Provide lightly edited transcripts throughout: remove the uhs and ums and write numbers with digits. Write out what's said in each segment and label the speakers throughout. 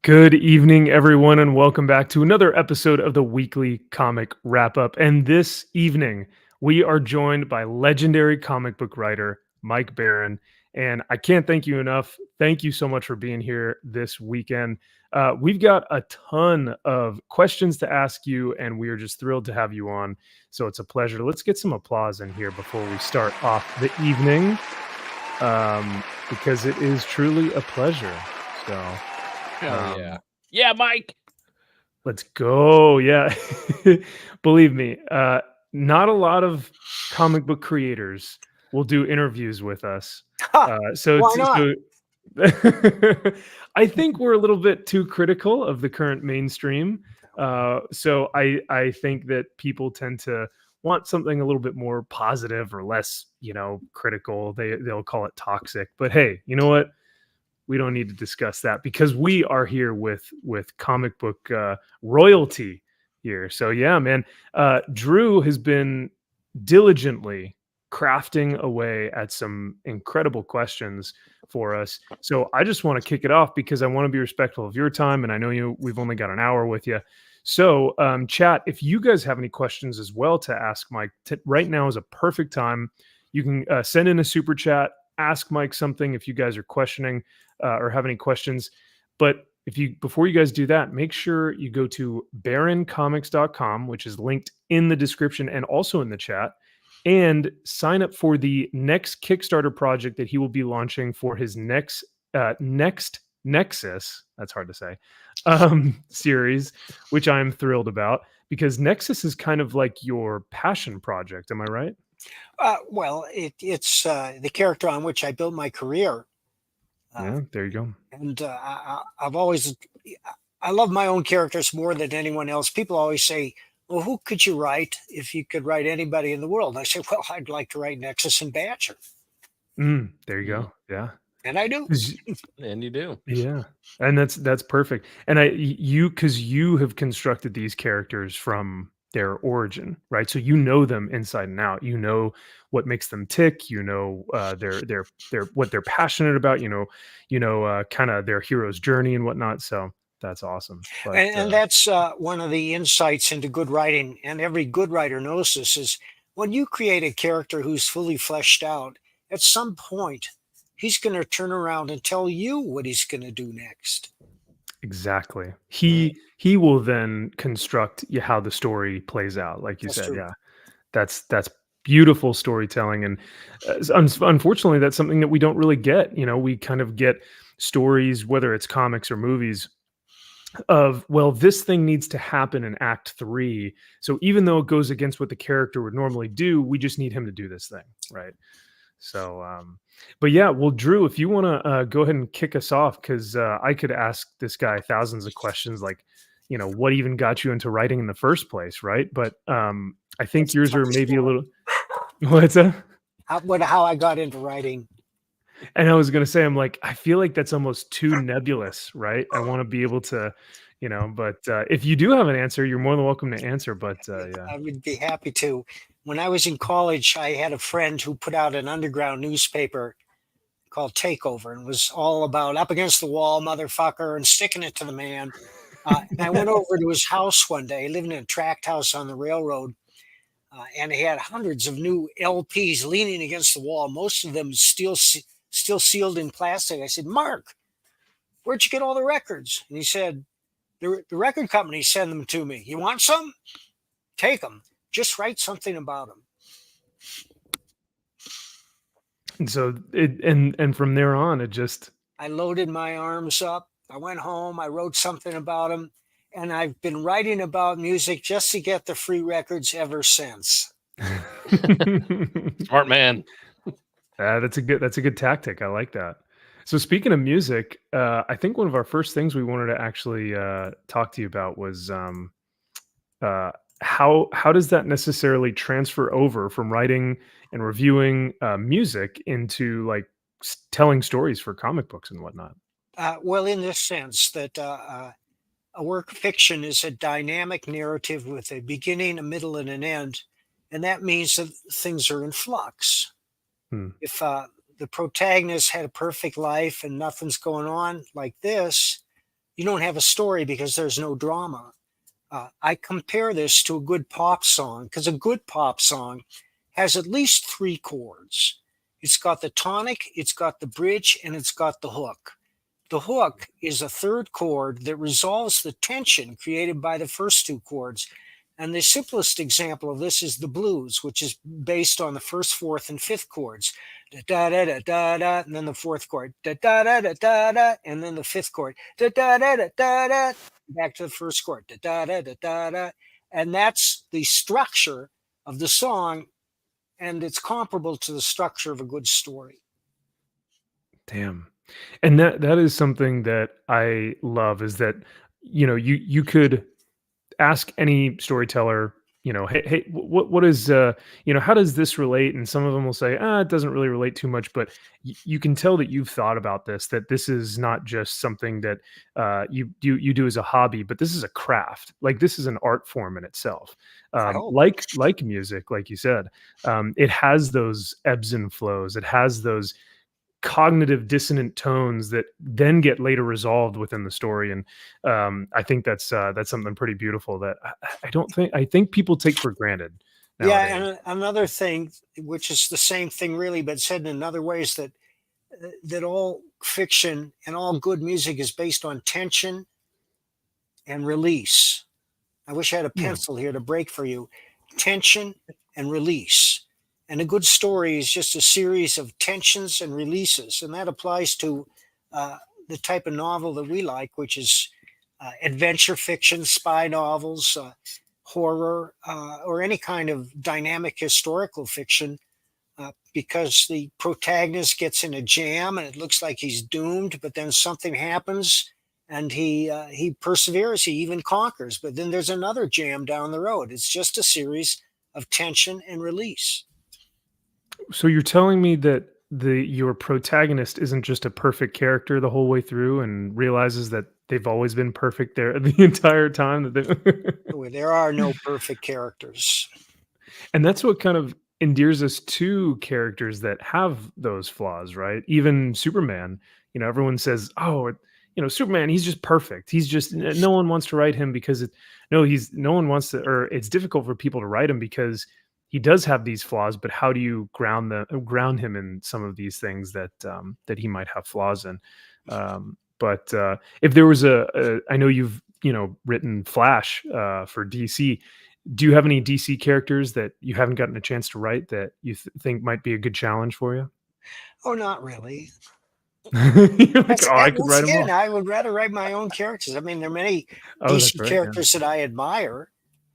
Speaker 1: Good evening, everyone, and welcome back to another episode of the weekly comic wrap up. And this evening, we are joined by legendary comic book writer Mike Barron. And I can't thank you enough. Thank you so much for being here this weekend. We've got a ton of questions to ask you, and we are just thrilled to have you on. So it's a pleasure. Let's get some applause in here before we start off the evening, because it is truly a pleasure. So.
Speaker 2: Hell yeah. Yeah, Mike.
Speaker 1: Let's go. Yeah. Believe me, not a lot of comic book creators will do interviews with us.
Speaker 3: Why not?
Speaker 1: I think we're a little bit too critical of the current mainstream. So I think that people tend to want something a little bit more positive or less, critical. They'll call it toxic. But hey, you know what? We don't need to discuss that because we are here with comic book royalty here. So yeah, man, Drew has been diligently crafting away at some incredible questions for us. So I just want to kick it off because I want to be respectful of your time, and I know we've only got an hour with you. So chat, if you guys have any questions as well to ask Mike, right now is a perfect time. You can send in a super chat, ask Mike something if you guys are questioning or have any questions. But before you guys do that, make sure you go to baroncomics.com, which is linked in the description and also in the chat, and sign up for the next Kickstarter project that he will be launching for his next Nexus, that's hard to say, series, which I'm thrilled about because Nexus is kind of like your passion project. Am I right?
Speaker 3: Well, it's the character on which I built my career.
Speaker 1: Yeah, there you go.
Speaker 3: And I love my own characters more than anyone else. People always say, well, who could you write if you could write anybody in the world? And I say, well, I'd like to write Nexus and Badger.
Speaker 1: There you go. Yeah.
Speaker 3: And I do.
Speaker 2: And you do.
Speaker 1: Yeah. And that's perfect. And because you have constructed these characters from their origin, right? So you know them inside and out. You know what makes them tick. You know their what they're passionate about. You know kind of their hero's journey and whatnot. So that's awesome. But,
Speaker 3: and that's one of the insights into good writing. And every good writer knows this is when you create a character who's fully fleshed out, at some point he's going to turn around and tell you what he's going to do next.
Speaker 1: Exactly. He will then construct how the story plays out, like you
Speaker 3: That's
Speaker 1: said.
Speaker 3: true.
Speaker 1: Yeah, that's beautiful storytelling, and unfortunately, that's something that we don't really get. We kind of get stories, whether it's comics or movies, of this thing needs to happen in Act 3. So even though it goes against what the character would normally do, we just need him to do this thing, right? So, but yeah, well, Drew, if you want to go ahead and kick us off, because I could ask this guy thousands of questions, like, what even got you into writing in the first place, right? But I think
Speaker 3: That's
Speaker 1: yours
Speaker 3: a
Speaker 1: are
Speaker 3: funny
Speaker 1: maybe a
Speaker 3: story.
Speaker 1: little. What's that?
Speaker 3: How I got into writing.
Speaker 1: And I was going to say, I'm like, I feel like that's almost too nebulous, right? I want to be able to, but if you do have an answer, you're more than welcome to answer. But yeah.
Speaker 3: I would be happy to. When I was in college, I had a friend who put out an underground newspaper called Takeover, and it was all about up against the wall, motherfucker, and sticking it to the man. And I went over to his house one day, living in a tract house on the railroad, and he had hundreds of new LPs leaning against the wall, most of them still sealed in plastic. I said, Mark, where'd you get all the records? And he said, the record company sent them to me. You want some? Take them. Just write something about them.
Speaker 1: And so and from there on, it just.
Speaker 3: I loaded my arms up. I went home. I wrote something about them. And I've been writing about music just to get the free records ever since.
Speaker 2: Smart man.
Speaker 1: That's a good tactic. I like that. So speaking of music, I think one of our first things we wanted to actually talk to you about was how does that necessarily transfer over from writing and reviewing music into like telling stories for comic books and whatnot?
Speaker 3: Well, in this sense that a work of fiction is a dynamic narrative with a beginning, a middle, and an end. And that means that things are in flux. If the protagonist had a perfect life and nothing's going on like this, you don't have a story because there's no drama. I compare this to a good pop song, because a good pop song has at least 3 chords. It's got the tonic, it's got the bridge, and it's got the hook. The hook is a 3rd chord that resolves the tension created by the first 2 chords. And the simplest example of this is the blues, which is based on the 1st, 4th, and 5th chords. Da da da da da, and then the 4th chord. Da da da da da da, and then the 5th chord. Da da da da da da, back to the 1st chord. Da da da da da da, and that's the structure of the song, and it's comparable to the structure of a good story.
Speaker 1: Damn. And that is something that I love, is that, you could ask any storyteller, hey, what is, how does this relate? And some of them will say, it doesn't really relate too much, but you can tell that you've thought about this, that this is not just something that you do as a hobby, but this is a craft. Like, this is an art form in itself.
Speaker 3: I hope.
Speaker 1: Like music, like you said, it has those ebbs and flows. It has those cognitive dissonant tones that then get later resolved within the story. And I think that's something pretty beautiful that I think people take for granted nowadays.
Speaker 3: Yeah, and another thing, which is the same thing really, but said in another way, is that all fiction and all good music is based on tension and release. I wish I had a
Speaker 1: Yeah.
Speaker 3: pencil here to break for you. Tension and release. And a good story is just a series of tensions and releases. And that applies to the type of novel that we like, which is adventure fiction, spy novels, horror, or any kind of dynamic historical fiction, because the protagonist gets in a jam and it looks like he's doomed, but then something happens and he perseveres, he even conquers, but then there's another jam down the road. It's just a series of tension and release.
Speaker 1: So you're telling me that your protagonist isn't just a perfect character the whole way through and realizes that they've always been perfect there the entire time that they
Speaker 3: There are no perfect characters.
Speaker 1: And that's what kind of endears us to characters that have those flaws, right? Even Superman, everyone says, "Oh, Superman, he's just perfect. He's just no one wants to write him because no one wants to, or it's difficult for people to write him because he does have these flaws. But how do you ground him in some of these things that he might have flaws in? But if there was I know you've written Flash for DC. Do you have any DC characters that you haven't gotten a chance to write that you think might be a good challenge for you?
Speaker 3: Oh, not really.
Speaker 1: You're like, I could
Speaker 3: Once
Speaker 1: write them
Speaker 3: again,
Speaker 1: all.
Speaker 3: I would rather write my own characters. I mean, there are many
Speaker 1: Oh, that's
Speaker 3: DC
Speaker 1: right. Yeah.
Speaker 3: characters that I admire,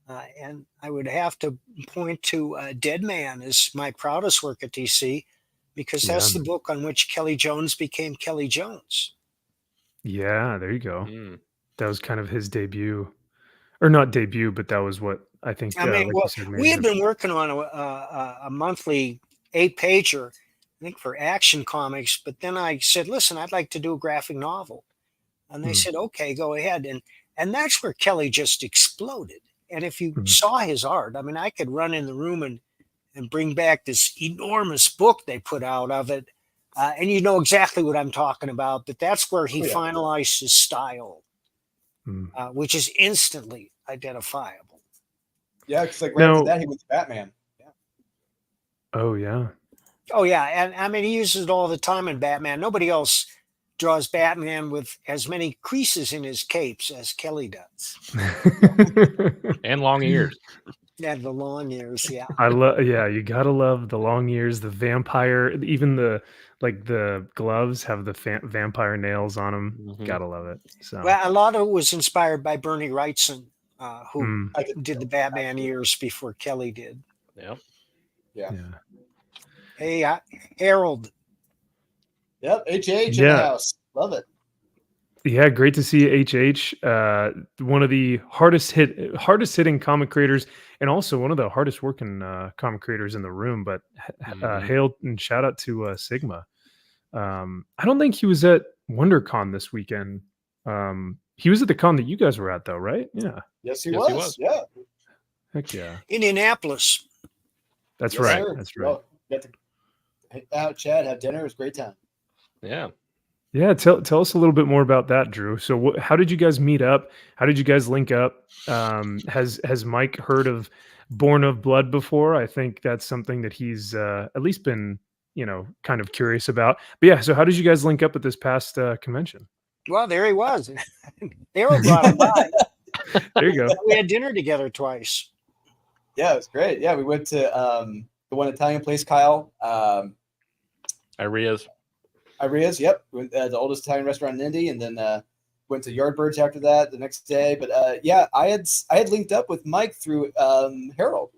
Speaker 3: and I would have to point to Dead Man as my proudest work at DC, because
Speaker 1: Yeah.
Speaker 3: that's the book on which Kelly Jones became Kelly Jones.
Speaker 1: Yeah, there you go.
Speaker 2: Mm.
Speaker 1: That was kind of his debut, or not debut, but that was what I think.
Speaker 3: I mean,
Speaker 1: Like
Speaker 3: well,
Speaker 1: you said,
Speaker 3: we
Speaker 1: made
Speaker 3: had
Speaker 1: it.
Speaker 3: been working on a monthly 8-pager, I think, for Action Comics, but then I said, "Listen, I'd like to do a graphic novel." And they
Speaker 1: Mm,
Speaker 3: said, "Okay, go ahead." And that's where Kelly just exploded. And if you
Speaker 1: mm.
Speaker 3: saw his art, I mean, I could run in the room and bring back this enormous book they put out of it. And you know exactly what I'm talking about, but that's where he
Speaker 4: Oh, yeah.
Speaker 3: finalized his style,
Speaker 1: Mm.
Speaker 3: which is instantly identifiable.
Speaker 4: Yeah, because like right
Speaker 1: Now-
Speaker 4: after that, he went to Batman. Yeah.
Speaker 1: Oh yeah.
Speaker 3: Oh, yeah. And I mean, he uses it all the time in Batman. Nobody else draws Batman with as many creases in his capes as Kelly does.
Speaker 2: And long ears.
Speaker 3: Yeah, the long ears. Yeah.
Speaker 1: I love. Yeah, you gotta love the long ears, the vampire, even the gloves have the vampire nails on them.
Speaker 2: Mhm.
Speaker 1: Gotta love it. So.
Speaker 3: Well, a lot of it was inspired by Bernie Wrightson, who
Speaker 1: Mm,
Speaker 4: I could
Speaker 3: did the Batman ears before Kelly did.
Speaker 2: Yep.
Speaker 4: Yeah.
Speaker 1: yeah.
Speaker 3: Hey, Harold.
Speaker 4: Yep. HH in
Speaker 1: Yeah.
Speaker 4: the house. Love it.
Speaker 1: Yeah, great to see HH. One of the hardest hitting comic creators, and also one of the hardest working comic creators in the room. But
Speaker 2: Mhm.
Speaker 1: hail and shout out to Sigma. I don't think he was at WonderCon this weekend. He was at the con that you guys were at, though, right? Yeah.
Speaker 4: Yes, he
Speaker 2: Yes,
Speaker 4: was.
Speaker 2: he was.
Speaker 4: Yeah.
Speaker 1: Heck yeah.
Speaker 3: Indianapolis.
Speaker 1: That's
Speaker 4: Yes,
Speaker 1: right.
Speaker 4: sir.
Speaker 1: That's right.
Speaker 4: Well, got to hang out, chat, have dinner. It was a great time.
Speaker 2: Yeah.
Speaker 1: Yeah, tell us a little bit more about that, Drew. So, how did you guys meet up? How did you guys link up? Has Mike heard of Born of Blood before? I think that's something that he's at least been, kind of curious about. But yeah, so how did you guys link up at this past convention?
Speaker 3: Well, there he was. Daryl brought him by.
Speaker 1: There you go.
Speaker 3: We had dinner together twice.
Speaker 4: Yeah, it was great. Yeah, we went to the one Italian place, Kyle.
Speaker 2: Arias.
Speaker 4: Arias, yep. We went, the oldest Italian restaurant in Indy, and then went to Yardbirds after that the next day. But yeah, I had linked up with Mike through Harold,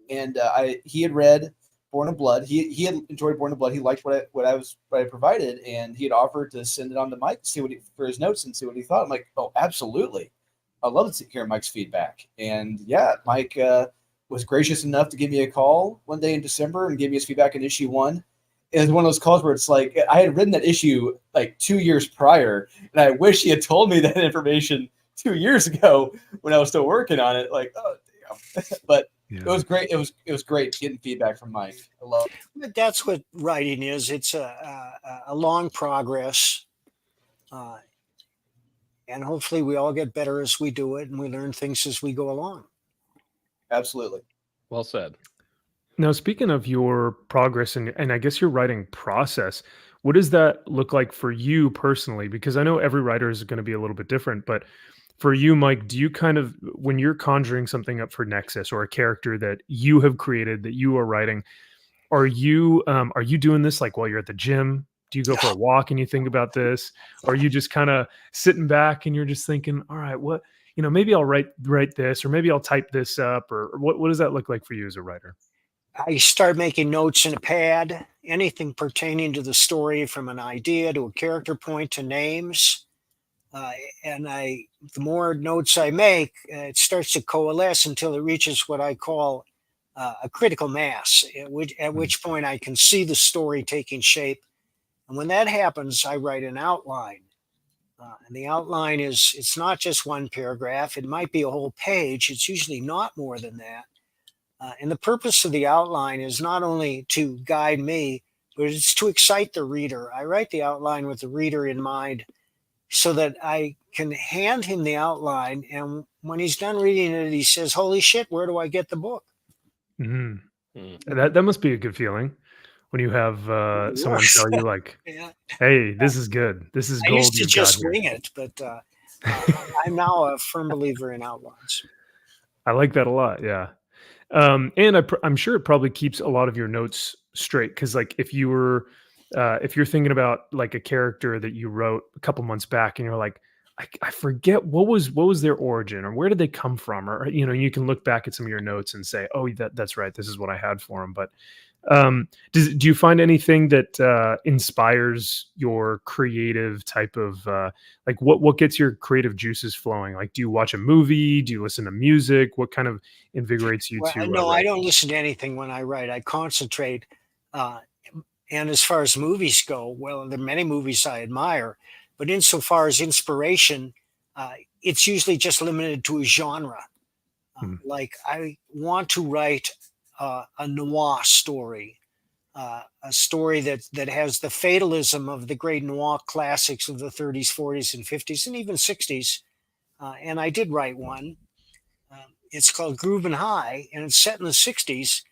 Speaker 4: and he had read Born of Blood. He had enjoyed Born of Blood. He liked what I provided, and he had offered to send it on to Mike to see for his notes and see what he thought. I'm like, oh, absolutely. I'd love to hear Mike's feedback. And yeah, Mike was gracious enough to give me a call one day in December and give me his feedback in issue 1. It was one of those calls where it's like I had written that issue like 2 years prior, and I wish he had told me that information 2 years ago when I was still working on it. Like, oh damn! But
Speaker 1: Yeah.
Speaker 4: it was great. It was great getting feedback from Mike. I love it.
Speaker 3: But that's what writing is. It's a long progress, and hopefully we all get better as we do it, and we learn things as we go along.
Speaker 4: Absolutely.
Speaker 2: Well said.
Speaker 1: Now, speaking of your progress and I guess your writing process, what does that look like for you personally? Because I know every writer is going to be a little bit different, but for you, Mike, do you kind of, when you're conjuring something up for Nexus or a character that you have created that you are writing, are you doing this like while you're at the gym? Do you go for a walk and you think about this? Or are you just kind of sitting back and you're just thinking, all right, what, maybe I'll write this, or maybe I'll type this up, or what does that look like for you as a writer?
Speaker 3: I start making notes in a pad, anything pertaining to the story, from an idea to a character point to names. And the more notes I make, it starts to coalesce until it reaches what I call a critical mass, at which point I can see the story taking shape. And when that happens, I write an outline. And the outline it's not just one paragraph. It might be a whole page. It's usually not more than that. And the purpose of the outline is not only to guide me, but it's to excite the reader. I write the outline with the reader in mind so that I can hand him the outline. And when he's done reading it, he says, holy shit, where do I get the book?
Speaker 1: Mhm.
Speaker 2: Mm.
Speaker 1: That must be a good feeling when you have someone
Speaker 3: Worse.
Speaker 1: tell you like,
Speaker 3: Yeah.
Speaker 1: "Hey, this is good. This is
Speaker 3: I
Speaker 1: gold
Speaker 3: used to
Speaker 1: you've
Speaker 3: just
Speaker 1: got here."
Speaker 3: wing it, but I'm now a firm believer in outlines.
Speaker 1: I like that a lot. Yeah. And I'm sure it probably keeps a lot of your notes straight because, like, if you're thinking about like a character that you wrote a couple months back, and you're like, I forget what was their origin or where did they come from, or you can look back at some of your notes and say, oh, that's right, this is what I had for them. But do you find anything that inspires your creative type of like what gets your creative juices flowing? Like, do you watch a movie? Do you listen to music? What kind of invigorates you
Speaker 3: Well,
Speaker 1: to
Speaker 3: no, I
Speaker 1: write?
Speaker 3: don't listen to anything when I write. I concentrate. Uh, and as far as movies go, well, there are many movies I admire, but insofar as inspiration, it's usually just limited to a genre.
Speaker 1: Hmm.
Speaker 3: Like I want to write a noir story, a story that has the fatalism of the great noir classics of the 30s, 40s, and 50s, and even 60s. And I did write one. It's called Groovin' High, and it's set in the 60s.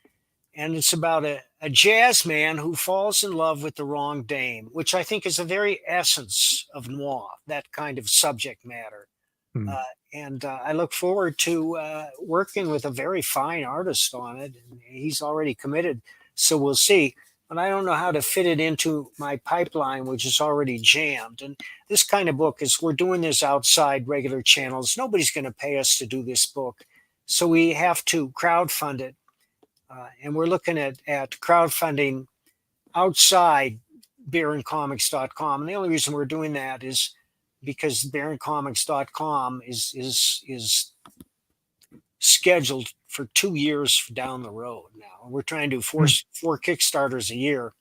Speaker 3: And it's about a jazz man who falls in love with the wrong dame, which I think is the very essence of noir, that kind of subject matter.
Speaker 1: Hmm.
Speaker 3: And I look forward to working with a very fine artist on it. He's already committed, so we'll see. But I don't know how to fit it into my pipeline, which is already jammed. And this kind of book is, we're doing this outside regular channels. Nobody's going to pay us to do this book. So we have to crowdfund it. And we're looking at crowdfunding outside baroncomics.com. And the only reason we're doing that is because baroncomics.com is scheduled for 2 years down the road now. We're trying to do four Kickstarters a year.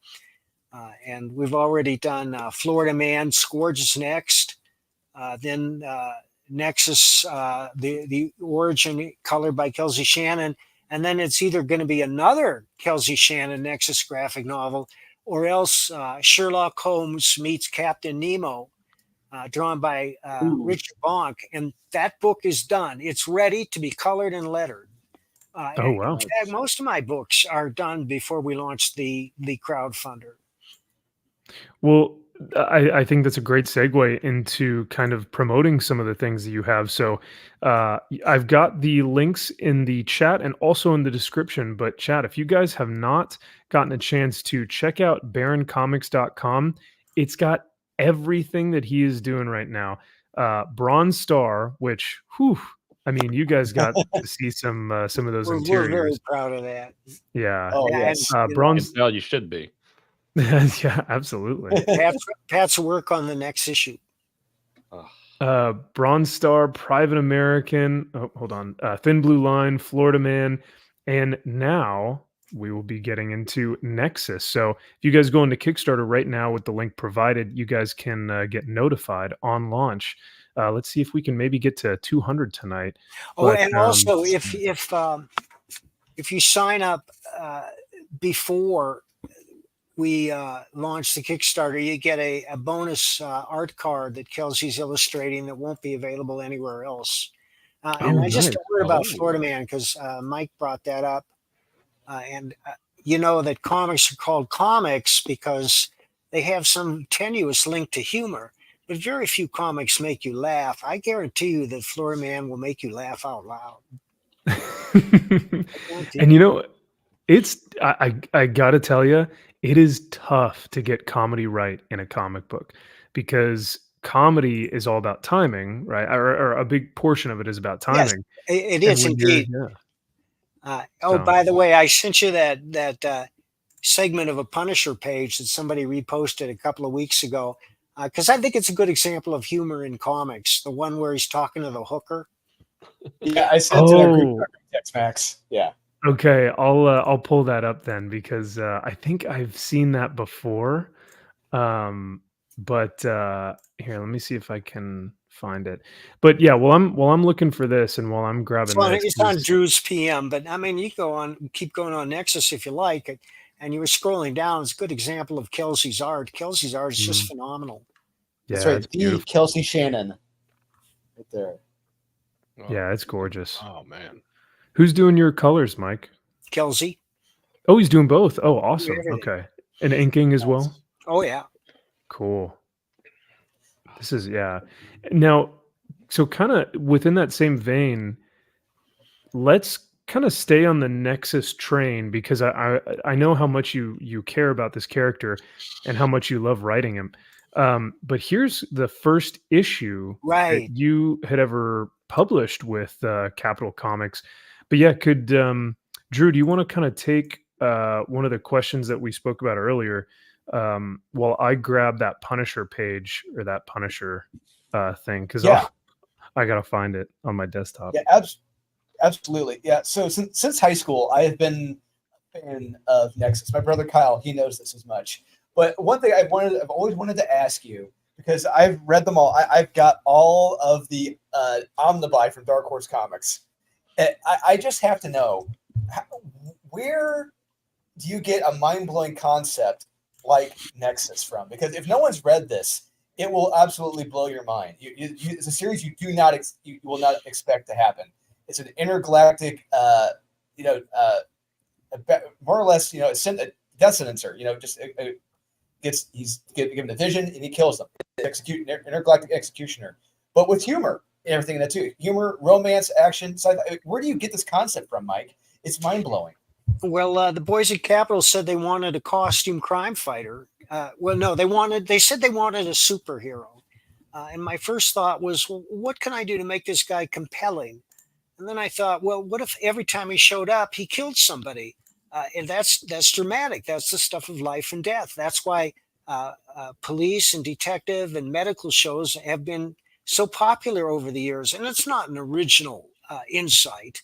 Speaker 3: And we've already done Florida Man, Scourge is next. Then Nexus, the Origin, colored by Kelsey Shannon. And then it's either going to be another Kelsey Shannon Nexus graphic novel, or else Sherlock Holmes meets Captain Nemo, drawn by
Speaker 4: Ooh.
Speaker 3: Richard Bonk, and that book is done. It's ready to be colored and lettered.
Speaker 1: Oh
Speaker 3: In
Speaker 1: wow.
Speaker 3: fact, most of my books are done before we launch the crowdfunder.
Speaker 1: Well, I think that's a great segue into kind of promoting some of the things that you have. So I've got the links in the chat and also in the description. But chat, if you guys have not gotten a chance to check out baroncomics.com, it's got everything that he is doing right now. Bronze Star, which, whew, I mean, you guys got to see some of those
Speaker 3: We're very
Speaker 1: interiors.
Speaker 3: proud of that.
Speaker 1: Yeah.
Speaker 4: Oh
Speaker 3: And,
Speaker 4: yes.
Speaker 3: you know,
Speaker 1: Bronze.
Speaker 2: Well, you should be.
Speaker 1: Yeah, absolutely.
Speaker 3: Pat's work on the next issue.
Speaker 1: Bronze Star, Private American. Oh, hold on. Thin Blue Line, Florida Man, and now we will be getting into Nexus. So if you guys go into Kickstarter right now with the link provided, you guys can get notified on launch. Let's see if we can maybe get to 200 tonight.
Speaker 3: Oh,
Speaker 1: But,
Speaker 3: and also if you sign up before we launch the Kickstarter, you get a bonus art card that Kelsey's illustrating that won't be available anywhere else. And
Speaker 1: Oh,
Speaker 3: I just
Speaker 1: nice.
Speaker 3: heard about
Speaker 2: Oh.
Speaker 3: Florida Man because Mike brought that up. And you know that comics are called comics because they have some tenuous link to humor. But very few comics make you laugh. I guarantee you that Florida Man will make you laugh out loud.
Speaker 1: And you know, it's I gotta tell you, it is tough to get comedy right in a comic book because comedy is all about timing, right? Or a big portion of it is about
Speaker 3: Yes,
Speaker 1: timing.
Speaker 3: it
Speaker 1: And
Speaker 3: is
Speaker 1: when you're,
Speaker 3: indeed.
Speaker 1: yeah,
Speaker 3: Oh,
Speaker 1: so
Speaker 3: by the way, I sent you that segment of a Punisher page that somebody reposted a couple of weeks ago because I think it's a good example of humor in comics. The one where he's talking to the hooker.
Speaker 4: Yeah, I sent it in our
Speaker 1: oh,
Speaker 4: text, Max. Yeah.
Speaker 1: okay, I'll pull that up then because I think I've seen that before. But here, let me see if I can find it. But yeah, while I'm looking for this and while I'm grabbing this,
Speaker 3: It's on Drew's PM, but I mean, you keep going on Nexus if you like. And you were scrolling down. It's a good example of Kelsey's art. Kelsey's art is just phenomenal.
Speaker 4: That's
Speaker 1: yeah,
Speaker 4: right.
Speaker 1: it's
Speaker 4: The
Speaker 1: beautiful.
Speaker 4: Kelsey Shannon. Right there.
Speaker 2: Oh,
Speaker 1: Yeah, it's gorgeous.
Speaker 2: oh man.
Speaker 1: Who's doing your colors, Mike?
Speaker 3: Kelsey.
Speaker 1: Oh, he's doing both. Oh, awesome.
Speaker 3: Everything.
Speaker 1: Okay. And inking as well?
Speaker 3: Oh, yeah.
Speaker 1: Cool. This is, yeah. Now, so kind of within that same vein, let's kind of stay on the Nexus train because I know how much you care about this character and how much you love writing him. But here's the first issue that
Speaker 3: Right.
Speaker 1: you had ever published with Capital Comics. But yeah, could Drew, do you want to kind of take one of the questions that we spoke about earlier while I grab that Punisher page or that Punisher thing? Because
Speaker 4: Yeah.
Speaker 1: I gotta find it on my desktop.
Speaker 4: Yeah, absolutely. Yeah. So since high school, I have been a fan of Nexus. My brother Kyle, he knows this as much. But one thing I've always wanted to ask you because I've read them all. I've got all of the omnibuy from Dark Horse Comics. I just have to know where do you get a mind-blowing concept like Nexus from? Because if no one's read this, it will absolutely blow your mind. It's a series you will not expect to happen. It's an intergalactic, more or less, a death sentencer. He's given a vision and he kills them. Intergalactic executioner, but with humor and everything in that too. Humor, romance, action. Where do you get this concept from, Mike? It's mind blowing.
Speaker 3: Well, the boys at Capitol said they wanted a costume crime fighter. Well, no, they said they wanted a superhero. And my first thought was, well, what can I do to make this guy compelling? And then I thought, well, what if every time he showed up, he killed somebody? And that's dramatic. That's the stuff of life and death. That's why police and detective and medical shows have been so popular over the years. And it's not an original insight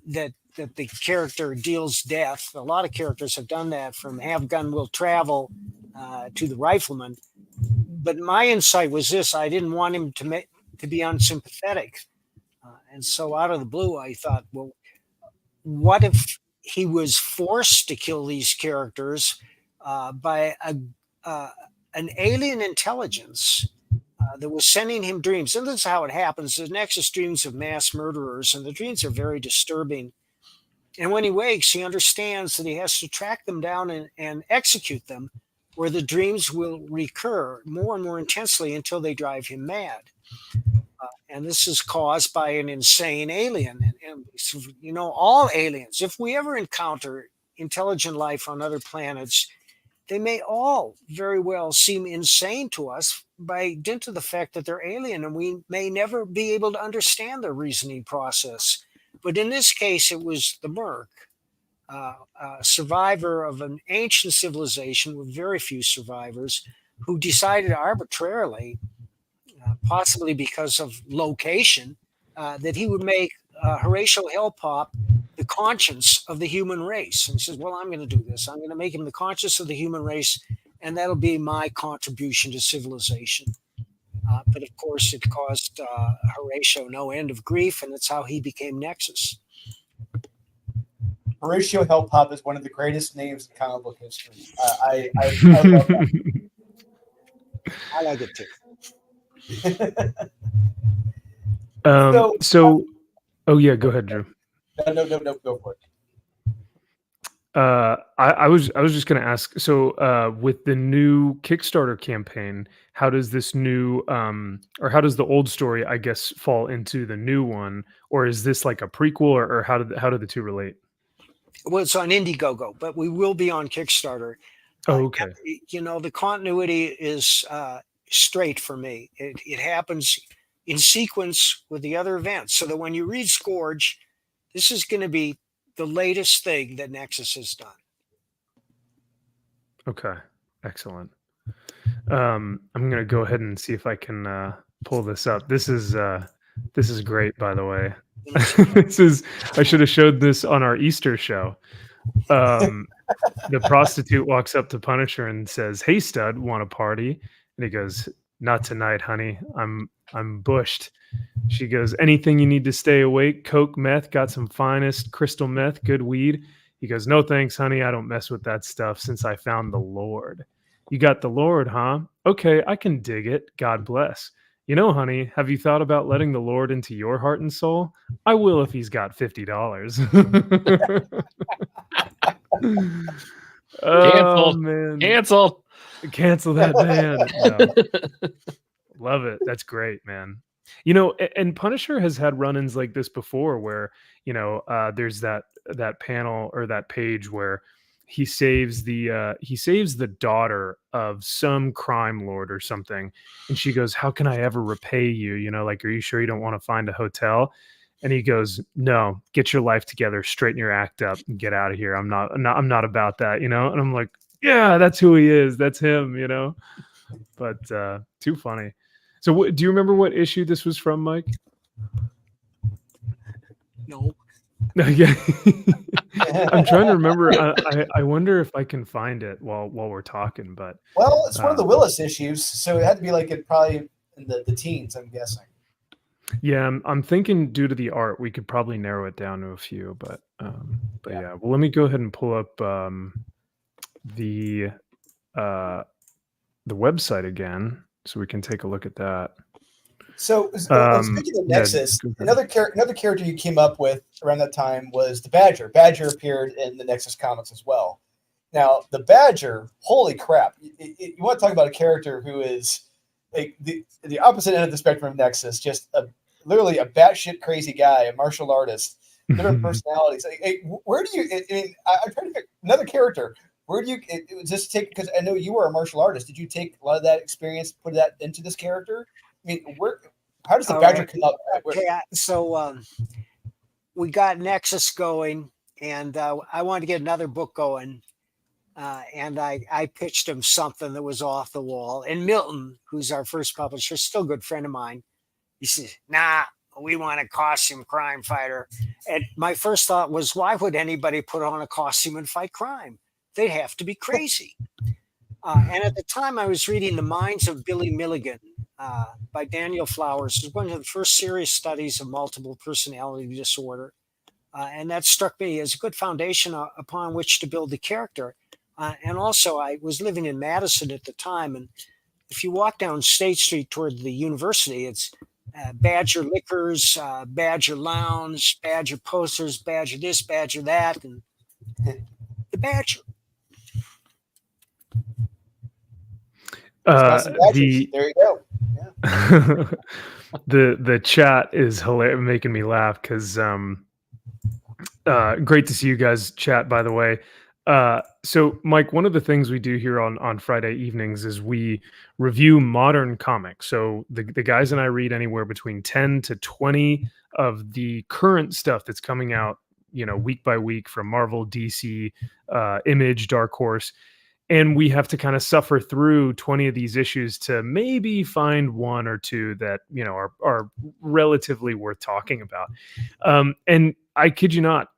Speaker 3: that the character deals death. A lot of characters have done that, from Have Gun Will Travel to the Rifleman. But my insight was this: I didn't want him to be unsympathetic, and so out of the blue, I thought, well, what if he was forced to kill these characters by an alien intelligence that was sending him dreams. And this is how it happens. The Nexus dreams of mass murderers, and the dreams are very disturbing. And when he wakes, he understands that he has to track them down and execute them, where the dreams will recur more and more intensely until they drive him mad. And this is caused by an insane alien. And, you know, all aliens, if we ever encounter intelligent life on other planets, they may all very well seem insane to us by dint of the fact that they're alien, and we may never be able to understand their reasoning process. But in this case, it was the Merc, a survivor of an ancient civilization with very few survivors, who decided arbitrarily, possibly because of location, that he would make Horatio Hellpop the conscience of the human race. And he says, well, I'm going to do this. I'm going to make him the conscience of the human race, and that'll be my contribution to civilization. But of course, it caused Horatio no end of grief, and that's how he became Nexus.
Speaker 4: Horatio Hellpop is one of the greatest names in comic book history. I love that.
Speaker 3: I like it too.
Speaker 1: Oh yeah, go ahead, Drew.
Speaker 4: No, go for it.
Speaker 1: I was just going to ask. So, with the new Kickstarter campaign, how does this new, or how does the old story, I guess, fall into the new one, or is this like a prequel, or how do the two relate?
Speaker 3: Well, it's on Indiegogo, but we will be on Kickstarter.
Speaker 1: Oh, okay.
Speaker 3: You know, the continuity is straight for me. It happens in sequence with the other events, so that when you read Scourge, this is going to be the latest thing that Nexus has done.
Speaker 1: Okay, excellent. I'm going to go ahead and see if I can pull this up. This is great, by the way. I should have showed this on our Easter show. The prostitute walks up to Punisher and says, "Hey, stud, want a party?" And he goes, "Not tonight, honey. I'm bushed." She goes, "Anything you need to stay awake? Coke, meth, got some finest crystal meth, good weed." He goes, "No thanks, honey. I don't mess with that stuff since I found the Lord." "You got the Lord, huh? Okay, I can dig it. God bless. You know, honey, have you thought about letting the Lord into your heart and soul? I will if he's got $50. Oh, man.
Speaker 2: Cancel
Speaker 1: Cancel that man. No. Love it. That's great, man. You know, and Punisher has had run-ins like this before where, you know, there's that panel or that page where he saves the daughter of some crime lord or something, and she goes, "How can I ever repay you? You know, like, are you sure you don't want to find a hotel?" And he goes, "No, get your life together, straighten your act up, and get out of here. I'm not about that, you know." And I'm like, yeah, that's who he is. That's him, you know. But too funny. So, do you remember what issue this was from, Mike?
Speaker 3: No.
Speaker 1: Yeah. I'm trying to remember. I wonder if I can find it while we're talking. But
Speaker 4: well, it's one of the Willis issues, so it had to be like probably in the teens, I'm guessing.
Speaker 1: Yeah, I'm thinking due to the art, we could probably narrow it down to a few. But yeah. Well, let me go ahead and pull up the website again, so we can take a look at that.
Speaker 4: So speaking of Nexus, another character you came up with around that time was the Badger. Badger appeared in the Nexus comics as well. Now, the Badger, holy crap! You want to talk about a character who is like the opposite end of the spectrum of Nexus, just literally a batshit crazy guy, a martial artist, different personalities. Where do you? I'm trying to pick another character. Where do you just take? Because I know you were a martial artist. Did you take a lot of that experience, put that into this character? I mean, how does the Badger come up?
Speaker 3: Okay, so we got Nexus going, and I wanted to get another book going, and I pitched him something that was off the wall. And Milton, who's our first publisher, still a good friend of mine, he says, "Nah, we want a costume crime fighter." And my first thought was, why would anybody put on a costume and fight crime? They have to be crazy. And at the time, I was reading The Minds of Billy Milligan by Daniel Flowers. It was one of the first serious studies of multiple personality disorder. And that struck me as a good foundation upon which to build the character. And also, I was living in Madison at the time, and if you walk down State Street toward the university, it's Badger Liquors, Badger Lounge, Badger Posters, Badger this, Badger that, and the Badger.
Speaker 1: The
Speaker 4: There you go.
Speaker 1: the chat is hilarious, making me laugh because great to see you guys chat, by the way. So Mike, one of the things we do here on Friday evenings is we review modern comics. So the guys and I read anywhere between 10 to 20 of the current stuff that's coming out, week by week from Marvel, DC, Image, Dark Horse. And we have to kind of suffer through 20 of these issues to maybe find one or two that, are relatively worth talking about. And I kid you not,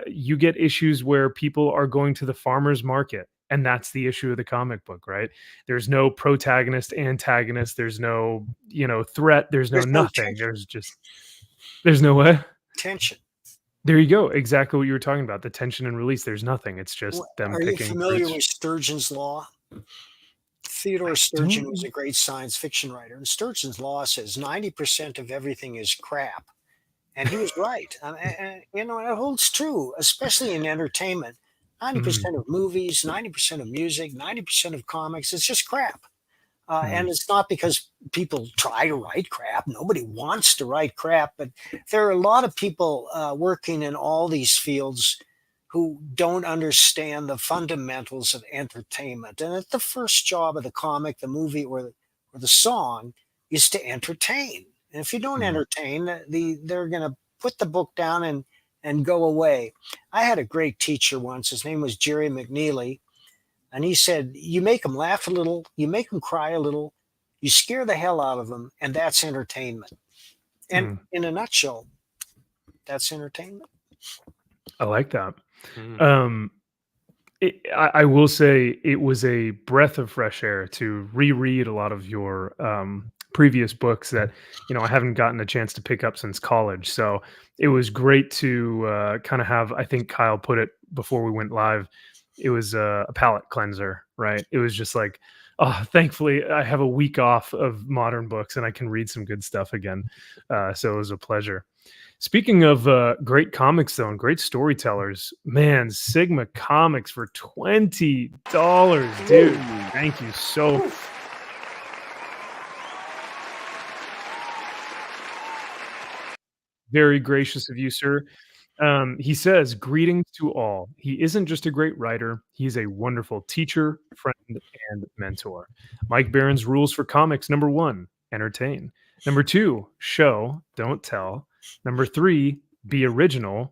Speaker 1: you get issues where people are going to the farmer's market. And that's the issue of the comic book, right? There's no protagonist, antagonist. There's no, threat. There's no nothing. There's no what?
Speaker 3: Tension.
Speaker 1: There you go. Exactly what you were talking about. The tension and release. There's nothing. It's just them
Speaker 3: picking. Are you familiar
Speaker 1: fruits.
Speaker 3: with Sturgeon's Law? Theodore Sturgeon was a great science fiction writer. And Sturgeon's Law says 90% of everything is crap. And he was right. It holds true, especially in entertainment. 90% of movies, 90% of music, 90% of comics, it's just crap. And it's not because people try to write crap. Nobody wants to write crap. But there are a lot of people working in all these fields who don't understand the fundamentals of entertainment. And the first job of the comic, the movie, or the song is to entertain. And if you don't entertain, they're going to put the book down and go away. I had a great teacher once. His name was Jerry McNeely. And he said, you make them laugh a little, you make them cry a little, you scare the hell out of them, and that's entertainment. And in a nutshell, that's entertainment.
Speaker 1: I like that. I will say it was a breath of fresh air to reread a lot of your previous books that I haven't gotten a chance to pick up since college. So it was great to kind of have, I think Kyle put it before we went live, it was a palate cleanser, right? It was just like, oh, thankfully I have a week off of modern books and I can read some good stuff again. So it was a pleasure. Speaking of great comics, though, and great storytellers, man, Sigma Comics for $20, dude. Thank you so. Very gracious of you, sir. He says, greetings to all. He isn't just a great writer. He's a wonderful teacher, friend, and mentor. Mike Barron's rules for comics. Number 1, entertain. Number 2, show, don't tell. Number 3, be original.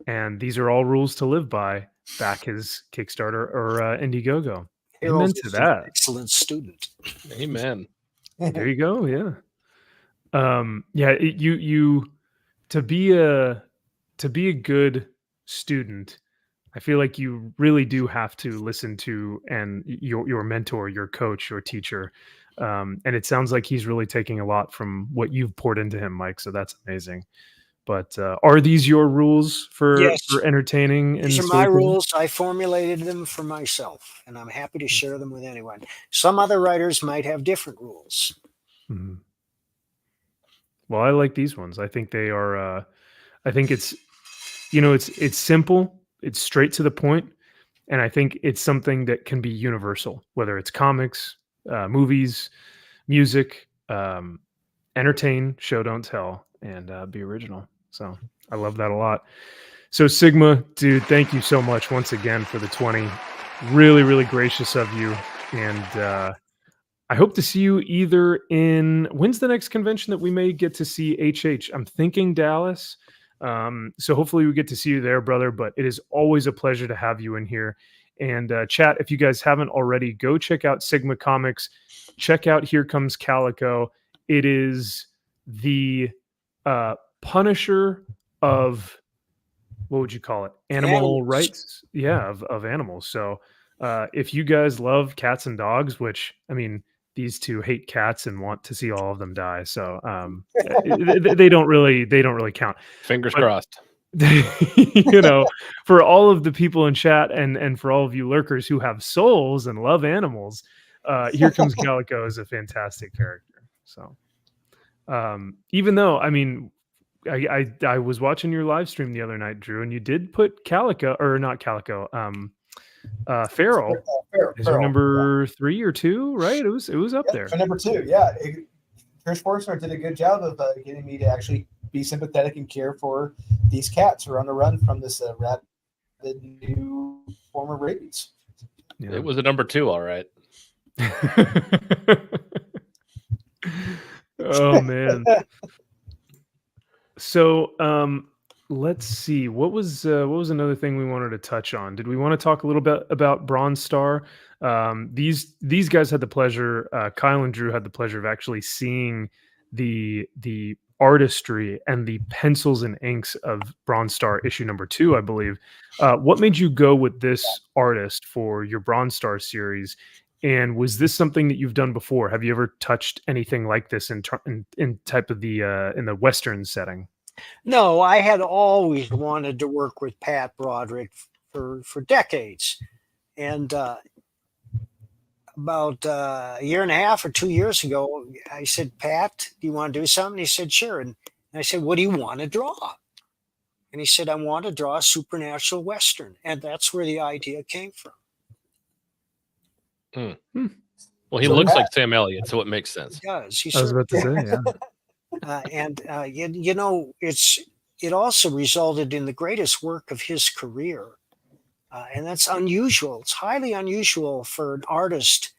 Speaker 1: And these are all rules to live by. Back his Kickstarter or Indiegogo. Amen to that.
Speaker 3: Excellent student.
Speaker 2: Amen.
Speaker 1: There you go. Yeah. You to be a good student, I feel like you really do have to listen to your mentor, your coach, your teacher. And it sounds like he's really taking a lot from what you've poured into him, Mike. So that's amazing. But are these your rules for entertaining?
Speaker 3: These are my rules. I formulated them for myself, and I'm happy to share them with anyone. Some other writers might have different rules.
Speaker 1: Mm-hmm. Well, I like these ones. I think they are. I think it's simple. It's straight to the point, and I think it's something that can be universal. Whether it's comics, movies, music, entertain, show, don't tell, and be original. So I love that a lot. So Sigma, dude, thank you so much once again for the 20. Really, really gracious of you. And I hope to see you either when's the next convention that we may get to see HH? I'm thinking Dallas. So hopefully we get to see you there, brother. But it is always a pleasure to have you in here. And chat, if you guys haven't already, go check out Sigma Comics. Check out Here Comes Calico. It is the Punisher of, what would you call it? Animal rights? Yeah, of animals. So if you guys love cats and dogs, which, I mean, these two hate cats and want to see all of them die. So they don't really count.
Speaker 2: Fingers crossed.
Speaker 1: you know, for all of the people in chat and for all of you lurkers who have souls and love animals, Here Comes Calico is a fantastic character. So, even though, I mean, I was watching your live stream the other night, Drew, and you did put Calico, or not Calico, Feral is your
Speaker 4: Feral,
Speaker 1: number 3 or 2, right? It was up there.
Speaker 4: for number 2, yeah. Trish Forstner did a good job of getting me to actually be sympathetic and care for these cats who are on the run from this rabid new form of rabies.
Speaker 1: Yeah.
Speaker 2: It was a number 2, all right.
Speaker 1: Oh man. So let's see. What was another thing we wanted to touch on? Did we want to talk a little bit about Bronze Star? These guys had the pleasure, Kyle and Drew had the pleasure of actually seeing the artistry and the pencils and inks of Bronze Star issue number 2, I believe. What made you go with this artist for your Bronze Star series? And was this something that you've done before? Have you ever touched anything like this in type of the in the Western setting?
Speaker 3: No, I had always wanted to work with Pat Broderick for decades, and about a year and a half or 2 years ago, I said, "Pat, do you want to do something?" He said, "Sure." And I said, "What do you want to draw?" And he said, "I want to draw a supernatural Western," and that's where the idea came from.
Speaker 2: Well, he
Speaker 4: So
Speaker 2: looks
Speaker 4: Pat-
Speaker 2: like Sam Elliott, so it makes sense.
Speaker 3: He does. He
Speaker 1: I was
Speaker 3: certainly
Speaker 1: about to say, yeah.
Speaker 3: you know, it also resulted in the greatest work of his career, and that's unusual. It's highly unusual for an artist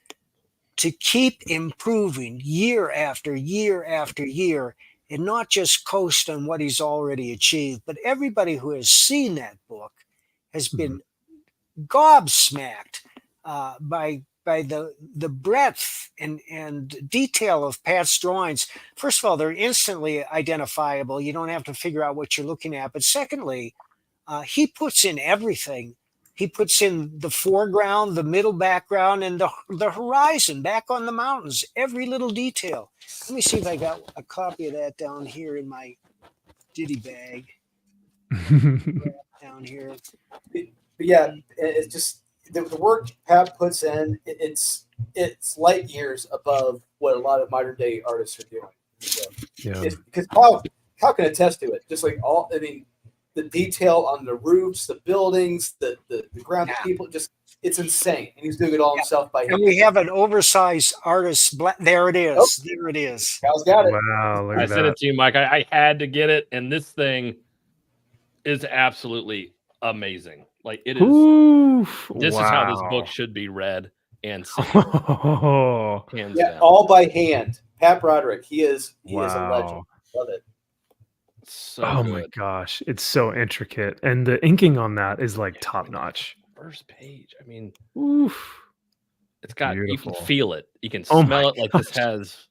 Speaker 3: to keep improving year after year after year, and not just coast on what he's already achieved. But everybody who has seen that book has been gobsmacked by the breadth and detail of Pat's drawings. First of all, they're instantly identifiable. You don't have to figure out what you're looking at. But secondly, he puts in everything. He puts in the foreground, the middle background, and the horizon back on the mountains, every little detail. Let me see if I got a copy of that down here in my ditty bag. Down here.
Speaker 4: But yeah, it's just the work Pat puts in. It's light years above what a lot of modern day artists are doing. So,
Speaker 1: Yeah.
Speaker 4: because Kyle can attest to it. Just like the detail on the roofs, the buildings, the ground, the people, just it's insane. And he's doing it all himself by hand.
Speaker 3: And we have an oversized artist. There it is.
Speaker 4: Oh.
Speaker 3: There it is.
Speaker 4: Kyle's got it.
Speaker 1: Wow, look
Speaker 2: I
Speaker 1: at
Speaker 2: sent
Speaker 1: that.
Speaker 2: it to you, Mike. I had to get it, and this thing is absolutely amazing. Like it is.
Speaker 1: Oof,
Speaker 2: This is how this book
Speaker 1: wow.
Speaker 2: should be read and seen,
Speaker 1: Oh,
Speaker 2: hands
Speaker 4: Yeah,
Speaker 2: down.
Speaker 4: all by hand. Pat Broderick. He is a legend.
Speaker 1: wow.
Speaker 4: Love it.
Speaker 2: So
Speaker 1: Oh
Speaker 2: good.
Speaker 1: my gosh, it's so intricate, and the inking on that is like top notch.
Speaker 2: First page. I mean,
Speaker 1: Oof.
Speaker 2: it's got
Speaker 1: Beautiful.
Speaker 2: you can feel it. You can
Speaker 1: Oh
Speaker 2: smell
Speaker 1: my
Speaker 2: it. Like this
Speaker 1: gosh.
Speaker 2: has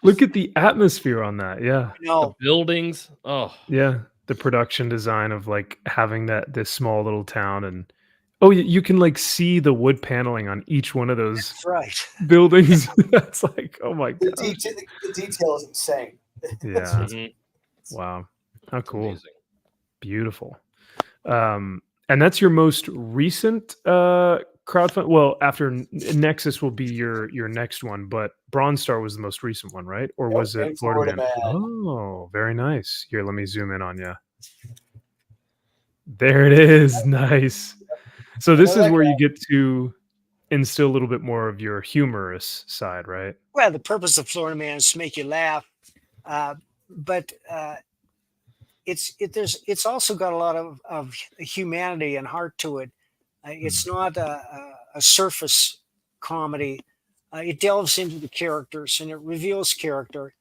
Speaker 1: Look at the atmosphere on that. Yeah.
Speaker 2: the
Speaker 3: No,
Speaker 2: buildings. Oh,
Speaker 1: Yeah. The production design of like having this small little town, and oh, you can like see the wood paneling on each one of those
Speaker 3: that's right.
Speaker 1: buildings. That's like, oh my
Speaker 4: The,
Speaker 1: gosh.
Speaker 4: the detail is insane.
Speaker 1: Yeah.
Speaker 2: mhm.
Speaker 1: Wow. How
Speaker 2: It's
Speaker 1: cool.
Speaker 2: amazing.
Speaker 1: Beautiful. And that's your most recent crowdfund. Well, after Nexus will be your next one, but Bronze Star was the most recent one, right? Or was
Speaker 4: Yep,
Speaker 1: it
Speaker 4: and
Speaker 1: Florida
Speaker 4: Florida
Speaker 1: Man?
Speaker 4: Man.
Speaker 1: Oh, very nice. Here, let me zoom in on you. There it is. Nice. So this is where you get to instill a little bit more of your humorous side, right?
Speaker 3: Well, the purpose of Florida Man is to make you laugh, but it's also got a lot of humanity and heart to it. It's not a surface comedy. It delves into the characters and it reveals character.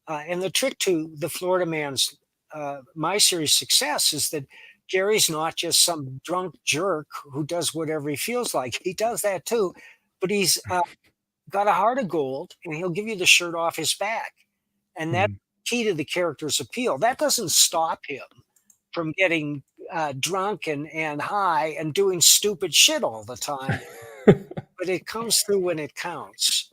Speaker 3: And the trick to the Florida Man's my series success is that Gary's not just some drunk jerk who does whatever he feels like. He does that too, but he's got a heart of gold, and he'll give you the shirt off his back, and that's key to the character's appeal. That doesn't stop him from getting drunk and high and doing stupid shit all the time, but it comes through when it counts.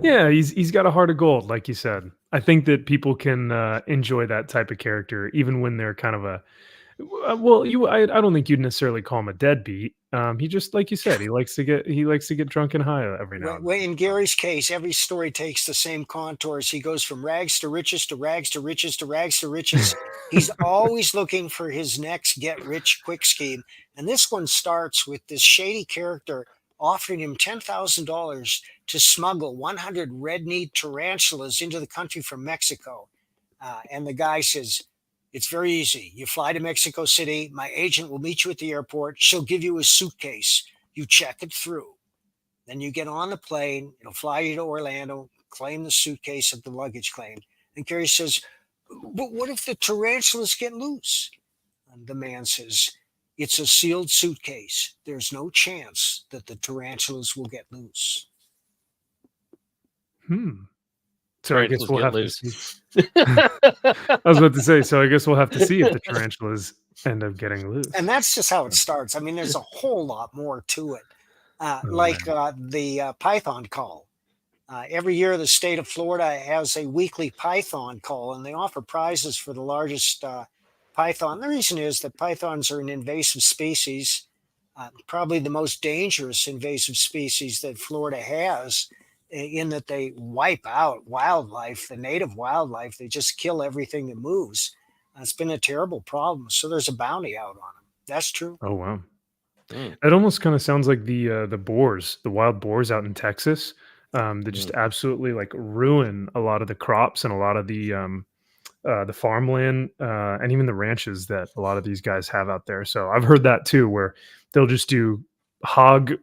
Speaker 1: Yeah, he's got a heart of gold, like you said. I think that people can enjoy that type of character even when they're kind of a well, I don't think you'd necessarily call him a deadbeat. He just like you said, he likes to get drunk and high every now and then.
Speaker 3: In Gary's case, every story takes the same contours. He goes from rags to riches to rags to riches to rags to riches. He's always looking for his next get rich quick scheme. And this one starts with this shady character offering him $10,000 to smuggle 100 red-kneed tarantulas into the country from Mexico. And the guy says, it's very easy. You fly to Mexico City. My agent will meet you at the airport. She'll give you a suitcase. You check it through. Then you get on the plane. It'll fly you to Orlando, claim the suitcase at the luggage claim. And Gary says, but what if the tarantulas get loose? And the man says, it's a sealed suitcase. There's no chance that the tarantulas will get loose.
Speaker 1: So I guess
Speaker 2: Tarantulas
Speaker 1: we'll
Speaker 2: get
Speaker 1: have
Speaker 2: loose.
Speaker 1: to see. I was about to say, so I guess we'll have to see if the tarantulas end up getting loose.
Speaker 3: And that's just how it starts. I mean, there's a whole lot more to it. The Python call. Every year, the state of Florida has a weekly Python call, and they offer prizes for the largest python. The reason is that pythons are an invasive species, probably the most dangerous invasive species that Florida has, in that they wipe out wildlife, the native wildlife. They just kill everything that moves. It's been a terrible problem. So there's a bounty out on them. That's true.
Speaker 1: Oh wow. It almost kind of sounds like the boars, the wild boars out in Texas, that just absolutely like ruin a lot of the crops and a lot of the farmland and even the ranches that a lot of these guys have out there. So I've heard that too, where they'll just do hog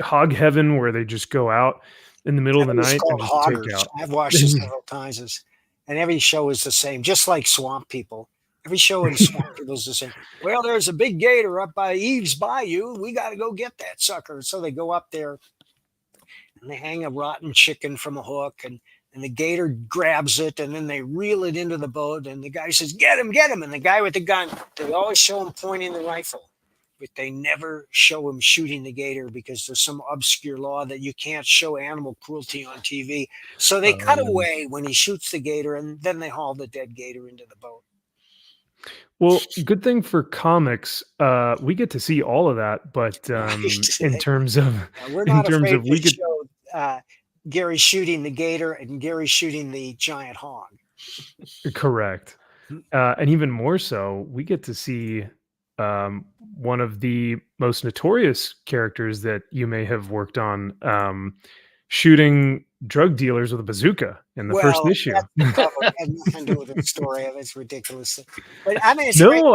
Speaker 1: heaven, where they just go out in the middle of the
Speaker 3: It's
Speaker 1: night and
Speaker 3: called
Speaker 1: just
Speaker 3: hoggers.
Speaker 1: take out.
Speaker 3: I've watched it several times, and every show is the same, just like Swamp People. Every show in Swamp People is the same. Well, there's a big gator up by Eve's Bayou. We got to go get that sucker. So they go up there, and they hang a rotten chicken from a hook, and the gator grabs it, and then they reel it into the boat, and the guy says, get him, get him. And the guy with the gun, they always show him pointing the rifle, but they never show him shooting the gator because there's some obscure law that you can't show animal cruelty on TV. So they cut away when he shoots the gator, and then they haul the dead gator into the boat.
Speaker 1: Well, good thing for comics, we get to see all of that, but in terms of
Speaker 3: We're
Speaker 1: in
Speaker 3: not
Speaker 1: terms
Speaker 3: afraid
Speaker 1: of we
Speaker 3: to
Speaker 1: get
Speaker 3: show Gary shooting the gator and Gary shooting the giant hog.
Speaker 1: correct, and even more so, we get to see one of the most notorious characters that you may have worked on, shooting drug dealers with a bazooka in the first issue.
Speaker 3: That's the cover. It had nothing to do with the story. It's ridiculous. But I mean, it's great.
Speaker 1: No,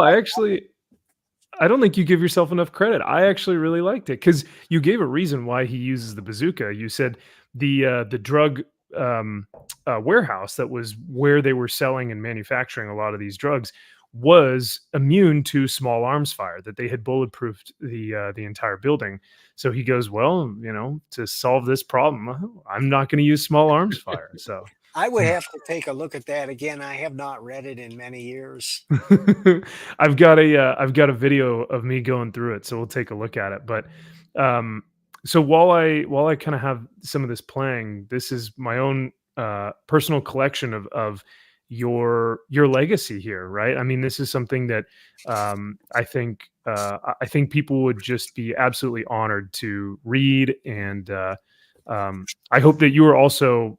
Speaker 1: I don't think you give yourself enough credit. I actually really liked it because you gave a reason why he uses the bazooka. You said the drug warehouse that was where they were selling and manufacturing a lot of these drugs was immune to small arms fire, that they had bulletproofed the entire building. So he goes, well, to solve this problem, I'm not going to use small arms fire. So
Speaker 3: I would have to take a look at that again. I have not read it in many years.
Speaker 1: I've got a video of me going through it, so we'll take a look at it. But so while I kind of have some of this playing, this is my own personal collection of your legacy here, right? I mean, this is something that I think people would just be absolutely honored to read, and I hope that you are also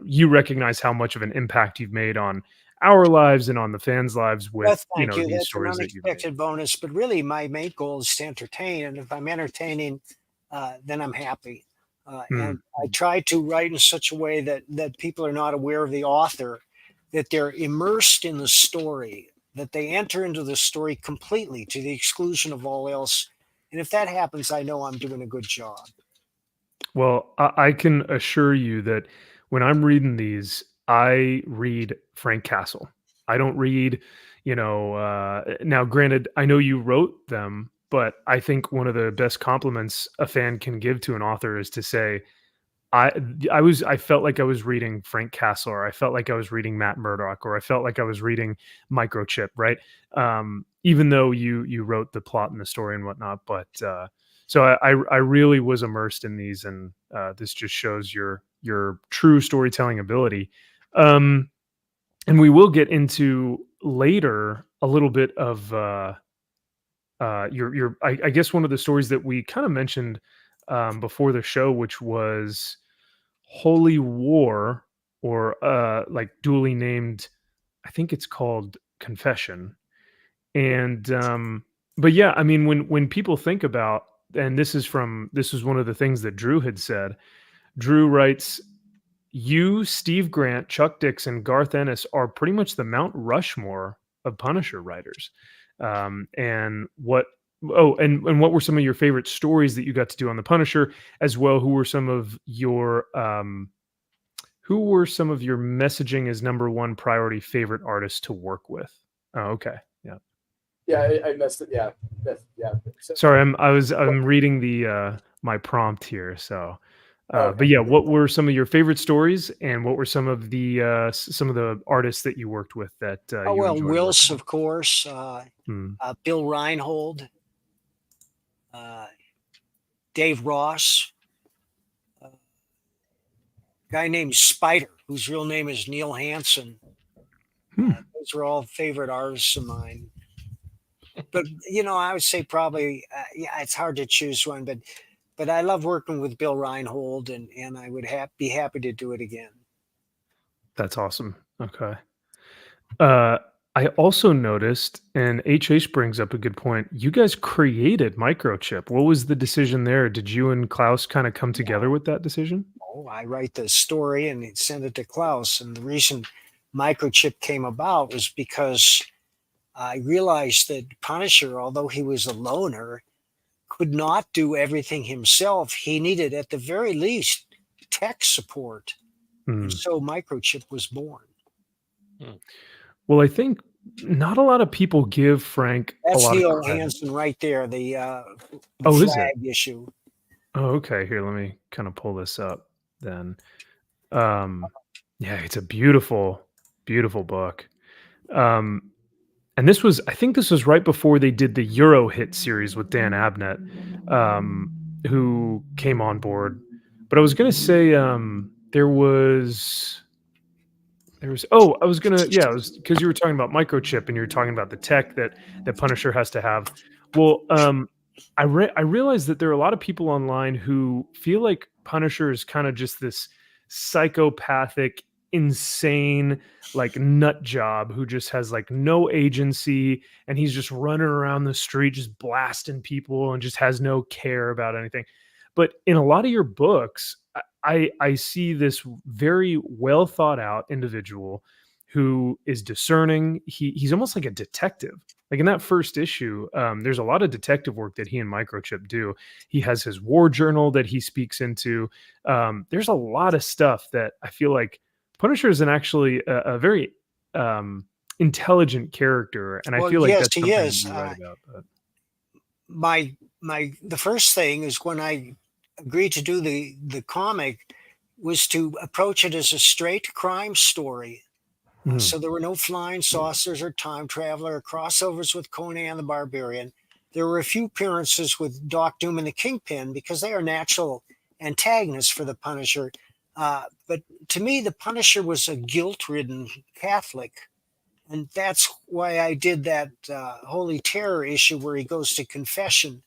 Speaker 1: you recognize how much of an impact you've made on our lives and on the fans' lives with
Speaker 3: Thank you.
Speaker 1: these
Speaker 3: That's an
Speaker 1: stories that you've made.
Speaker 3: unexpected bonus. But really, my main goal is to entertain, and if I'm entertaining, then I'm happy. And I try to write in such a way that people are not aware of the author, that they're immersed in the story, that they enter into the story completely to the exclusion of all else. And if that happens, I know I'm doing a good job.
Speaker 1: Well, I can assure you that when I'm reading these, I read Frank Castle. I don't read, now granted, I know you wrote them, but I think one of the best compliments a fan can give to an author is to say, I felt like I was reading Frank Castle, or I felt like I was reading Matt Murdock, or I felt like I was reading Microchip, right? Even though you wrote the plot and the story and whatnot, but so I really was immersed in these, and this just shows your true storytelling ability. And we will get into later a little bit of I guess one of the stories that we kind of mentioned before the show, which was Holy War, or like duly named, I think it's called Confession. And but yeah, I mean, when people think about, and this is one of the things that Drew had said. Drew writes, you, Steve Grant, Chuck Dixon, Garth Ennis are pretty much the Mount Rushmore of Punisher writers. And what and what were some of your favorite stories that you got to do on the Punisher as well? Who were some of your messaging as number one priority favorite artists to work with? Oh, okay. Yeah.
Speaker 4: Yeah, I messed it. Yeah, So,
Speaker 1: Sorry, I'm reading the my prompt here. So,
Speaker 4: okay.
Speaker 1: but yeah, what were some of your favorite stories, and what were some of the artists that you worked with that
Speaker 3: Oh,
Speaker 1: you
Speaker 3: well,
Speaker 1: enjoyed
Speaker 3: Wills,
Speaker 1: working
Speaker 3: of course,
Speaker 1: with? Hmm.
Speaker 3: Bill Reinhold, Dave Ross, a guy named Spider, whose real name is Neil Hansen. Those are all favorite artists of mine. But I would say probably, yeah, it's hard to choose one, but I love working with Bill Reinhold, and I would be happy to do it again.
Speaker 1: That's awesome. Okay. I also noticed, and HH brings up a good point. You guys created Microchip. What was the decision there? Did you and Klaus kind of come together with that decision?
Speaker 3: Oh, I write the story and send it to Klaus. And the reason Microchip came about was because I realized that Punisher, although he was a loner, could not do everything himself. He needed, at the very least, tech support. And so Microchip was born.
Speaker 1: Well, I think not a lot of people give Frank
Speaker 3: That's
Speaker 1: a lot
Speaker 3: Neil
Speaker 1: of credit.
Speaker 3: Hansen right there, the
Speaker 1: Oh, is it?
Speaker 3: flag issue.
Speaker 1: Oh, okay. Here, let me kind of pull this up then. Yeah, it's a beautiful, beautiful book. And I think this was right before they did the Euro hit series with Dan Abnett, who came on board. But I was gonna say, I was gonna, yeah, it was because you were talking about Microchip and you were talking about the tech that Punisher has to have. Well, I realized that there are a lot of people online who feel like Punisher is kind of just this psychopathic, insane, like nut job who just has like no agency, and he's just running around the street just blasting people and just has no care about anything. But in a lot of your books, I see this very well thought out individual who is discerning. He's almost like a detective. Like in that first issue, there's a lot of detective work that he and Microchip do. He has his war journal that he speaks into. There's a lot of stuff that I feel like Punisher is actually a very intelligent character, and I feel like
Speaker 3: yes,
Speaker 1: that's
Speaker 3: he
Speaker 1: something
Speaker 3: is.
Speaker 1: you write about.
Speaker 3: But the first thing is when I agreed to do the comic was to approach it as a straight crime story. So there were no flying saucers or time traveler or crossovers with Conan the Barbarian. There were a few appearances with Doc Doom and the Kingpin because they are natural antagonists for the Punisher. But to me, the Punisher was a guilt-ridden Catholic. And that's why I did that Holy Terror issue where he goes to confession.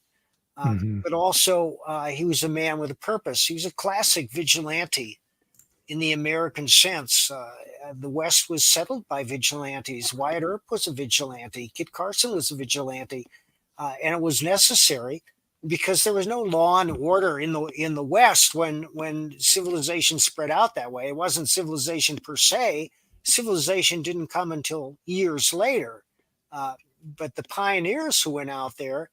Speaker 3: But also, he was a man with a purpose. He was a classic vigilante in the American sense. The West was settled by vigilantes. Wyatt Earp was a vigilante. Kit Carson was a vigilante. And it was necessary because there was no law and order in the West when civilization spread out that way. It wasn't civilization per se. Civilization didn't come until years later. But the pioneers who went out there,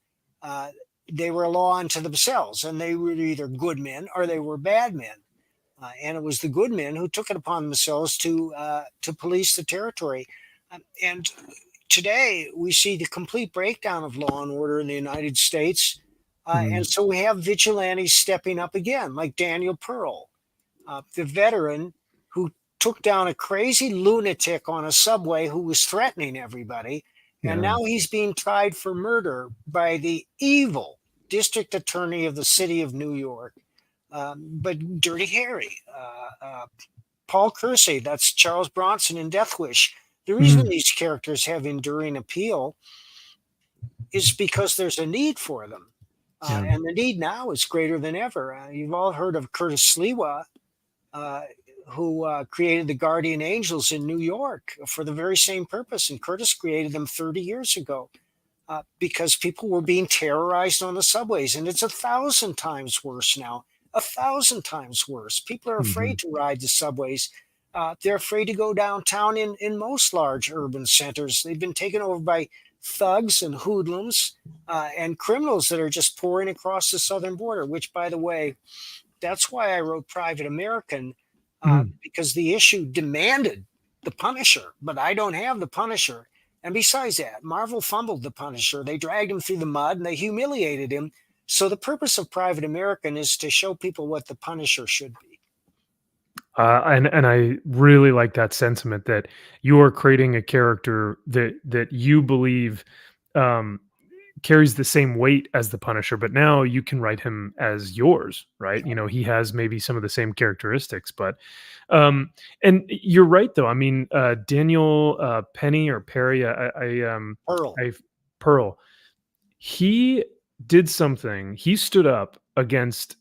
Speaker 3: they were a law unto themselves, and they were either good men or they were bad men. And it was the good men who took it upon themselves to police the territory. And today we see the complete breakdown of law and order in the United States. And so we have vigilantes stepping up again, like Daniel Pearl, the veteran who took down a crazy lunatic on a subway who was threatening everybody. And now he's being tried for murder by the evil district attorney of the city of New York. But Dirty Harry, Paul Kersey, that's Charles Bronson in Death Wish. The reason
Speaker 1: Mm.
Speaker 3: these characters have enduring appeal is because there's a need for them.
Speaker 1: Yeah.
Speaker 3: And the need now is greater than ever. You've all heard of Curtis Sliwa, who created the Guardian Angels in New York for the very same purpose. And Curtis created them 30 years ago because people were being terrorized on the subways. And it's 1,000 times worse now. 1,000 times worse. People are afraid to ride the subways. They're afraid to go downtown in most large urban centers. They've been taken over by thugs and hoodlums and criminals that are just pouring across the southern border, which, by the way, that's why I wrote Private American, because the issue demanded the Punisher, but I don't have the Punisher. And besides that, Marvel fumbled the Punisher. They dragged him through the mud and they humiliated him. So the purpose of Private American is to show people what the Punisher should be.
Speaker 1: And I really like that sentiment that you are creating a character that you believe carries the same weight as the Punisher, but now you can write him as yours, right? You know, he has maybe some of the same characteristics, but and you're right though. I mean, Daniel Penny or Perry,
Speaker 3: Pearl.
Speaker 1: Pearl, he did something. He stood up against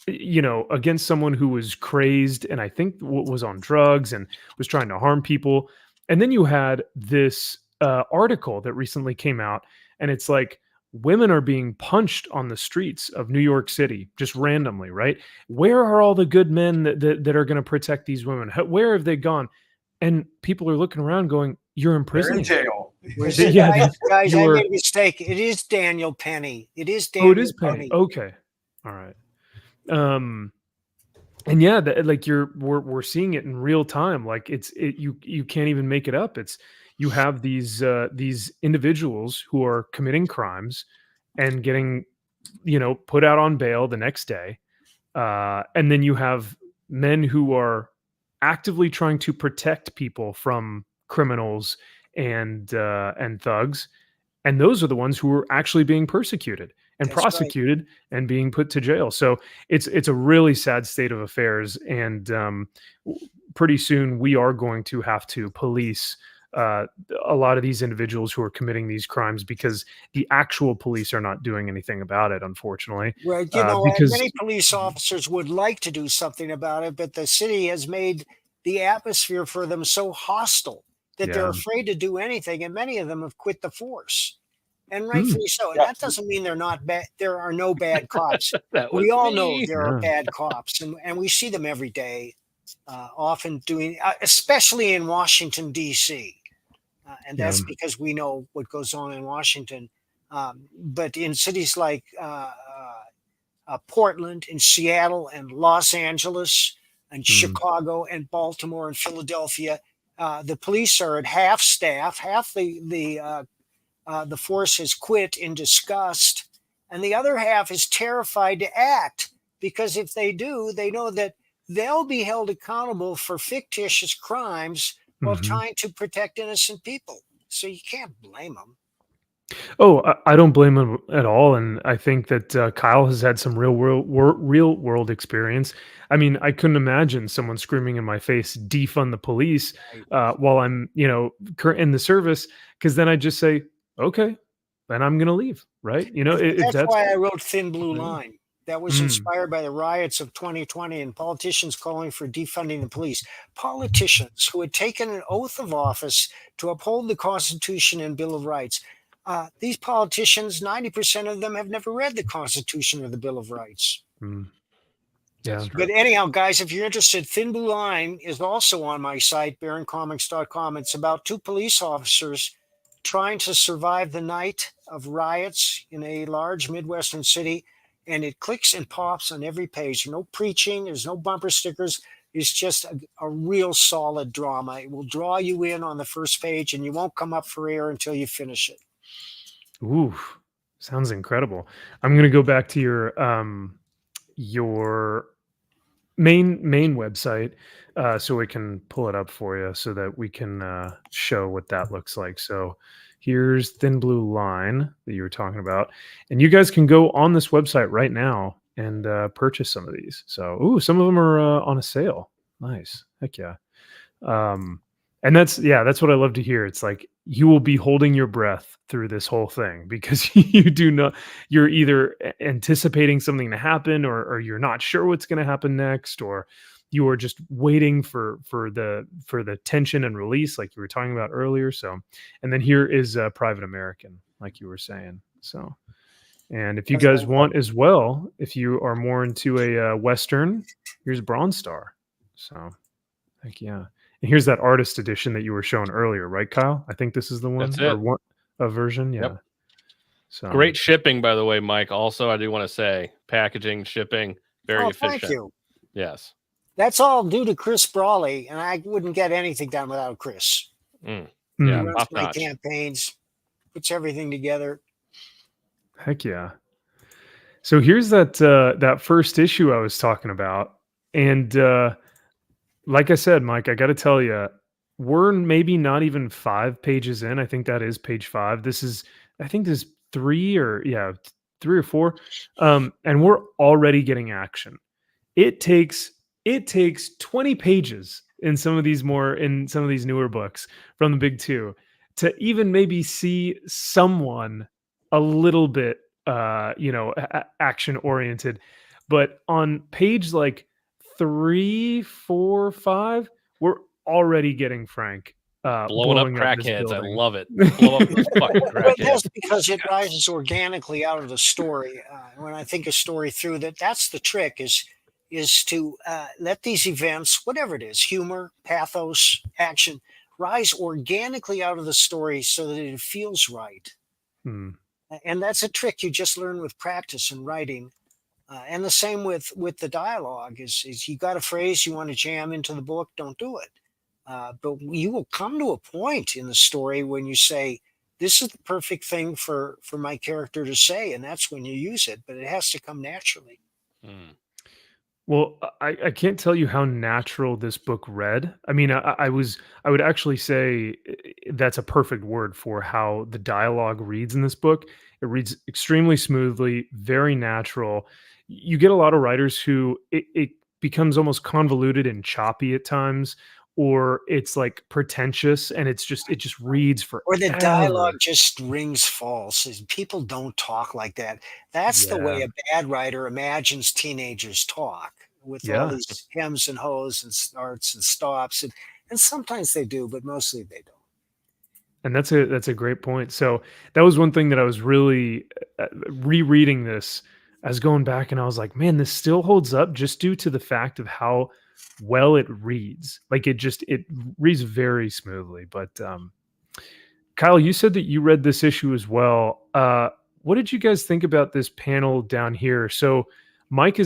Speaker 1: against someone who was crazed and I think was on drugs and was trying to harm people. And then you had this article that recently came out, and it's like women are being punched on the streets of New York City just randomly, right? Where are all the good men that are going to protect these women? Where have they gone? And people are looking around going, "You're
Speaker 4: They're in
Speaker 1: imprisoning."
Speaker 4: jail.
Speaker 3: Guys,
Speaker 1: you
Speaker 3: I
Speaker 1: were-
Speaker 3: made a mistake. It is Daniel Penny. It is
Speaker 1: Oh,
Speaker 3: Daniel
Speaker 1: it is Penny. Okay, all right. And yeah, like we're seeing it in real time. Like you can't even make it up. It's you have these individuals who are committing crimes and getting put out on bail the next day, and then you have men who are actively trying to protect people from criminals and thugs, and those are the ones who are actually being persecuted and
Speaker 3: That's right.
Speaker 1: prosecuted and being put to jail. So it's a really sad state of affairs, and pretty soon we are going to have to police a lot of these individuals who are committing these crimes because the actual police are not doing anything about it, unfortunately.
Speaker 3: Well,
Speaker 1: because
Speaker 3: many police officers would like to do something about it, but the city has made the atmosphere for them so hostile that they're
Speaker 1: Yeah.
Speaker 3: afraid to do anything, and many of them have quit the force, and rightfully so. And
Speaker 4: Yeah.
Speaker 3: that doesn't mean they're not bad. There are no bad cops.
Speaker 2: That was
Speaker 3: We all know
Speaker 2: me.
Speaker 3: there are
Speaker 1: Yeah.
Speaker 3: bad cops, and we see them every day, often doing, especially in Washington, D.C. And that's
Speaker 1: Yeah.
Speaker 3: because we know what goes on in Washington. But in cities like Portland and Seattle and Los Angeles and Chicago and Baltimore and Philadelphia, the police are at half staff. Half the force has quit in disgust, and the other half is terrified to act because if they do, they know that they'll be held accountable for fictitious crimes while
Speaker 1: Mhm.
Speaker 3: trying to protect innocent people. So you can't blame them.
Speaker 1: Oh, I don't blame him at all, and I think that Kyle has had some real world experience. I mean, I couldn't imagine someone screaming in my face, "Defund the police," while I'm, in the service, because then I just say, "Okay, then I'm going to leave." Right? If
Speaker 3: That's
Speaker 1: that's
Speaker 3: why I wrote Thin Blue
Speaker 1: Yeah.
Speaker 3: Line. That was
Speaker 1: Mm.
Speaker 3: inspired by the riots of 2020 and politicians calling for defunding the police. Politicians who had taken an oath of office to uphold the Constitution and Bill of Rights. These politicians, 90% of them have never read the Constitution or the Bill of Rights.
Speaker 1: Mm. Yeah.
Speaker 3: But anyhow, guys, if you're interested, Thin Blue Line is also on my site, baroncomics.com. It's about two police officers trying to survive the night of riots in a large Midwestern city. And it clicks and pops on every page. No preaching, there's no bumper stickers. It's just a real solid drama. It will draw you in on the first page, and you won't come up for air until you finish it.
Speaker 1: Ooh, sounds incredible. I'm going to go back to your main website so we can pull it up for you so that we can show what that looks like. So here's Thin Blue Line that you were talking about, and you guys can go on this website right now and purchase some of these. So some of them are on a sale. Nice. Heck yeah. And that's what I love to hear. It's like you will be holding your breath through this whole thing because you do not you're either anticipating something to happen, or you're not sure what's going to happen next, or you are just waiting for the tension and release like you were talking about earlier. So, and then here is Private American, like you were saying. So, and if you guys want as well, if you are more into a Western, here's Bronze Star. So, heck yeah. And here's that artist edition that you were showing earlier, right, Kyle? I think this is the one.
Speaker 2: That's
Speaker 1: Or
Speaker 2: it.
Speaker 1: one a version. Yeah.
Speaker 2: Yep.
Speaker 1: So
Speaker 2: Great shipping, by the way, Mike. Also, I do want to say packaging, shipping, very efficient.
Speaker 3: Thank you.
Speaker 2: Yes.
Speaker 3: That's all due to Chris Brawley, and I wouldn't get anything done without Chris.
Speaker 2: Yeah,
Speaker 3: He
Speaker 1: Mm,
Speaker 3: runs
Speaker 2: top
Speaker 3: my
Speaker 2: notch.
Speaker 3: campaigns, puts everything together.
Speaker 1: heck yeah. So here's that first issue I was talking about. And like I said, Mike, I got to tell you, we're maybe not even 5 pages in. I think that is page 5. I think this is 3 or 4. And we're already getting action. It takes 20 pages in some of these newer books from the big two to even maybe see someone a little bit action oriented. But on page like 3, 4, 5, we're already getting Frank
Speaker 2: Blowing up
Speaker 1: this
Speaker 2: crackheads. I
Speaker 1: building.
Speaker 2: love it. Blow up those fucking
Speaker 3: Well, that's
Speaker 2: crackheads.
Speaker 3: because it rises organically out of the story. When I think a story through, that's the trick is to let these events, whatever it is, humor, pathos, action, rise organically out of the story so that it feels right.
Speaker 1: Hmm.
Speaker 3: And that's a trick you just learn with practice and writing. And the same with the dialogue is you got a phrase you want to jam into the book, don't do it. But you will come to a point in the story when you say, this is the perfect thing for my character to say, and that's when you use it, but it has to come naturally.
Speaker 1: Well, I can't tell you how natural this book read. I mean, I would actually say that's a perfect word for how the dialogue reads in this book. It reads extremely smoothly, very natural. You get a lot of writers who it becomes almost convoluted and choppy at times, or it's like pretentious and it just reads
Speaker 3: Or the dialogue
Speaker 1: forever.
Speaker 3: just rings false. People don't talk like that. That's the way
Speaker 1: Yeah.
Speaker 3: a bad writer imagines teenagers talk, with all
Speaker 1: Yeah.
Speaker 3: these hems and hoes and starts and stops. And sometimes they do, but mostly they don't.
Speaker 1: And that's a great point. So that was one thing that I was really rereading this. I was going back and I was like, man, this still holds up just due to the fact of how well it reads. Like it reads very smoothly. But Kyle, you said that you read this issue as well. What did you guys think about this panel down here? So Frank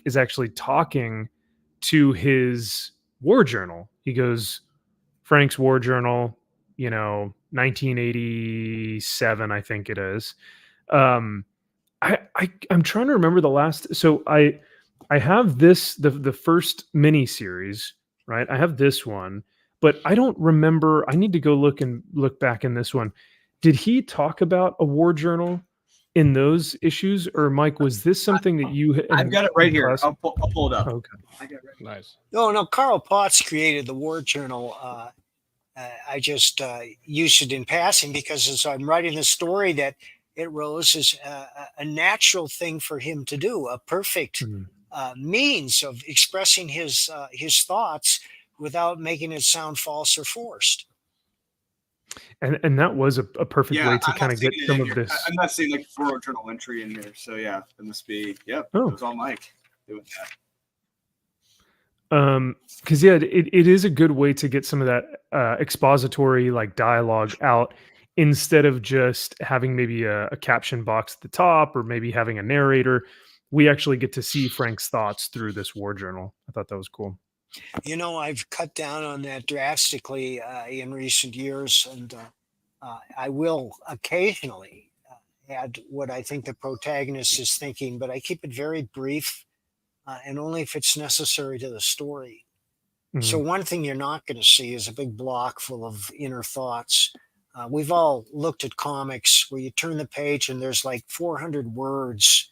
Speaker 1: is actually talking to his war journal. He goes, Frank's war journal, 1987, I think it is. I'm trying to remember the last. So I have this the first mini series, right? I have this one, but I don't remember. I need to go look back in this one. Did he talk about a war journal in those issues, or Mike, was this something that you?
Speaker 4: I've got it right here.
Speaker 1: Plus-
Speaker 4: I'll pull it up.
Speaker 1: Okay.
Speaker 4: I got it right here.
Speaker 2: Nice.
Speaker 3: No, Carl Potts created the War Journal. I just used it in passing because as I'm writing the story, that it rose as a natural thing for him to do, a perfect
Speaker 1: Mhm.
Speaker 3: means of expressing his thoughts without making it sound false or forced.
Speaker 1: And that was a perfect way to
Speaker 4: I'm
Speaker 1: kind
Speaker 4: not
Speaker 1: of get
Speaker 4: seeing it
Speaker 1: some
Speaker 4: in
Speaker 1: of
Speaker 4: here.
Speaker 1: this.
Speaker 4: I'm not seeing like a journal entry in there. So yeah, it must be. Yep,
Speaker 1: Oh.
Speaker 4: it was all Mike doing that.
Speaker 1: Because it is a good way to get some of that expository like dialogue out instead of just having maybe a caption box at the top or maybe having a narrator. We actually get to see Frank's thoughts through this war journal. I thought that was cool.
Speaker 3: I've cut down on that drastically in recent years, and I will occasionally add what I think the protagonist is thinking, but I keep it very brief and only if it's necessary to the story. So
Speaker 1: Mhm.
Speaker 3: one thing you're not going to see is a big block full of inner thoughts. We've all looked at comics where you turn the page and there's like 400 words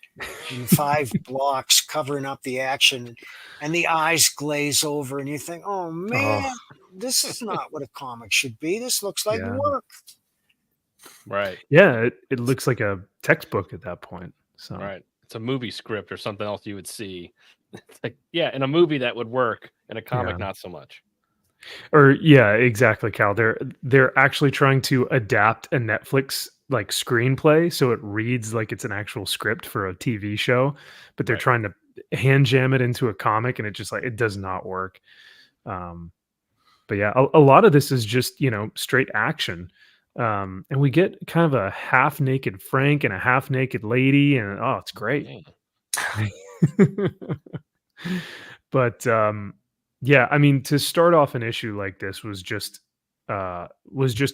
Speaker 3: in 5 blocks covering up the action, and the eyes glaze over, and you think, oh
Speaker 1: Oh,
Speaker 3: man, this is not what a comic should be. This looks like
Speaker 1: yeah.
Speaker 3: work.
Speaker 2: Right.
Speaker 1: Yeah, it looks like a textbook at that point. So
Speaker 2: Right. It's a movie script or something else you would see. It's like, yeah, in a movie that would work, in a comic,
Speaker 1: yeah.
Speaker 2: not so much.
Speaker 1: Or yeah, exactly, Cal. They're actually trying to adapt a Netflix like screenplay so it reads like it's an actual script for a TV show, but they're
Speaker 2: Right.
Speaker 1: trying to hand jam it into a comic, and it just like it does not work. Um, but yeah, a lot of this is just straight action, and we get kind of a half naked Frank and a half naked lady, and oh, it's great.
Speaker 2: Yeah.
Speaker 1: But yeah, I mean, to start off an issue like this was just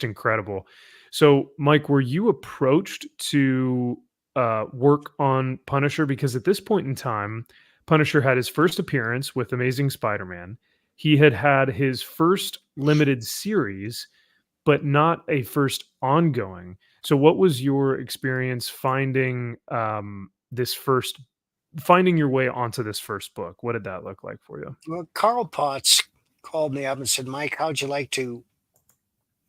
Speaker 1: incredible. So Mike, were you approached to work on Punisher? Because at this point in time, Punisher had his first appearance with Amazing Spider-Man. He had his first limited series, but not a first ongoing. So what was your experience finding your way onto this first book? What did that look like for you?
Speaker 3: Well, Carl Potts called me up and said, Mike, how'd you like to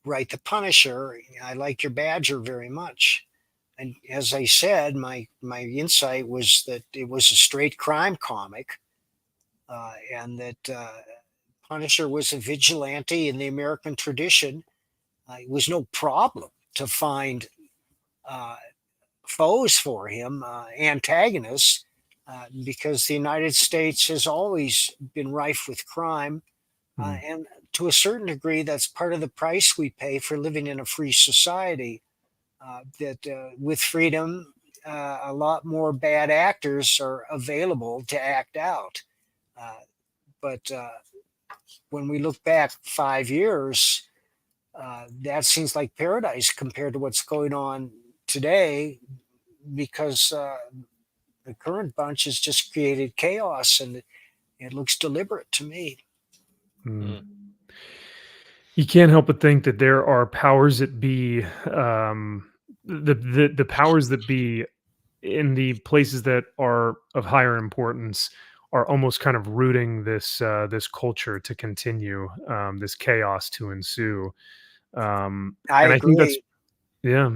Speaker 3: write The Punisher? I like your Badger very much. And as I said, my insight was that it was a straight crime comic, and that Punisher was a vigilante in the American tradition. It was no problem to find uh, foes for him, antagonists, because the United States has always been rife with crime.
Speaker 1: Mm,
Speaker 3: And to a certain degree, that's part of the price we pay for living in a free society. That with freedom, a lot more bad actors are available to act out. Uh, but when we look back 5 years, that seems like paradise compared to what's going on today, because the current bunch has just created chaos, and it looks deliberate to me.
Speaker 1: mm.
Speaker 2: Mm.
Speaker 1: You can't help but think that there are powers that be, the powers that be in the places that are of higher importance are almost kind of rooting this culture to continue, this chaos to ensue.
Speaker 3: I
Speaker 1: And I think that's
Speaker 3: agree.
Speaker 1: yeah,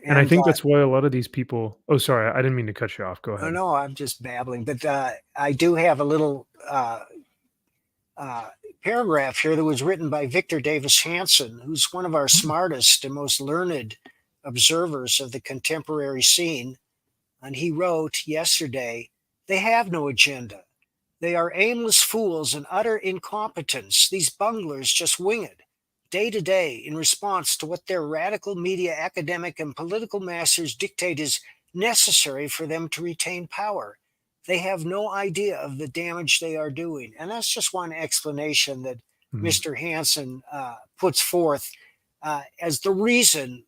Speaker 1: and I
Speaker 3: And
Speaker 1: think that's why a lot of these people. Oh, sorry, I didn't mean to cut you off. Go
Speaker 3: oh
Speaker 1: ahead.
Speaker 3: no, I'm just babbling. But I do have a little uh, paragraph here that was written by Victor Davis Hanson, who's one of our smartest and most learned observers of the contemporary scene. And he wrote yesterday, they have no agenda. They are aimless fools and utter incompetence. These bunglers just wing it, day to day, in response to what their radical media, academic, and political masters dictate is necessary for them to retain power. They have no idea of the damage they are doing. And that's just one explanation that
Speaker 1: Mm,
Speaker 3: Mr. Hansen puts forth as the reason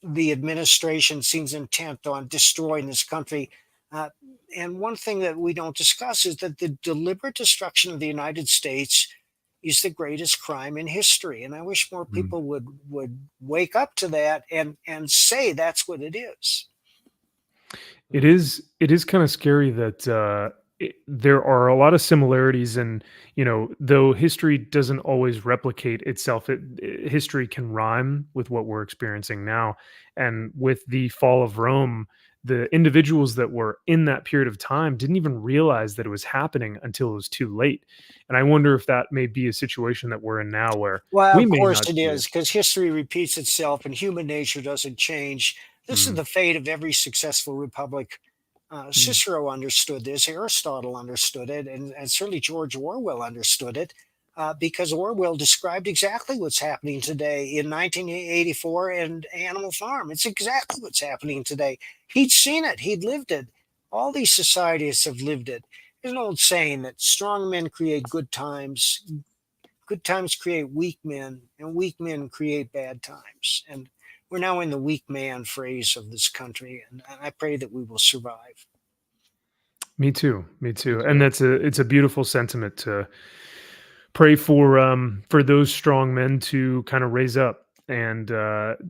Speaker 3: the administration seems intent on destroying this country. Uh, and one thing that we don't discuss is that the deliberate destruction of the United States is the greatest crime in history. And I wish more
Speaker 1: mm.
Speaker 3: people would wake up to that and say that's what it is.
Speaker 1: It is kind of scary that there are a lot of similarities, and though history doesn't always replicate itself, history can rhyme with what we're experiencing now. And with the fall of Rome, the individuals that were in that period of time didn't even realize that it was happening until it was too late. And I wonder if that may be a situation that we're in now, where
Speaker 3: Well,
Speaker 1: we
Speaker 3: of
Speaker 1: may
Speaker 3: course
Speaker 1: not
Speaker 3: it
Speaker 1: see it.
Speaker 3: is, because history repeats itself and human nature doesn't change. This is
Speaker 1: Mm,
Speaker 3: the fate of every successful republic.
Speaker 1: mm,
Speaker 3: Cicero understood this, Aristotle understood it, and certainly George Orwell understood it, because Orwell described exactly what's happening today in 1984 and Animal Farm. It's exactly what's happening today. He'd seen it, he'd lived it. All these societies have lived it. There's an old saying that strong men create good times create weak men, and weak men create bad times. And we're now in the weak man phase of this country, and I pray that we will survive.
Speaker 1: me too. Me
Speaker 2: Me
Speaker 1: too. And
Speaker 2: too.
Speaker 1: it's a beautiful sentiment to pray for those strong men to kind of raise up. and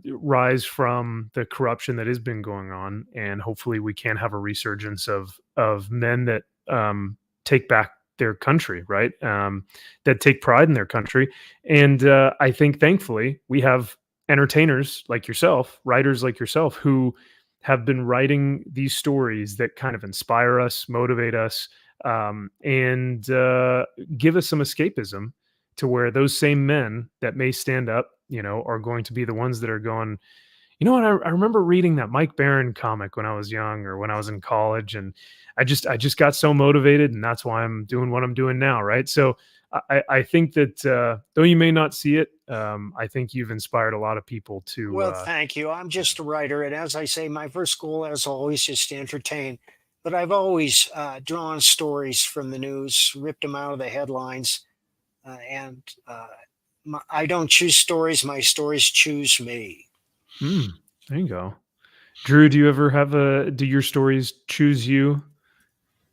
Speaker 1: rise from the corruption that has been going on, and hopefully we can have a resurgence of men that take back their country, right? That take pride in their country. And I think thankfully we have entertainers like yourself, writers like yourself, who have been writing these stories that kind of inspire us, motivate us, and give us some escapism, to where those same men that may stand up, are going to be the ones that are going, you know what? I remember reading that Mike Barron comic when I was young, or when I was in college, and I just got so motivated, and that's why I'm doing what I'm doing now, right? So I think that though you may not see it, I think you've inspired a lot of people to.
Speaker 3: Well, thank you. I'm just a writer, and as I say, my first goal, as always, is to entertain. But I've always drawn stories from the news, ripped them out of the headlines, and I don't choose stories; my stories choose me.
Speaker 1: There you go. Drew, do you ever do your stories choose you?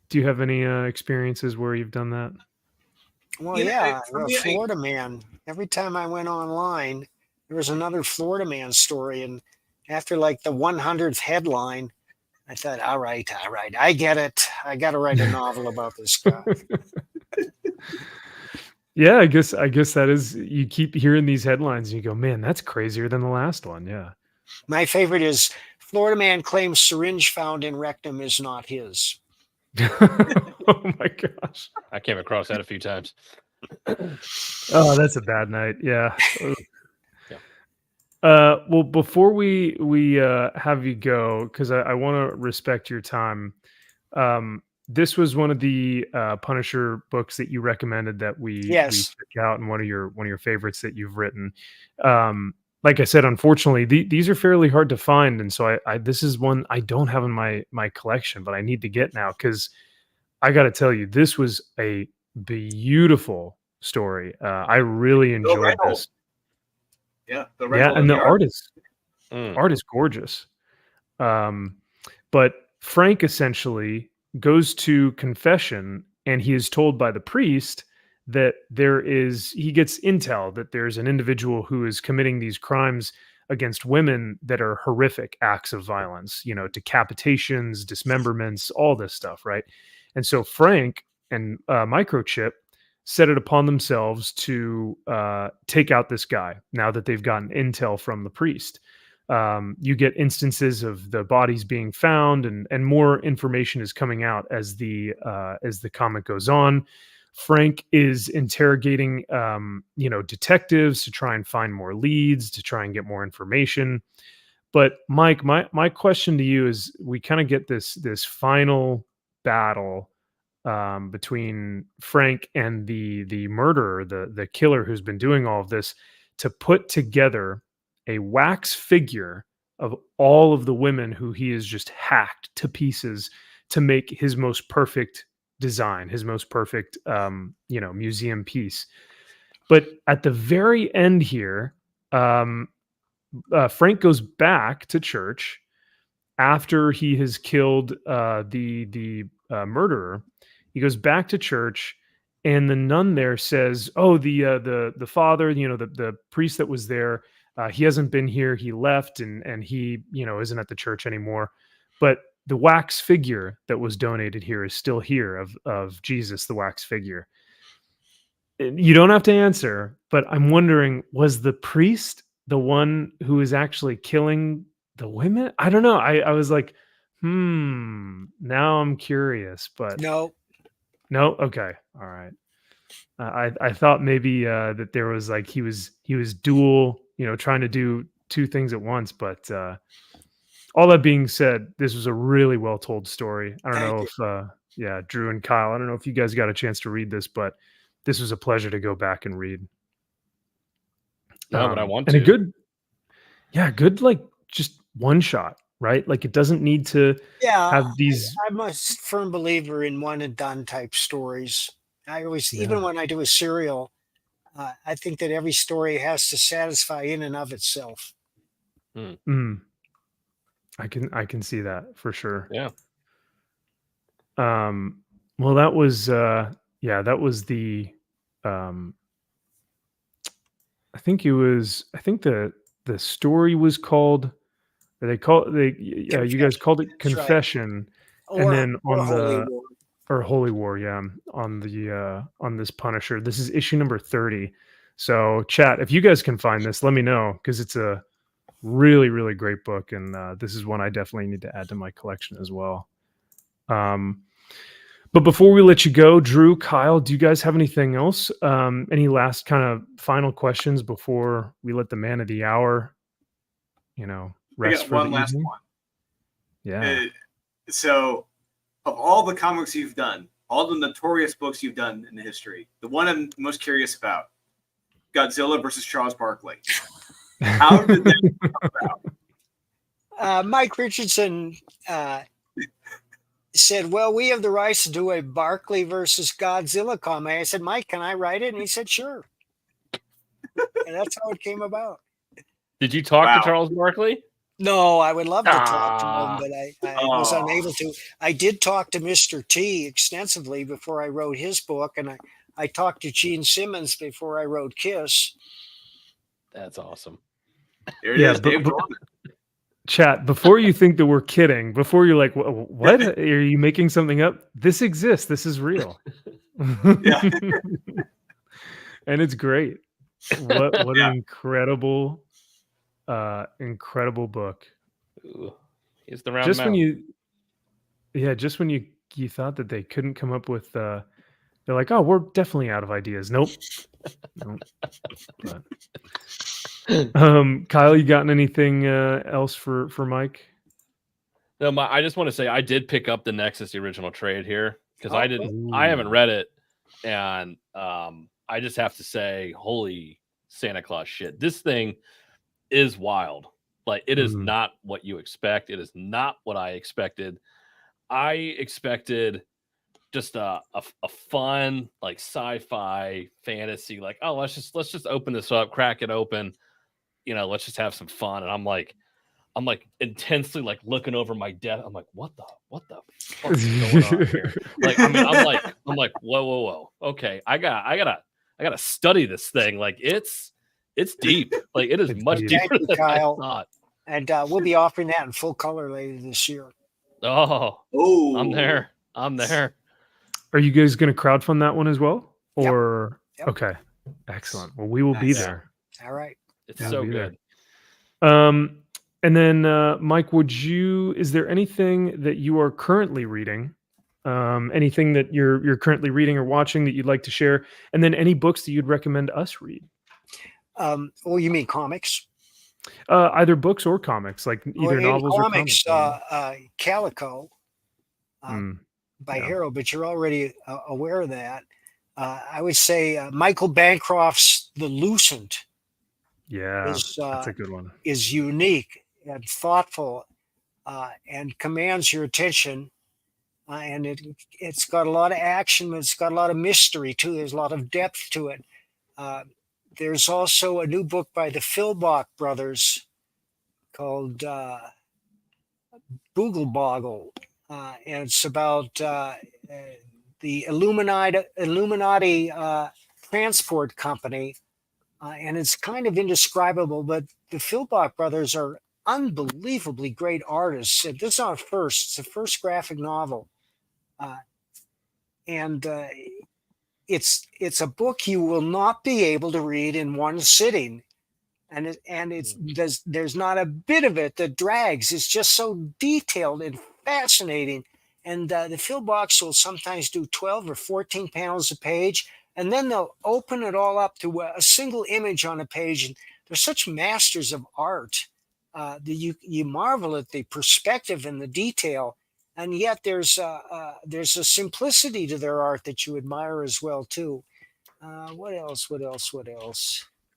Speaker 1: Do you have any experiences where you've done that?
Speaker 3: Well,
Speaker 4: You know,
Speaker 3: yeah,
Speaker 4: for
Speaker 3: well,
Speaker 4: me,
Speaker 3: Florida man. Every time I went online, there was another Florida man story, and after like the 100th headline, I thought, all right, I get it. I got to write a novel about this guy.
Speaker 1: Yeah, I guess that is, you keep hearing these headlines and you go, man, that's crazier than the last one. Yeah.
Speaker 3: My favorite is Florida man claims syringe found in rectum is not his.
Speaker 1: Oh my gosh.
Speaker 2: I came across that a few times.
Speaker 1: Oh, that's a bad night. Yeah. Ugh.
Speaker 2: Yeah.
Speaker 1: Well, before we have you go, because I want to respect your time. This was one of the Punisher books that you recommended that we
Speaker 3: Yes.
Speaker 1: check out, and one of your favorites that you've written. Like I said, unfortunately, these are fairly hard to find, and so I this is one I don't have in my collection, but I need to get now, because I got to tell you, this was a beautiful story. I really enjoyed
Speaker 4: rental.
Speaker 1: this.
Speaker 4: Yeah, the
Speaker 1: Yeah,
Speaker 4: rental
Speaker 1: and the
Speaker 4: art.
Speaker 1: art is gorgeous. But Frank essentially goes to confession, and he is told by the priest that he gets intel that there's an individual who is committing these crimes against women that are horrific acts of violence, decapitations, dismemberments, all this stuff, right? And so Frank and Microchip set it upon themselves to take out this guy now that they've gotten intel from the priest. You get instances of the bodies being found, and more information is coming out as the comic goes on. Frank is interrogating detectives to try and find more leads, to try and get more information. But Mike, my question to you is, we kind of get this final battle between Frank and the murderer, the killer who's been doing all of this, to put together a wax figure of all of the women who he has just hacked to pieces to make his most perfect design, his most perfect museum piece. But at the very end here, Frank goes back to church after he has killed the murderer. He goes back to church, and the nun there says, "Oh, the father, the priest that was there, he hasn't been here. He left, and he isn't at the church anymore. But the wax figure that was donated here is still here, of Jesus, the wax figure." You don't have to answer, but I'm wondering, was the priest the one who is actually killing the women? I don't know. I was like, now I'm curious, but
Speaker 3: No,
Speaker 1: no. Okay. All right. I thought maybe that there was, like, he was dual, trying to do two things at once. But all that being said, this was a really well told story. I don't
Speaker 3: Thank
Speaker 1: know if Drew and Kyle, I don't know if you guys got a chance to read this, but this was a pleasure to go back and read.
Speaker 2: No, but I want
Speaker 1: and
Speaker 2: to.
Speaker 1: good, like, just one shot, right? Like, it doesn't need to
Speaker 3: yeah,
Speaker 1: have these.
Speaker 3: I'm a firm believer in one and done type stories. I always, even
Speaker 1: Yeah.
Speaker 3: when I do a serial, I think that every story has to satisfy in and of itself.
Speaker 1: Mm, I can see that for sure.
Speaker 2: Yeah.
Speaker 1: Well, that was that was the I think the the story was called. You guys called it
Speaker 3: That's right.
Speaker 1: Confession, and
Speaker 3: Or,
Speaker 1: then
Speaker 3: or
Speaker 1: on
Speaker 3: Holy
Speaker 1: the
Speaker 3: War.
Speaker 1: or Holy War, yeah, on this Punisher. This is issue number 30. So, chat, if you guys can find this, let me know because it's a really, really great book, and this is one I definitely need to add to my collection as well. But before we let you go, Drew, Kyle, do you guys have anything else? Any last kind of final questions before we let the man of the hour,
Speaker 5: I
Speaker 1: rest
Speaker 5: got
Speaker 1: for
Speaker 5: one
Speaker 1: the
Speaker 5: last
Speaker 1: evening?
Speaker 5: one.
Speaker 1: Yeah.
Speaker 5: So, of all the comics you've done, all the notorious books you've done in the history, the one I'm most curious about, Godzilla versus Charles Barkley. How did that come about?
Speaker 3: Mike Richardson said, well, we have the rights to do a Barkley versus Godzilla comic. I said, Mike, can I write it? And he said, sure. And that's how it came about.
Speaker 2: Did you talk
Speaker 5: Wow.
Speaker 2: to Charles Barkley?
Speaker 3: No, I would love to talk to him, but I was
Speaker 5: Oh.
Speaker 3: unable to. I did talk to Mr. T extensively before I wrote his book, and I talked to Gene Simmons before I wrote Kiss.
Speaker 2: That's awesome.
Speaker 5: There it
Speaker 1: Yeah,
Speaker 5: is, Dave Dorman.
Speaker 1: Chat, before you think that we're kidding, before you're like, what? Are you making something up? This exists. This is real.
Speaker 5: Yeah.
Speaker 1: And it's great. What
Speaker 5: Yeah.
Speaker 1: an incredible book.
Speaker 2: Ooh, he's the round
Speaker 1: Just
Speaker 2: mound.
Speaker 1: when you thought that they couldn't come up with they're like, oh, we're definitely out of ideas. Nope. But, Kyle, you gotten anything else for Mike?
Speaker 2: No, I just want to say I did pick up the Nexus the original trade here because I
Speaker 1: Ooh.
Speaker 2: haven't read it, and I just have to say, holy Santa Claus shit, this thing is wild. Like, it is not what you expect. It is not what I expected. I expected just a fun, like, sci-fi fantasy, like, oh, let's just open this up, crack it open, let's just have some fun. And I'm like intensely like looking over my desk. I'm like, what the fuck is going on here? Like, I mean, I'm like, whoa. Okay, I gotta study this thing. Like, it's deep. Like, it is
Speaker 1: It's
Speaker 2: much
Speaker 1: deep.
Speaker 2: deeper
Speaker 3: Thank you,
Speaker 2: than
Speaker 3: Kyle.
Speaker 2: I thought.
Speaker 3: And we'll be offering that in full color later this year.
Speaker 2: Oh,
Speaker 5: Oh,
Speaker 2: I'm there.
Speaker 1: Are you guys going to crowdfund that one as well?
Speaker 3: Yep.
Speaker 1: Or
Speaker 3: Yep.
Speaker 1: Okay, excellent. Well, we will be
Speaker 5: Nice.
Speaker 1: there.
Speaker 3: All right.
Speaker 2: It's
Speaker 1: Yeah,
Speaker 2: so
Speaker 1: I'll be
Speaker 2: good.
Speaker 1: And then Mike, is there anything that you are currently reading? Anything that you're currently reading or watching that you'd like to share? And then any books that you'd recommend us read?
Speaker 3: Oh, you mean comics?
Speaker 1: Either books or comics, like either
Speaker 3: Well, in
Speaker 1: novels
Speaker 3: comics,
Speaker 1: or comics.
Speaker 3: Calico by
Speaker 1: yeah.
Speaker 3: Hero, but you're already aware of that. I would say Michael Bancroft's The Lucent
Speaker 1: Yeah,
Speaker 3: is
Speaker 1: that's a good one.
Speaker 3: is unique and thoughtful and commands your attention. And it's got a lot of action, but it's got a lot of mystery too. There's a lot of depth to it. There's also a new book by the Philbach brothers called Boogle Boggle, and it's about the Illuminati transport company, and it's kind of indescribable. But the Philbach brothers are unbelievably great artists. This is our first; it's the first graphic novel, and it's a book you will not be able to read in one sitting. And there's not a bit of it that drags. It's just so detailed and fascinating. And the Philbachs will sometimes do 12 or 14 panels a page, and then they'll open it all up to a single image on a page. And they're such masters of art that you marvel at the perspective and the detail. And yet there's a simplicity to their art that you admire as well too. What else?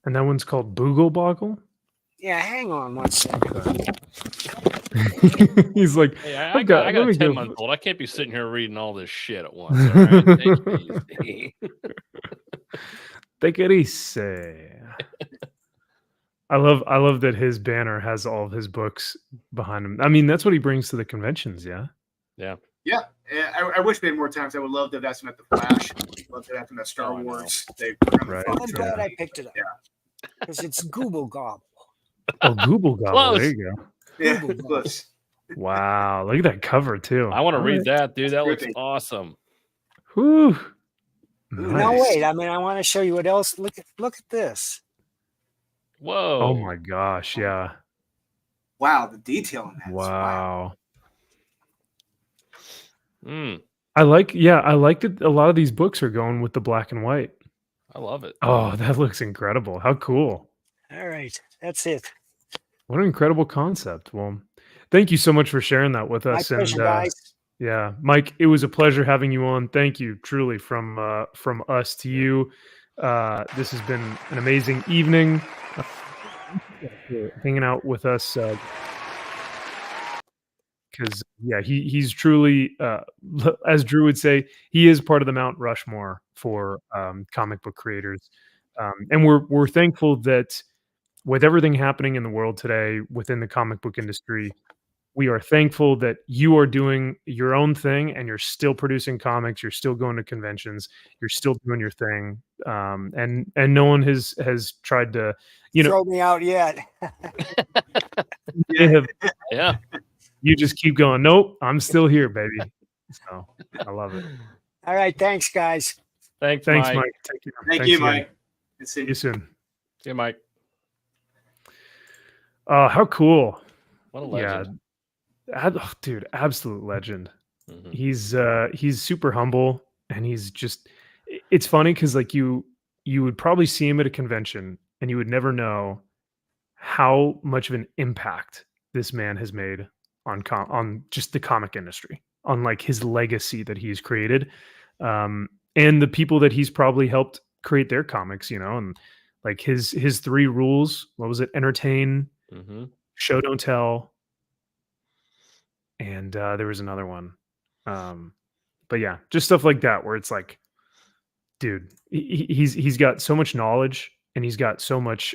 Speaker 1: And that one's called Boogle Boggle.
Speaker 3: Yeah, hang on one second.
Speaker 1: He's like,
Speaker 2: Hey, I
Speaker 1: "Okay,
Speaker 2: got
Speaker 1: let
Speaker 2: a
Speaker 1: me go."
Speaker 2: 10-month-old. I can't be sitting here reading all this shit at once. All right? Take it easy.
Speaker 1: Take it easy. I love that his banner has all of his books behind him. I mean, that's what he brings to the conventions. Yeah.
Speaker 5: yeah. I wish we had more times. I would love to have asked him at the Flash. Love to have him at Star
Speaker 2: Oh, I know.
Speaker 5: Wars.
Speaker 1: Right.
Speaker 3: I'm glad
Speaker 1: Yeah.
Speaker 3: I picked it up because it's Google Gobble.
Speaker 1: Oh, Google Gobble. There
Speaker 2: Close.
Speaker 1: you go.
Speaker 5: Yeah,
Speaker 3: Google
Speaker 5: close.
Speaker 1: Wow, look at that cover too.
Speaker 2: I want to
Speaker 1: All
Speaker 2: read
Speaker 1: right.
Speaker 2: that, dude. That looks
Speaker 5: Trippy.
Speaker 2: awesome.
Speaker 1: Whew.
Speaker 3: Ooh, now
Speaker 1: Nice.
Speaker 3: wait, I mean, I want to show you what else. Look at this.
Speaker 2: Whoa.
Speaker 1: Oh my gosh, yeah.
Speaker 5: Wow, the detail in that.
Speaker 1: Wow.
Speaker 2: Mm,
Speaker 1: I like that a lot of these books are going with the black and white.
Speaker 2: I love it.
Speaker 1: Oh, that looks incredible. How cool.
Speaker 3: All right, that's it.
Speaker 1: What an incredible concept. Well, thank you so much for sharing that with
Speaker 3: My
Speaker 1: us.
Speaker 3: pleasure, guys.
Speaker 1: Yeah, Mike, it was a pleasure having you on. Thank you, truly, from us to you. This has been an amazing evening. For hanging out with us, because he's truly, as Drew would say, he is part of the Mount Rushmore for comic book creators, and we're thankful that with everything happening in the world today within the comic book industry, we are thankful that you are doing your own thing and you're still producing comics, you're still going to conventions, you're still doing your thing, and no one has tried to,
Speaker 3: Throw me out yet.
Speaker 1: they have,
Speaker 2: Yeah.
Speaker 1: you just keep going. Nope, I'm still here, baby. So I love it.
Speaker 3: All right, thanks, guys.
Speaker 2: Thanks,
Speaker 1: Thanks,
Speaker 2: Mike.
Speaker 1: Mike. Take care.
Speaker 5: Thank
Speaker 1: Thanks
Speaker 5: you,
Speaker 1: again.
Speaker 5: Mike. Good seeing
Speaker 1: See you soon.
Speaker 2: See you, Mike.
Speaker 1: How cool.
Speaker 2: What a legend.
Speaker 1: Dude, absolute legend.
Speaker 2: Mhm.
Speaker 1: He's super humble, and he's just, it's funny because like you would probably see him at a convention and you would never know how much of an impact this man has made on just the comic industry, on like his legacy that he's created, and the people that he's probably helped create their comics, and like his three rules. What was it? Entertain,
Speaker 2: Mhm.
Speaker 1: show, don't tell, and there was another one. But yeah, just stuff like that where it's like, dude, he's got so much knowledge and he's got so much